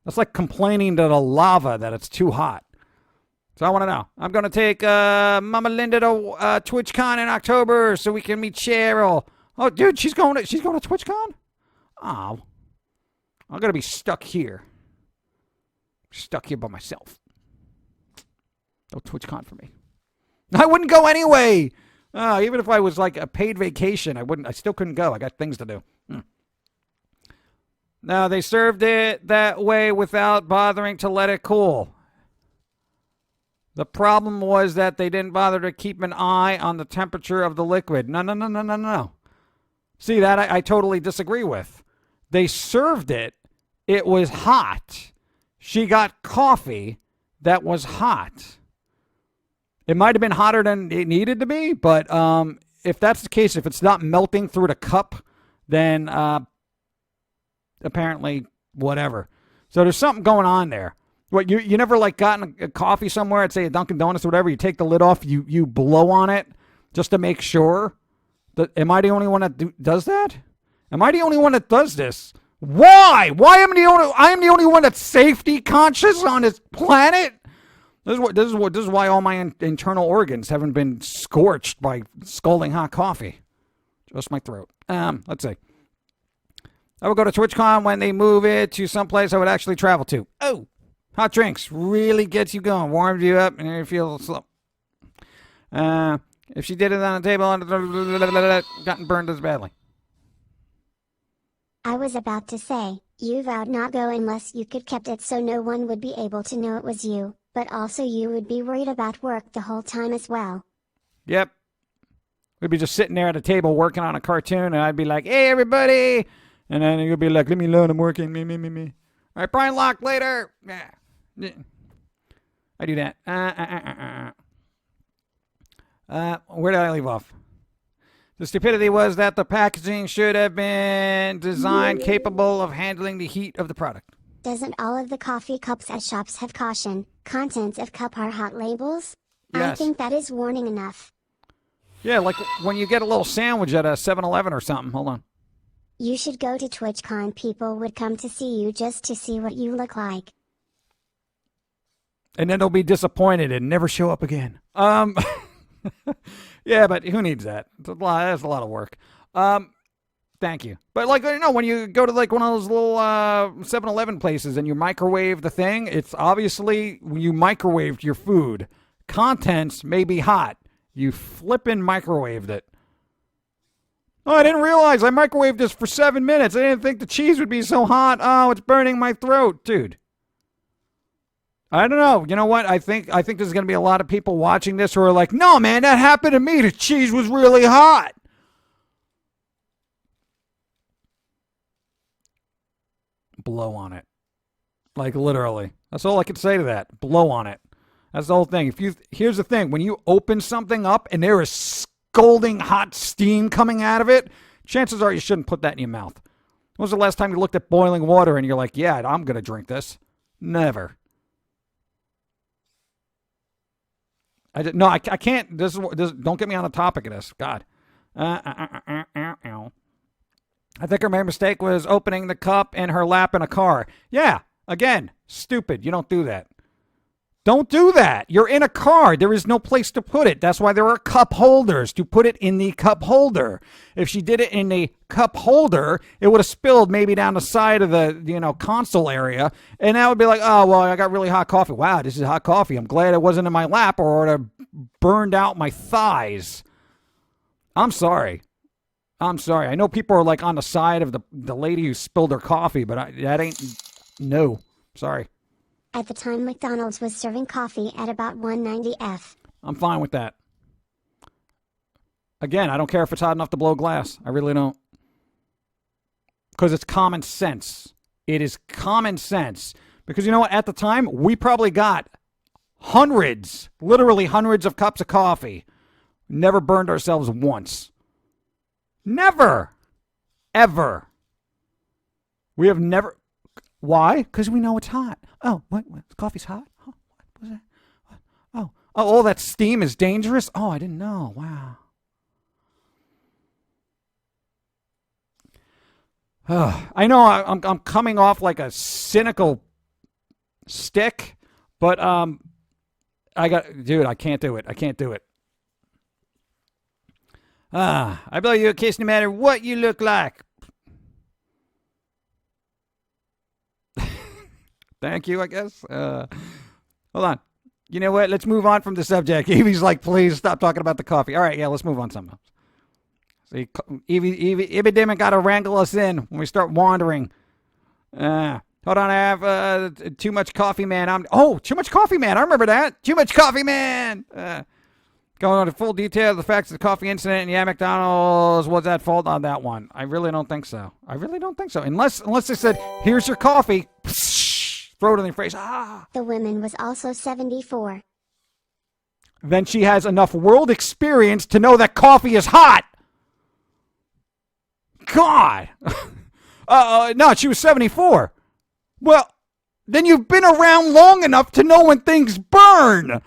That's like complaining to the lava that it's too hot. So I want to know. I'm going to take Mama Linda to TwitchCon in October so we can meet Cheryl. Oh, dude, she's going to TwitchCon? Oh. I'm going to be stuck here. Stuck here by myself. No TwitchCon for me. I wouldn't go anyway. Even if I was like a paid vacation, I still couldn't go. I got things to do. No, they served it that way without bothering to let it cool. The problem was that they didn't bother to keep an eye on the temperature of the liquid. No, no, no, no, no, no. See, that I totally disagree with. They served it. It was hot. She got coffee that was hot. It might have been hotter than it needed to be, but if that's the case, if it's not melting through the cup, then apparently whatever. So there's something going on there. What, you never like gotten a coffee somewhere at, say, a Dunkin' Donuts or whatever, you take the lid off, you blow on it just to make sure? Am I the only one that does that? Am I the only one that does this? Why? Why am I the only one that's safety conscious on this planet? This is why all my internal organs haven't been scorched by scalding hot coffee. Just my throat. Let's see. I would go to TwitchCon when they move it to someplace I would actually travel to. Oh, hot drinks really gets you going, warms you up, and you feel slow. If she did it on a table, gotten burned as badly. I was about to say, you vowed not go unless you could kept it so no one would be able to know it was you, but also you would be worried about work the whole time as well. Yep. We'd be just sitting there at a table working on a cartoon, and I'd be like, hey, everybody. And then you'd be like, leave me alone, I'm working, me. All right, Brian Locke, later. Yeah. I do that. Where did I leave off? The stupidity was that the packaging should have been designed capable of handling the heat of the product. Doesn't all of the coffee cups at shops have caution, contents of cup are hot labels? Yes. I think that is warning enough. Yeah, like when you get a little sandwich at a 7-Eleven or something. Hold on. You should go to TwitchCon. People would come to see you just to see what you look like. And then they'll be disappointed and never show up again. Yeah, but who needs that? That's a lot of work. Thank you. But like, you know, when you go to like one of those little 7-Eleven places and you microwave the thing, it's obviously you microwaved your food. Contents may be hot. You flippin' microwaved it. Oh, I didn't realize I microwaved this for 7 minutes. I didn't think the cheese would be so hot. Oh, it's burning my throat, dude. I don't know. You know what? I think there's going to be a lot of people watching this who are like, no, man, that happened to me. The cheese was really hot. Blow on it. Like, literally. That's all I can say to that. Blow on it. That's the whole thing. Here's the thing. When you open something up and there is scalding hot steam coming out of it, chances are you shouldn't put that in your mouth. When was the last time you looked at boiling water and you're like, yeah, I'm going to drink this? Never. I can't. This don't get me on the topic of this. God. I think her main mistake was opening the cup in her lap in a car. Yeah. Again, stupid. You don't do that. Don't do that. You're in a car. There is no place to put it. That's why there are cup holders, to put it in the cup holder. If she did it in the cup holder, it would have spilled maybe down the side of the, console area. And that would be like, oh, well, I got really hot coffee. Wow, this is hot coffee. I'm glad it wasn't in my lap or it would have burned out my thighs. I'm sorry. I know people are like on the side of the lady who spilled her coffee, but that ain't, no. Sorry. At the time, McDonald's was serving coffee at about 190 F. I'm fine with that. Again, I don't care if it's hot enough to blow glass. I really don't. Because it's common sense. It is common sense. Because you know what? At the time, we probably got hundreds, literally hundreds of cups of coffee. Never burned ourselves once. Never. Ever. We have never... Why? Because we know it's hot. Oh, what? Coffee's hot? Oh, what was that? What? Oh, all that steam is dangerous? Oh, I didn't know. Wow. I know I'm coming off like a cynical stick, but I can't do it. I can't do it. I blow you a kiss no matter what you look like. Thank you, I guess. Hold on. You know what? Let's move on from the subject. Evie's like, please stop talking about the coffee. All right, yeah, let's move on somehow. See, Evie Dimmick got to wrangle us in when we start wandering. Hold on, I have Too Much Coffee Man. Too Much Coffee Man. I remember that. Too Much Coffee Man. Going into full detail of the facts of the coffee incident, and yeah, McDonald's was at fault on that one. I really don't think so. Unless they said, here's your coffee. Throw it in your face. The woman was also 74. Then she has enough world experience to know that coffee is hot. God. No, she was 74. Well, then you've been around long enough to know when things burn.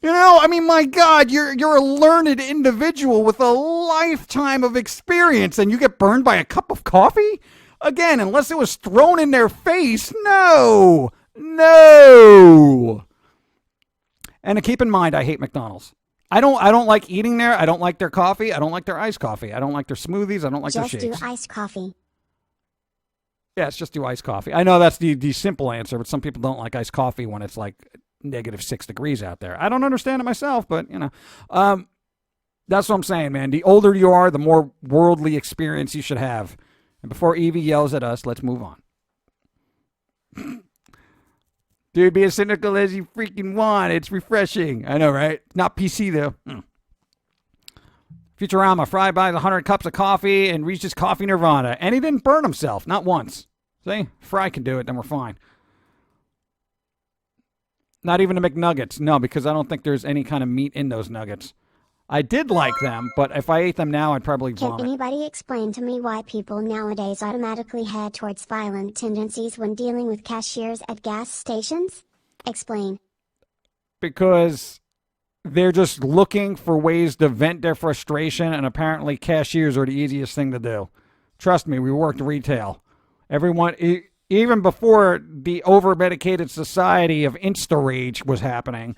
You know, I mean, my God, you're a learned individual with a lifetime of experience, and you get burned by a cup of coffee? Again, unless it was thrown in their face, no. And keep in mind, I hate McDonald's. I don't like eating there. I don't like their coffee. I don't like their iced coffee. I don't like their smoothies. I don't like their shakes. Just do iced coffee. Yes, just do iced coffee. I know that's the simple answer, but some people don't like iced coffee when it's like -6 degrees out there. I don't understand it myself, but, you know. That's what I'm saying, man. The older you are, the more worldly experience you should have. And before Evie yells at us, let's move on. Dude, be as cynical as you freaking want. It's refreshing. I know, right? Not PC, though. Futurama. Fry buys 100 cups of coffee and reaches coffee nirvana. And he didn't burn himself. Not once. See? Fry can do it, then we're fine. Not even the McNuggets. No, because I don't think there's any kind of meat in those nuggets. I did like them, but if I ate them now, I'd probably vomit. Can anybody explain to me why people nowadays automatically head towards violent tendencies when dealing with cashiers at gas stations? Explain. Because they're just looking for ways to vent their frustration, and apparently cashiers are the easiest thing to do. Trust me, we worked retail. Everyone, even before the over-medicated society of Insta-Rage was happening,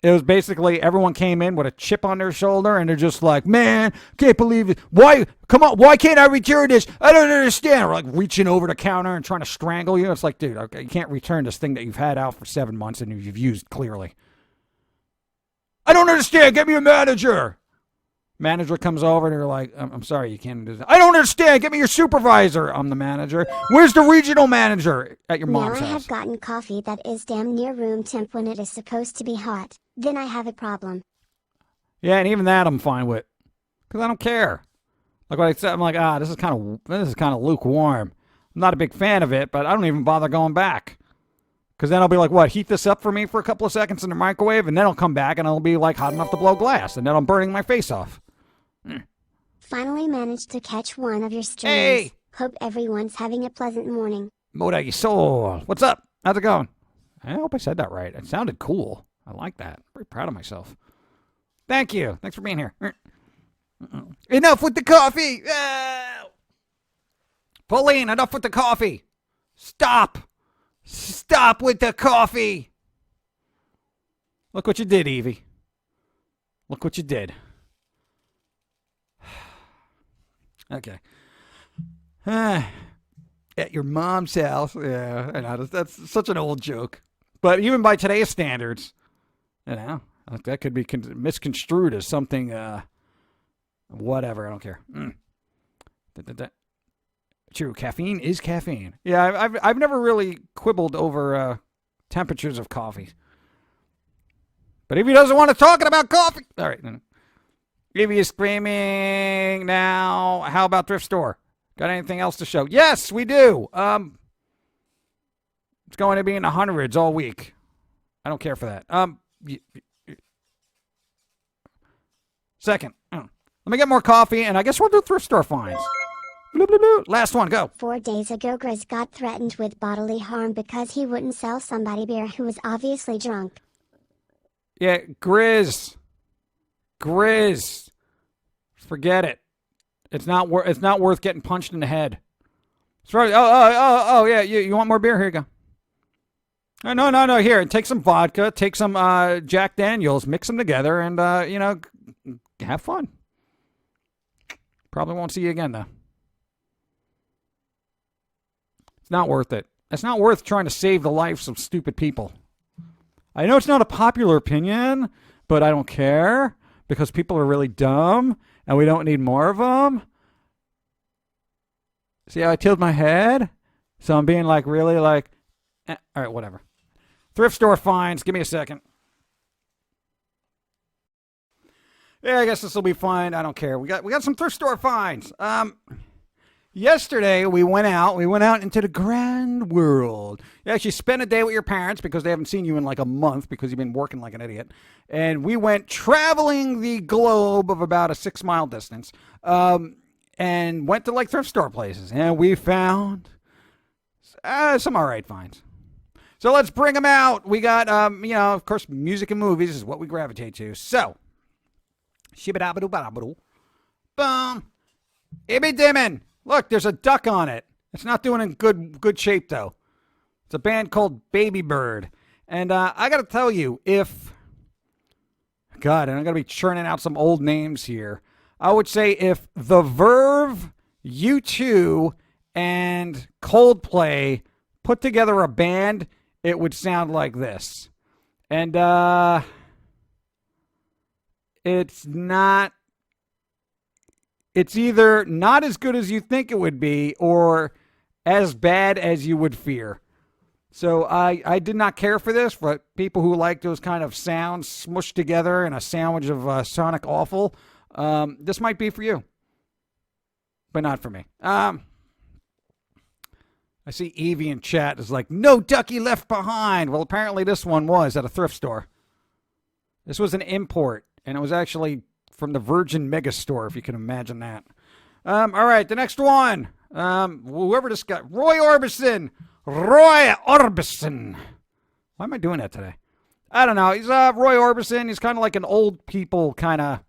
it was basically everyone came in with a chip on their shoulder, and they're just like, man, can't believe it. Why? Come on, why can't I return this? I don't understand. Or like reaching over the counter and trying to strangle you. It's like, dude, okay, you can't return this thing that you've had out for 7 months and you've used clearly. I don't understand. Get me a manager. Manager comes over and they're like, I'm sorry, you can't do that. I don't understand. Get me your supervisor. I'm the manager. Where's the regional manager? At your mom's house. Now I have gotten coffee that is damn near room temp when it is supposed to be hot. Then I have a problem. Yeah, and even that I'm fine with. Because I don't care. Like what I said, I'm like, this is kind of lukewarm. I'm not a big fan of it, but I don't even bother going back. Because then I'll be like, what, heat this up for me for a couple of seconds in the microwave, and then I'll come back and it'll be like hot enough to blow glass, and then I'm burning my face off. Finally managed to catch one of your streams. Hey! Hope everyone's having a pleasant morning. Modagi Soul. What's up? How's it going? I hope I said that right. It sounded cool. I like that. I'm very proud of myself. Thank you. Thanks for being here. Enough with the coffee. Pauline, enough with the coffee. Stop. Stop with the coffee. Look what you did, Evie. Look what you did. Okay. At your mom's house. Yeah, I know. That's such an old joke. But even by today's standards, you know, that could be misconstrued as something, whatever. I don't care. True. Caffeine is caffeine. Yeah, I've never really quibbled over temperatures of coffee. But if he doesn't want to talk about coffee, all right. If he is screaming now, how about thrift store? Got anything else to show? Yes, we do. It's going to be in the hundreds all week. I don't care for that. Second, let me get more coffee, and I guess we'll do thrift store finds. Bloop, bloop, bloop. Last one, go. 4 days ago, Grizz got threatened with bodily harm because he wouldn't sell somebody beer who was obviously drunk. Yeah, Grizz. Forget it. It's not worth getting punched in the head. Sorry. Oh, yeah. You want more beer? Here you go. No. Here, take some vodka, take some Jack Daniels, mix them together, and have fun. Probably won't see you again though. It's not worth it. It's not worth trying to save the lives of stupid people. I know it's not a popular opinion, but I don't care because people are really dumb and we don't need more of them. See how I tilted my head? So I'm being like really like, all right, whatever. Thrift store finds. Give me a second. Yeah, I guess this will be fine. I don't care. We got some thrift store finds. Yesterday we went out. We went out into the grand world. You actually spent a day with your parents because they haven't seen you in like a month because you've been working like an idiot. And we went traveling the globe of about a 6-mile distance. And went to like thrift store places, and we found some all right finds. So let's bring them out. We got, of course, music and movies is what we gravitate to. So, shibidabadoo-badabadoo. Boom. Ibby dimmin'. Look, there's a duck on it. It's not doing in good shape, though. It's a band called Baby Bird. And I got to tell you, God, and I'm going to be churning out some old names here. I would say if The Verve, U2, and Coldplay put together a band, it would sound like this. And it's either not as good as you think it would be or as bad as you would fear. So I did not care for this, but people who like those kind of sounds smushed together in a sandwich of sonic awful, this might be for you, but not for me. I see Evie in chat is like, no ducky left behind. Well, apparently this one was at a thrift store. This was an import, and it was actually from the Virgin Megastore, if you can imagine that. All right, the next one. Whoever this guy, Roy Orbison. Roy Orbison. Why am I doing that today? I don't know. He's Roy Orbison. He's kind of like an old people kind of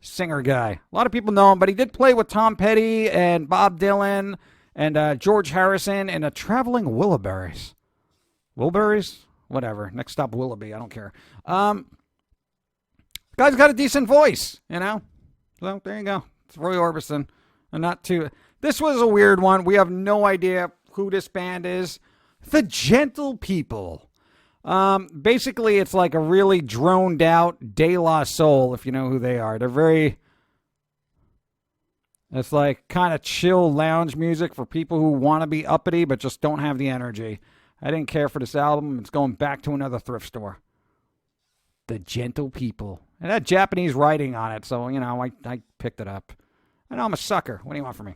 singer guy. A lot of people know him, but he did play with Tom Petty and Bob Dylan and George Harrison and the Traveling Wilburys. Wilburys? Whatever. Next stop, Willoughby. I don't care. Guy's got a decent voice, you know? So there you go. It's Roy Orbison. And not too... This was a weird one. We have no idea who this band is. The Gentle People. Basically, it's like a really droned out De La Soul, if you know who they are. They're very... It's like kind of chill lounge music for people who want to be uppity but just don't have the energy. I didn't care for this album. It's going back to another thrift store. The Gentle People. It had Japanese writing on it, so, you know, I picked it up. I know I'm a sucker. What do you want from me?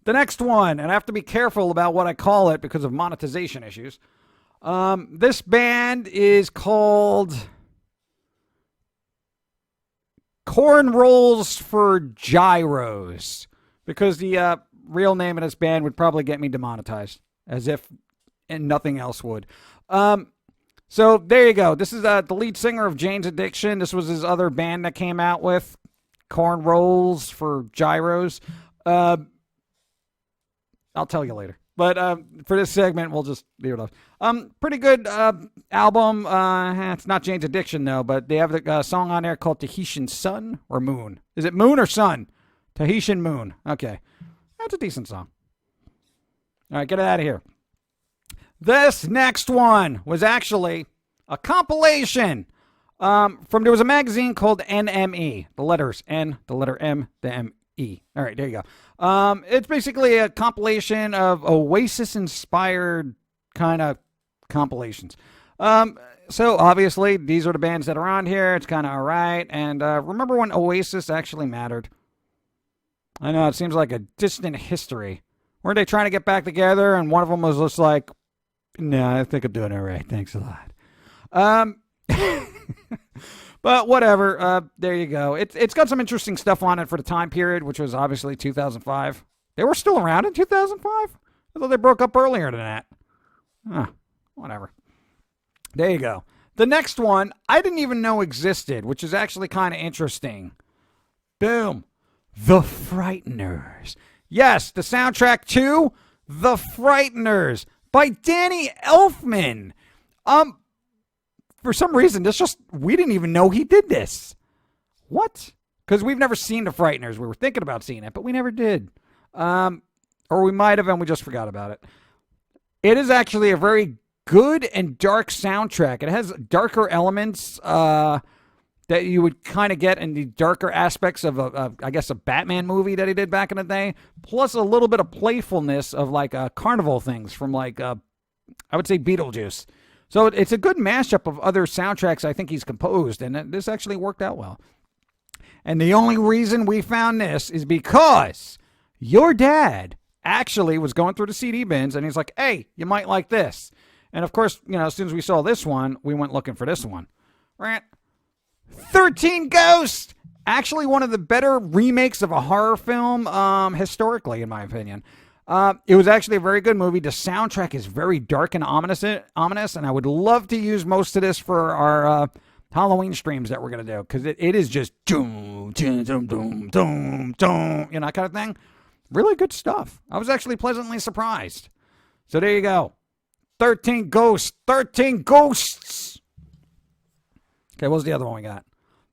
The next one, and I have to be careful about what I call it because of monetization issues. This band is called Corn Rolls for Gyros, because the real name of this band would probably get me demonetized, as if and nothing else would. So there you go. This is the lead singer of Jane's Addiction. This was his other band that came out with Corn Rolls for Gyros. I'll tell you later. But for this segment, we'll just leave it off. Pretty good album. It's not Jane's Addiction, though, but they have a song on there called Tahitian Sun or Moon. Is it Moon or Sun? Tahitian Moon. Okay. That's a decent song. All right, get it out of here. This next one was actually a compilation there was a magazine called NME. The letters N, the letter M, the M-E. All right, there you go. It's basically a compilation of Oasis-inspired kind of compilations. So obviously, these are the bands that are on here. It's kind of all right. And remember when Oasis actually mattered? I know, it seems like a distant history. Weren't they trying to get back together? And one of them was just like, no, I think I'm doing all right. Thanks a lot. But whatever. There you go. It's got some interesting stuff on it for the time period, which was obviously 2005. They were still around in 2005? I thought they broke up earlier than that. Whatever. There you go. The next one, I didn't even know existed, which is actually kind of interesting. Boom. The Frighteners. Yes, the soundtrack to The Frighteners by Danny Elfman. For some reason, we didn't even know he did this. What? Because we've never seen The Frighteners. We were thinking about seeing it, but we never did. Or we might have, and we just forgot about it. It is actually a very good and dark soundtrack. It has darker elements. that you would kind of get in the darker aspects of, I guess, a Batman movie that he did back in the day, plus a little bit of playfulness of like carnival things from like, I would say Beetlejuice. So it's a good mashup of other soundtracks I think he's composed, and this actually worked out well. And the only reason we found this is because your dad actually was going through the CD bins, and he's like, hey, you might like this. And of course, as soon as we saw this one, we went looking for this one. Right? 13 Ghosts! Actually one of the better remakes of a horror film historically, in my opinion. It was actually a very good movie. The soundtrack is very dark and ominous, and I would love to use most of this for our Halloween streams that we're going to do, because it is just doom, doom, doom, doom, doom, doom, that kind of thing. Really good stuff. I was actually pleasantly surprised. So there you go. 13 Ghosts. 13 Ghosts. Okay, what was the other one we got?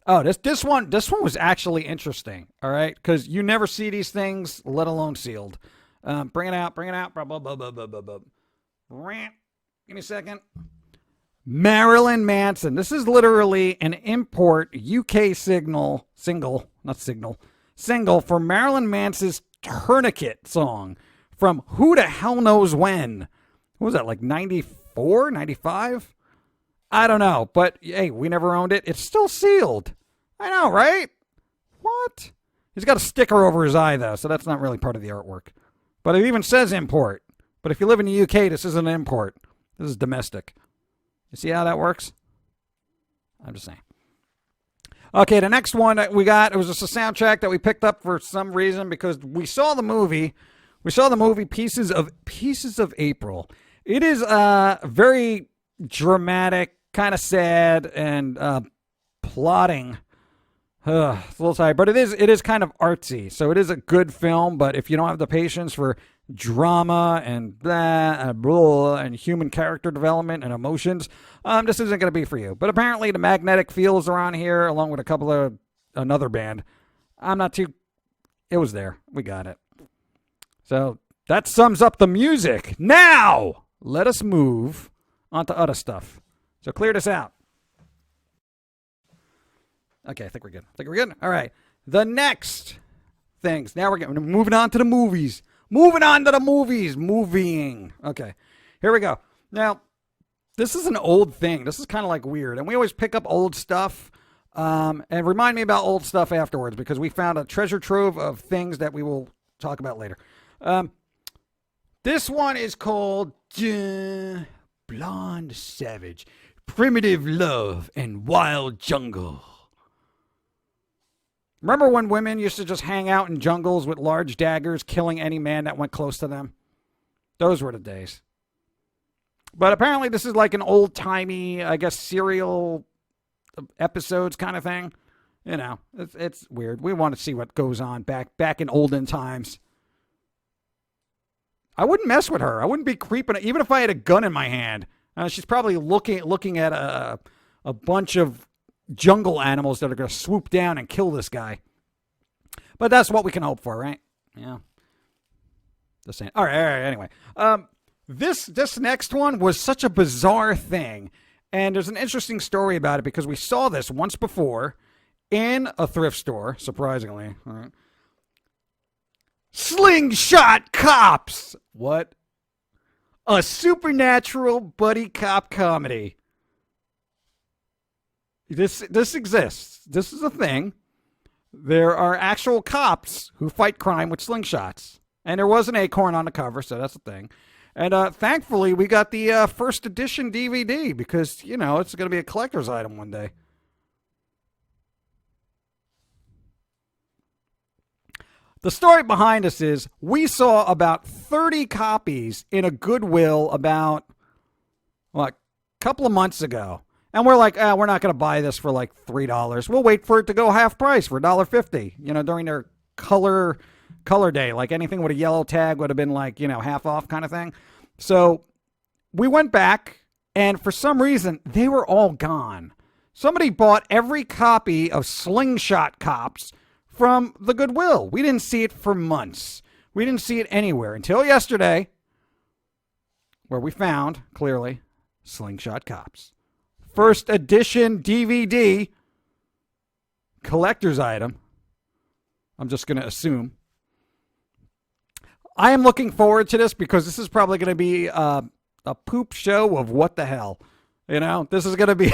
Oh, this one was actually interesting, all right? Because you never see these things, let alone sealed. Bring it out. Blah, blah, blah, blah, blah, blah, blah. Give me a second. Marilyn Manson. This is literally an import UK single for Marilyn Manson's Tourniquet song from who the hell knows when. What was that, like 94, 95? I don't know, but hey, we never owned it. It's still sealed. I know, right? What? He's got a sticker over his eye, though, so that's not really part of the artwork. But it even says import. But if you live in the UK, this isn't an import. This is domestic. You see how that works? I'm just saying. Okay, the next one that we got, it was just a soundtrack that we picked up for some reason because we saw the movie. We saw the movie Pieces of April. It is very dramatic, kind of sad, and plotting. It's a little tired, but it is kind of artsy. So it is a good film, but if you don't have the patience for drama and blah, and human character development and emotions, this isn't going to be for you. But apparently the Magnetic Fields are on here, along with another band. It was there. We got it. So that sums up the music. Now, let us move on to other stuff. So clear this out. Okay, I think we're good. All right. The next things. Now we're moving on to the movies. Moving. Okay. Here we go. Now, this is an old thing. This is kind of like weird. And we always pick up old stuff and remind me about old stuff afterwards because we found a treasure trove of things that we will talk about later. This one is called Blonde Savage, Primitive Love and Wild Jungle. Remember when women used to just hang out in jungles with large daggers, killing any man that went close to them? Those were the days. But apparently this is like an old-timey, I guess, serial episodes kind of thing. It's weird. We want to see what goes on back in olden times. I wouldn't mess with her. I wouldn't be creeping, even if I had a gun in my hand. She's probably looking at a bunch of jungle animals that are going to swoop down and kill this guy. But that's what we can hope for, right? Yeah. Just saying. All right. Anyway, this next one was such a bizarre thing, and there's an interesting story about it because we saw this once before in a thrift store, surprisingly. All right. Slingshot Cops. What? A supernatural buddy cop comedy. This exists. This is a thing. There are actual cops who fight crime with slingshots. And there was an acorn on the cover, so that's a thing. And thankfully, we got the first edition DVD because, it's going to be a collector's item one day. The story behind this is we saw about 30 copies in a Goodwill about, a couple of months ago. And we're like, we're not going to buy this for like $3. We'll wait for it to go half price for $1.50, during their color day. Like anything with a yellow tag would have been like, half off kind of thing. So we went back, and for some reason, they were all gone. Somebody bought every copy of Slingshot Cops from the Goodwill. We didn't see it for months. We didn't see it anywhere until yesterday, where we found, clearly, Slingshot Cops. First edition DVD. collector's item. I'm just going to assume. I am looking forward to this because this is probably going to be a poop show of what the hell. You know, this is going to be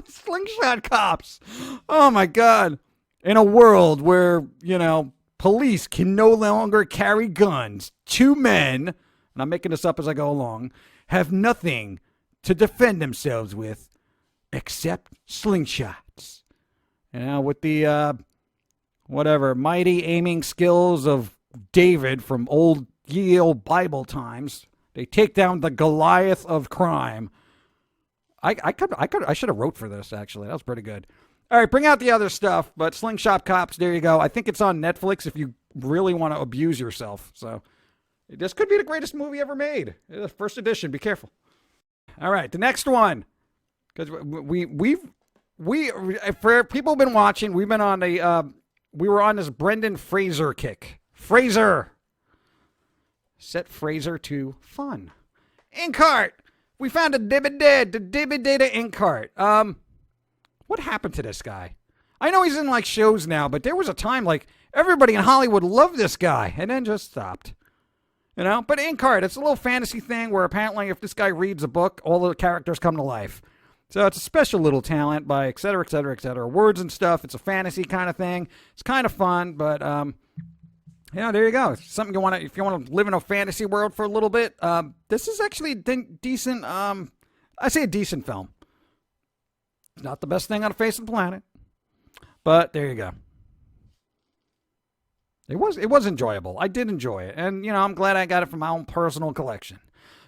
slingshot cops. Oh, my God. In a world where, you know, police can no longer carry guns, 2 men, and I'm making this up as I go along, have nothing to defend themselves with except slingshots. You know, with the, mighty aiming skills of David from ye old Bible times, they take down the Goliath of crime. I should have wrote for this, actually. That was pretty good. All right, bring out the other stuff, but Slingshot Cops, there you go. I think it's on Netflix if you really want to abuse yourself. So this could be the greatest movie ever made. First edition, be careful. All right, the next one. Because we for people who've been watching, we've been on we were on this Brendan Fraser kick. Fraser. Set Fraser to fun. Inkheart. We found a Dibba-Did, the Dibba-Did Inkheart. What happened to this guy? I know he's in like shows now, but there was a time like everybody in Hollywood loved this guy and then just stopped. You know, but Inkheart, it's a little fantasy thing where apparently if this guy reads a book, all the characters come to life. So it's a special little talent by et cetera, et cetera, et cetera. Words and stuff. It's a fantasy kind of thing. It's kind of fun, but yeah, there you go. It's something you want to, if you want to live in a fantasy world for a little bit. This is actually decent. I say a decent film. Not the best thing on the face of the planet, but there you go. It was enjoyable. I did enjoy it, and you know I'm glad I got it from my own personal collection.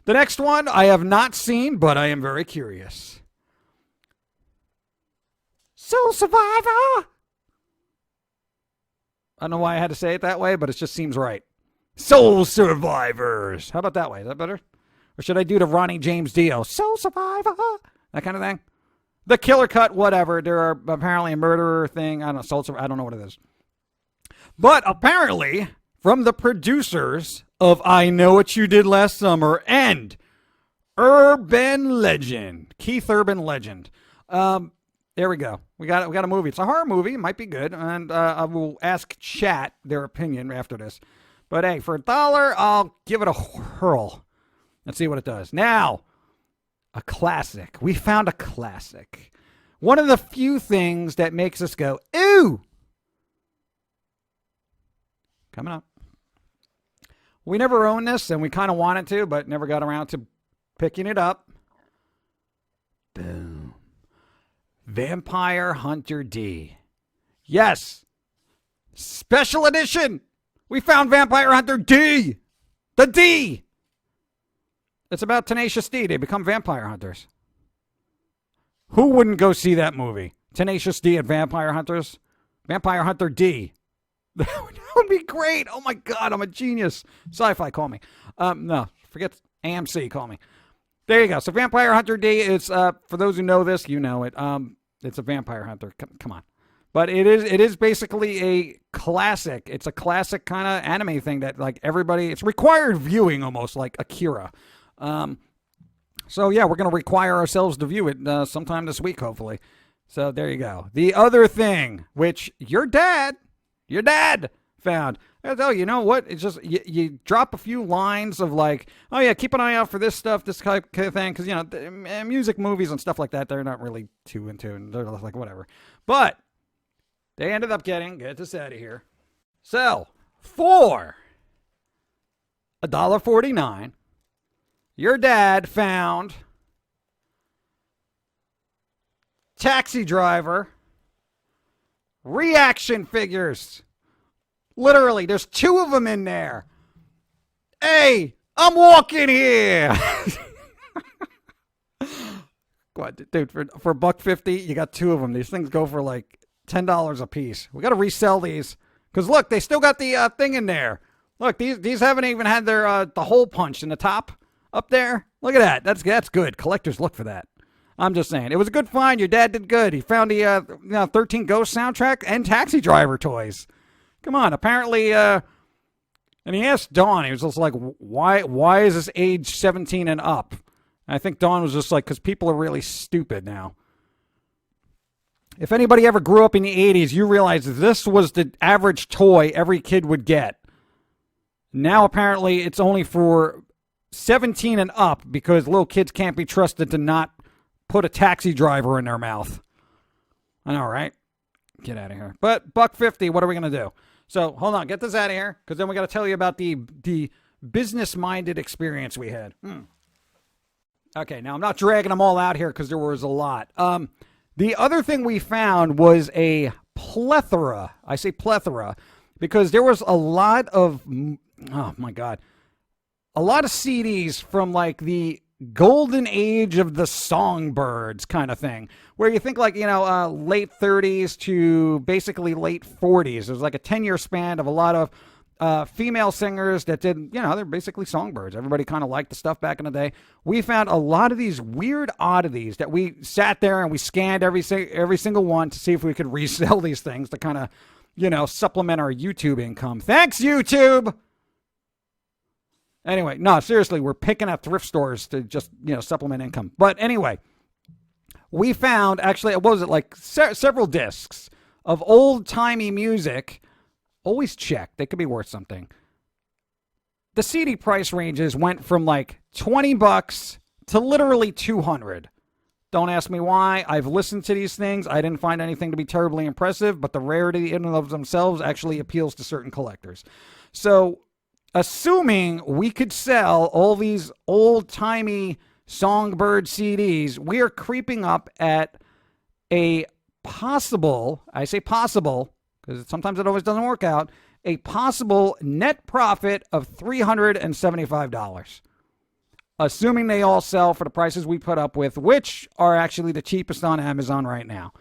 The next one I have not seen, but I am very curious. Soul Survivor. I don't know why I had to say it that way, but it just seems right. Soul Survivors. How about that way? Is that better? Or should I do the Ronnie James Dio? Soul Survivor. That kind of thing. The Killer Cut, whatever. There are apparently a murderer thing. I don't know. Soul Survivor. I don't know what it is. But apparently, from the producers of I Know What You Did Last Summer and Urban Legend, Keith Urban Legend. There we go. We got a movie. It's a horror movie. It might be good. And I will ask chat their opinion after this. But hey, for $1, I'll give it a whirl. Let's see what it does. Now, a classic. We found a classic. One of the few things that makes us go, ooh. Coming up. We never owned this, and we kind of wanted to, but never got around to picking it up. Boom. Vampire Hunter D. Yes. Special edition. We found Vampire Hunter D. The D. It's about Tenacious D. They become vampire hunters. Who wouldn't go see that movie? Tenacious D and Vampire Hunters? Vampire Hunter D. That would be great. Oh my God, I'm a genius. Sci-fi, call me. No, forget AMC, call me. There you go. So Vampire Hunter D is, for those who know this, you know it. It's a vampire hunter. Come on. But it is basically a classic. It's a classic kind of anime thing that like everybody, it's required viewing almost like Akira. So yeah, we're going to require ourselves to view it sometime this week, hopefully. So there you go. The other thing, which your dad found. Oh, you know what? It's just, you drop a few lines of like, oh yeah, keep an eye out for this stuff, this type of thing. Because, you know, music, movies and stuff like that, they're not really too into it. They're like, whatever. But they ended up get this out of here. So, for $1.49, your dad found Taxi Driver reaction figures. Literally, there's 2 of them in there. Hey, I'm walking here. What, dude, for $1.50, you got 2 of them. These things go for like $10 a piece. We got to resell these. Because look, they still got the thing in there. Look, these haven't even had their the hole punched in the top up there. Look at that. That's good. Collectors look for that. I'm just saying. It was a good find. Your dad did good. He found the 13 Ghosts soundtrack and Taxi Driver toys. Come on. Apparently, and he asked Dawn, he was just like, why is this age 17 and up? And I think Dawn was just like, because people are really stupid now. If anybody ever grew up in the 80s, you realize this was the average toy every kid would get. Now, apparently, it's only for 17 and up because little kids can't be trusted to not put a taxi driver in their mouth. I know, right? Get out of here. But $1.50, what are we going to do? So, hold on. Get this out of here because then we got to tell you about the business-minded experience we had. Okay, now I'm not dragging them all out here because there was a lot. The other thing we found was a plethora. I say plethora because there was a lot of, oh my God, a lot of CDs from like the golden age of the songbirds kind of thing, where you think like, late 30s to basically late 40s. It was like a 10-year span of a lot of female singers that did, they're basically songbirds. Everybody kind of liked the stuff back in the day. We found a lot of these weird oddities that we sat there and we scanned every single one to see if we could resell these things to kind of, supplement our YouTube income. Thanks, YouTube! Anyway, no, seriously, we're picking at thrift stores to just, supplement income. But anyway, we found, actually, what was it, like several discs of old-timey music. Always check. They could be worth something. The CD price ranges went from like $20 to literally $200. Don't ask me why. I've listened to these things. I didn't find anything to be terribly impressive, but the rarity in and of themselves actually appeals to certain collectors. So, assuming we could sell all these old-timey songbird CDs, we are creeping up at a possible, I say possible, because sometimes it always doesn't work out, a possible net profit of $375. Assuming they all sell for the prices we put up with, which are actually the cheapest on Amazon right now.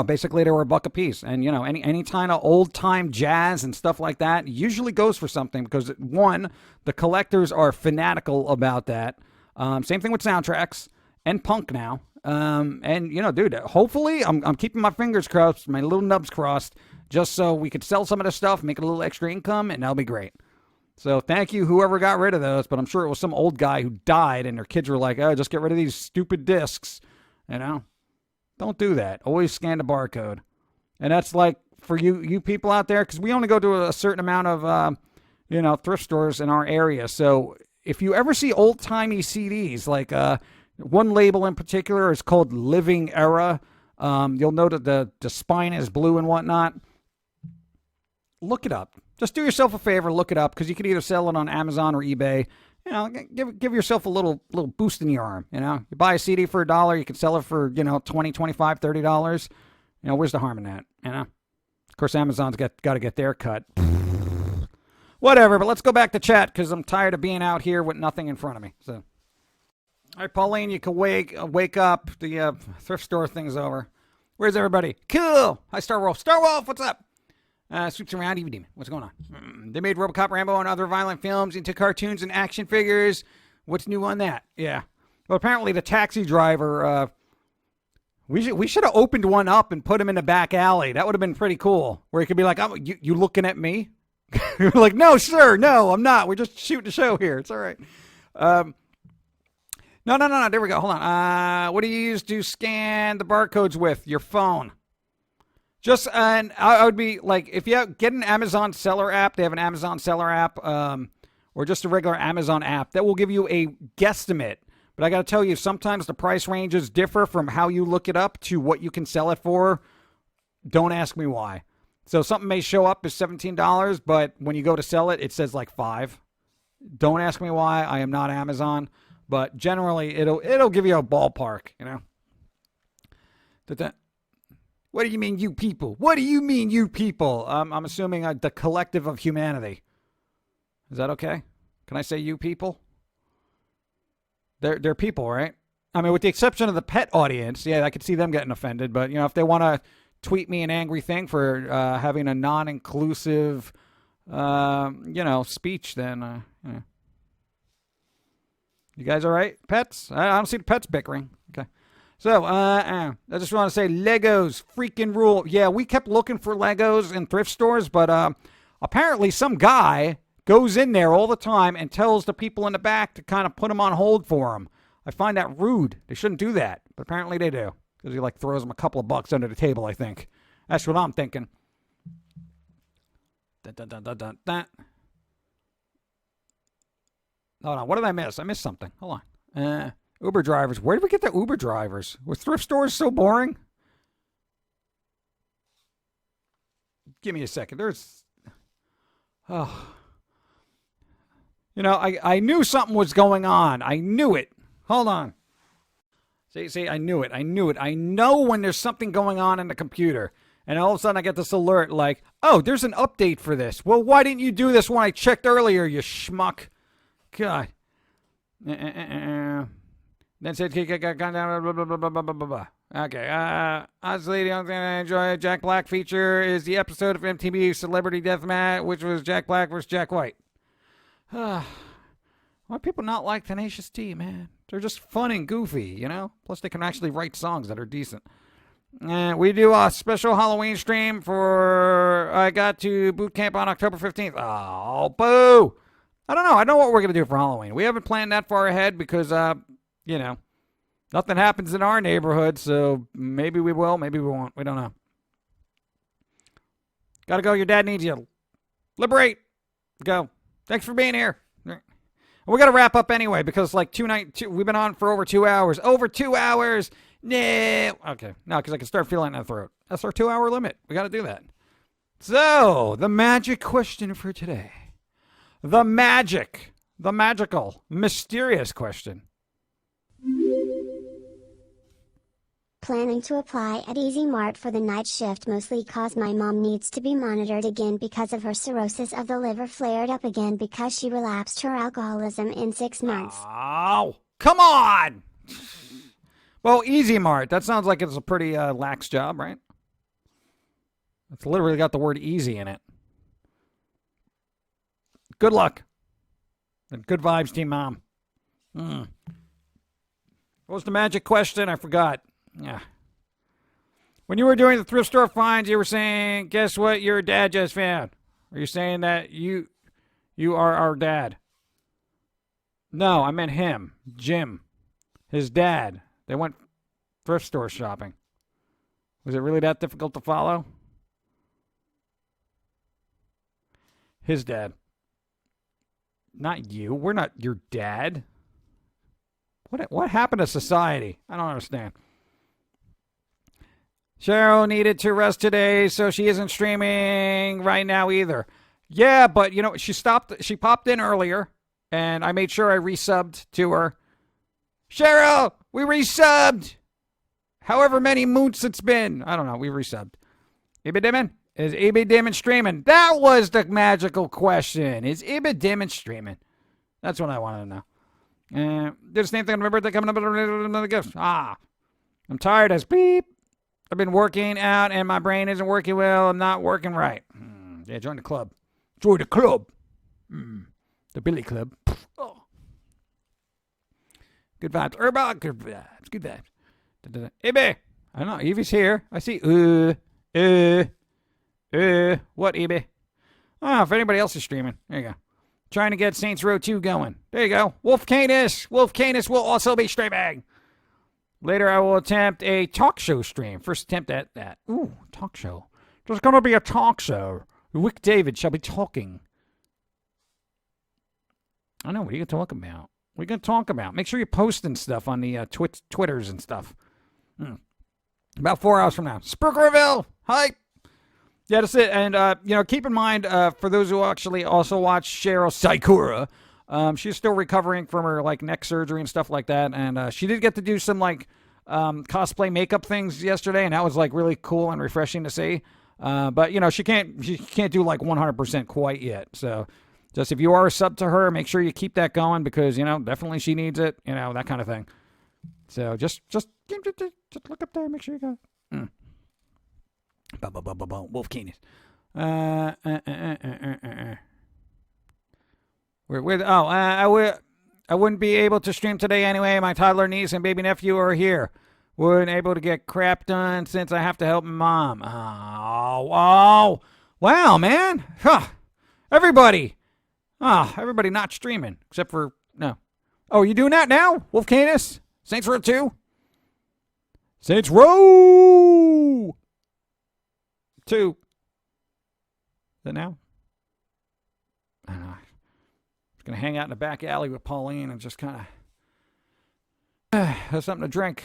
Basically they were $1 a piece. And, any kind of old-time jazz and stuff like that usually goes for something because, one, the collectors are fanatical about that. Same thing with soundtracks and punk now. Dude, hopefully I'm keeping my fingers crossed, my little nubs crossed, just so we could sell some of this stuff, make a little extra income, and that'll be great. So thank you, whoever got rid of those, but I'm sure it was some old guy who died and their kids were like, oh, just get rid of these stupid discs, Don't do that. Always scan the barcode. And that's like for you people out there, because we only go to a certain amount of, thrift stores in our area. So if you ever see old-timey CDs, like one label in particular is called Living Era. You'll note that the spine is blue and whatnot. Look it up. Just do yourself a favor, look it up, because you can either sell it on Amazon or eBay. Give yourself a little boost in your arm. You buy a CD for $1, you can sell it for, $20, $25, $30. Where's the harm in that? Of course, Amazon's got to get their cut. Whatever, but let's go back to chat because I'm tired of being out here with nothing in front of me. So, all right, Pauline, you can wake up. The thrift store thing's over. Where's everybody? Cool. Hi, Star Wolf. Star Wolf, what's up? Swoops around, Evie Demon. What's going on? They made RoboCop, Rambo, and other violent films into cartoons and action figures. What's new on that? Yeah. Well, apparently the taxi driver, we should have opened one up and put him in the back alley. That would have been pretty cool. Where he could be like, oh, you looking at me? You're like, no, sir, no, I'm not. We're just shooting a show here. It's all right. No. There we go. Hold on. What do you use to scan the barcodes with? Your phone. Just, and I would be like, if you get an Amazon seller app, they have an Amazon seller app, or just a regular Amazon app, that will give you a guesstimate. But I got to tell you, sometimes the price ranges differ from how you look it up to what you can sell it for. Don't ask me why. So something may show up as $17, but when you go to sell it, it says like $5. Don't ask me why. I am not Amazon, but generally it'll give you a ballpark, What do you mean, you people? What do you mean, you people? I'm assuming the collective of humanity. Is that okay? Can I say you people? They're people, right? I mean, with the exception of the pet audience, yeah, I could see them getting offended. But, if they want to tweet me an angry thing for having a non-inclusive, speech, then, You guys all right? Pets? I don't see the pets bickering. Okay. So, I just want to say Legos freaking rule. Yeah, we kept looking for Legos in thrift stores, but apparently some guy goes in there all the time and tells the people in the back to kind of put them on hold for him. I find that rude. They shouldn't do that, but apparently they do. Because he like throws him a couple of bucks under the table, I think. That's what I'm thinking. Dun, dun, dun, dun, dun, dun. Hold on, what did I miss? I missed something. Hold on. Uber drivers. Where did we get the Uber drivers? Were thrift stores so boring? Give me a second. There's... Oh... You know, I knew something was going on. I knew it. Hold on. See, I knew it. I know when there's something going on in the computer. And all of a sudden I get this alert like, oh, there's an update for this. Well, why didn't you do this when I checked earlier, you schmuck? God. Then said, okay. Honestly, the only thing I enjoy Jack Black feature is the episode of MTV Celebrity Deathmatch, which was Jack Black versus Jack White. Why people not like Tenacious D, man? They're just fun and goofy, you know? Plus, they can actually write songs that are decent. We do a special Halloween stream for I Got to Boot Camp on October 15th. Oh, boo! I don't know. I know what we're going to do for Halloween. We haven't planned that far ahead because, you know, nothing happens in our neighborhood, so maybe we will, maybe we won't. We don't know. Gotta go. Your dad needs you. Liberate. Go. Thanks for being here. We got to wrap up anyway because like we've been on for over 2 hours. Over 2 hours. No. Okay. No, because I can start feeling it in the throat. That's our 2 hour limit. We got to do that. So, the magic question for today. The magical, mysterious question. Planning to apply at Easy Mart for the night shift mostly cause my mom needs to be monitored again because of her cirrhosis of the liver flared up again because she relapsed her alcoholism in 6 months. Oh, come on! Well, Easy Mart, that sounds like it's a pretty lax job, right? It's literally got the word easy in it. Good luck. And good vibes, Team Mom. What was the magic question? I forgot. Yeah. When you were doing the thrift store finds, you were saying, guess what your dad just found? Are you saying that you are our dad? No, I meant him. Jim. His dad. They went thrift store shopping. Was it really that difficult to follow? His dad. Not you. We're not your dad. What happened to society? I don't understand. Cheryl needed to rest today, so she isn't streaming right now either. Yeah, but, you know, she popped in earlier, and I made sure I resubbed to her. Cheryl, we resubbed! However many moots it's been. I don't know, we resubbed. Iba Dimmin? Is Iba Dimmin streaming? That was the magical question. Is Iba Dimmin streaming? That's what I wanted to know. Did the same thing on my birthday coming up with another gift. I'm tired as beep. I've been working out and my brain isn't working well. I'm not working right. Yeah, join the club. Join the club. The Billy Club. Oh. Good vibes. Good vibes. Good vibes. Ibe. I don't know. Evie's here. I see. What, Ibe? Oh, if anybody else is streaming. There you go. Trying to get Saints Row 2 going. There you go. Wolf Canis will also be streaming. Later, I will attempt a talk show stream. First attempt at that. Ooh, talk show. There's going to be a talk show. Rick David shall be talking. I know. What are you going to talk about? What are you going to talk about? Make sure you're posting stuff on the Twitters and stuff. About 4 hours from now. Spookerville! Hype! Yeah, that's it. And, you know, keep in mind, for those who actually also watch Cheryl Sakura, she's still recovering from her, like, neck surgery and stuff like that. And she did get to do some, like, cosplay makeup things yesterday, and that was, like, really cool and refreshing to see. But, you know, she can't do, like, 100% quite yet. So, just if you are a sub to her, make sure you keep that going because, you know, definitely she needs it, you know, that kind of thing. So, just look up there, make sure you go. Wolf Canis. I wouldn't be able to stream today anyway. My toddler niece and baby nephew are here. Wouldn't able to get crap done since I have to help mom. Oh, wow, man. Huh. Everybody not streaming except for no. Oh, you doing that now? Wolf Canis? Saints Row 2? Saints Row 2. Is that now? I don't know. Just going to hang out in the back alley with Pauline and just kind of have something to drink.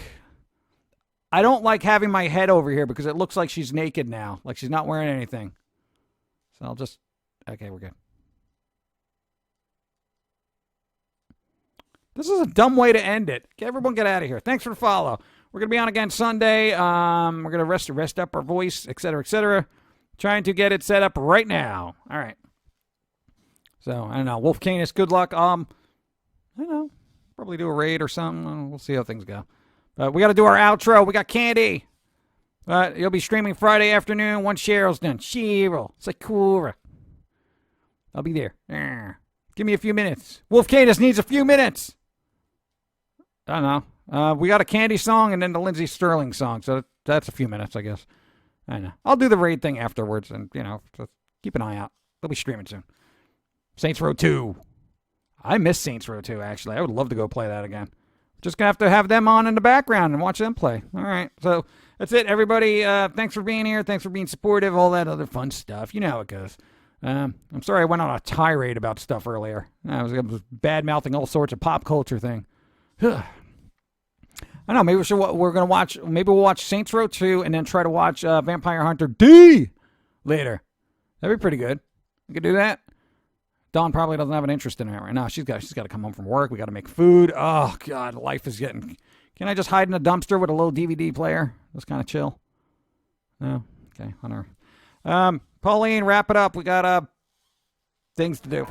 I don't like having my head over here because it looks like she's naked now. Like she's not wearing anything. So I'll just... Okay, we're good. This is a dumb way to end it. Everyone get out of here. Thanks for the follow. We're going to be on again Sunday. We're going to rest up our voice, etc., etc. Trying to get it set up right now. All right. So, I don't know. Wolf Canis, good luck. I don't know. Probably do a raid or something. We'll see how things go. But we got to do our outro. We got Candy. You'll be streaming Friday afternoon once Cheryl's done. Cheryl. Sakura. I'll be there. Give me a few minutes. Wolf Canis needs a few minutes. I don't know. We got a Candy song and then the Lindsey Sterling song. So that's a few minutes, I guess. I know. I'll do the raid thing afterwards. And, just keep an eye out. They'll be streaming soon. Saints Row 2. I miss Saints Row 2, actually. I would love to go play that again. Just going to have them on in the background and watch them play. All right. So that's it, everybody. Thanks for being here. Thanks for being supportive. All that other fun stuff. You know how it goes. I'm sorry I went on a tirade about stuff earlier. I was bad-mouthing all sorts of pop culture thing. I don't know. Maybe we're going to watch. Maybe we'll watch Saints Row 2 and then try to watch Vampire Hunter D later. That'd be pretty good. We could do that. Dawn probably doesn't have an interest in it right now. She's got to come home from work. We got to make food. Oh God, life is getting. Can I just hide in a dumpster with a little DVD player? Just kind of chill. No. Okay. On her. Pauline, wrap it up. We got things to do.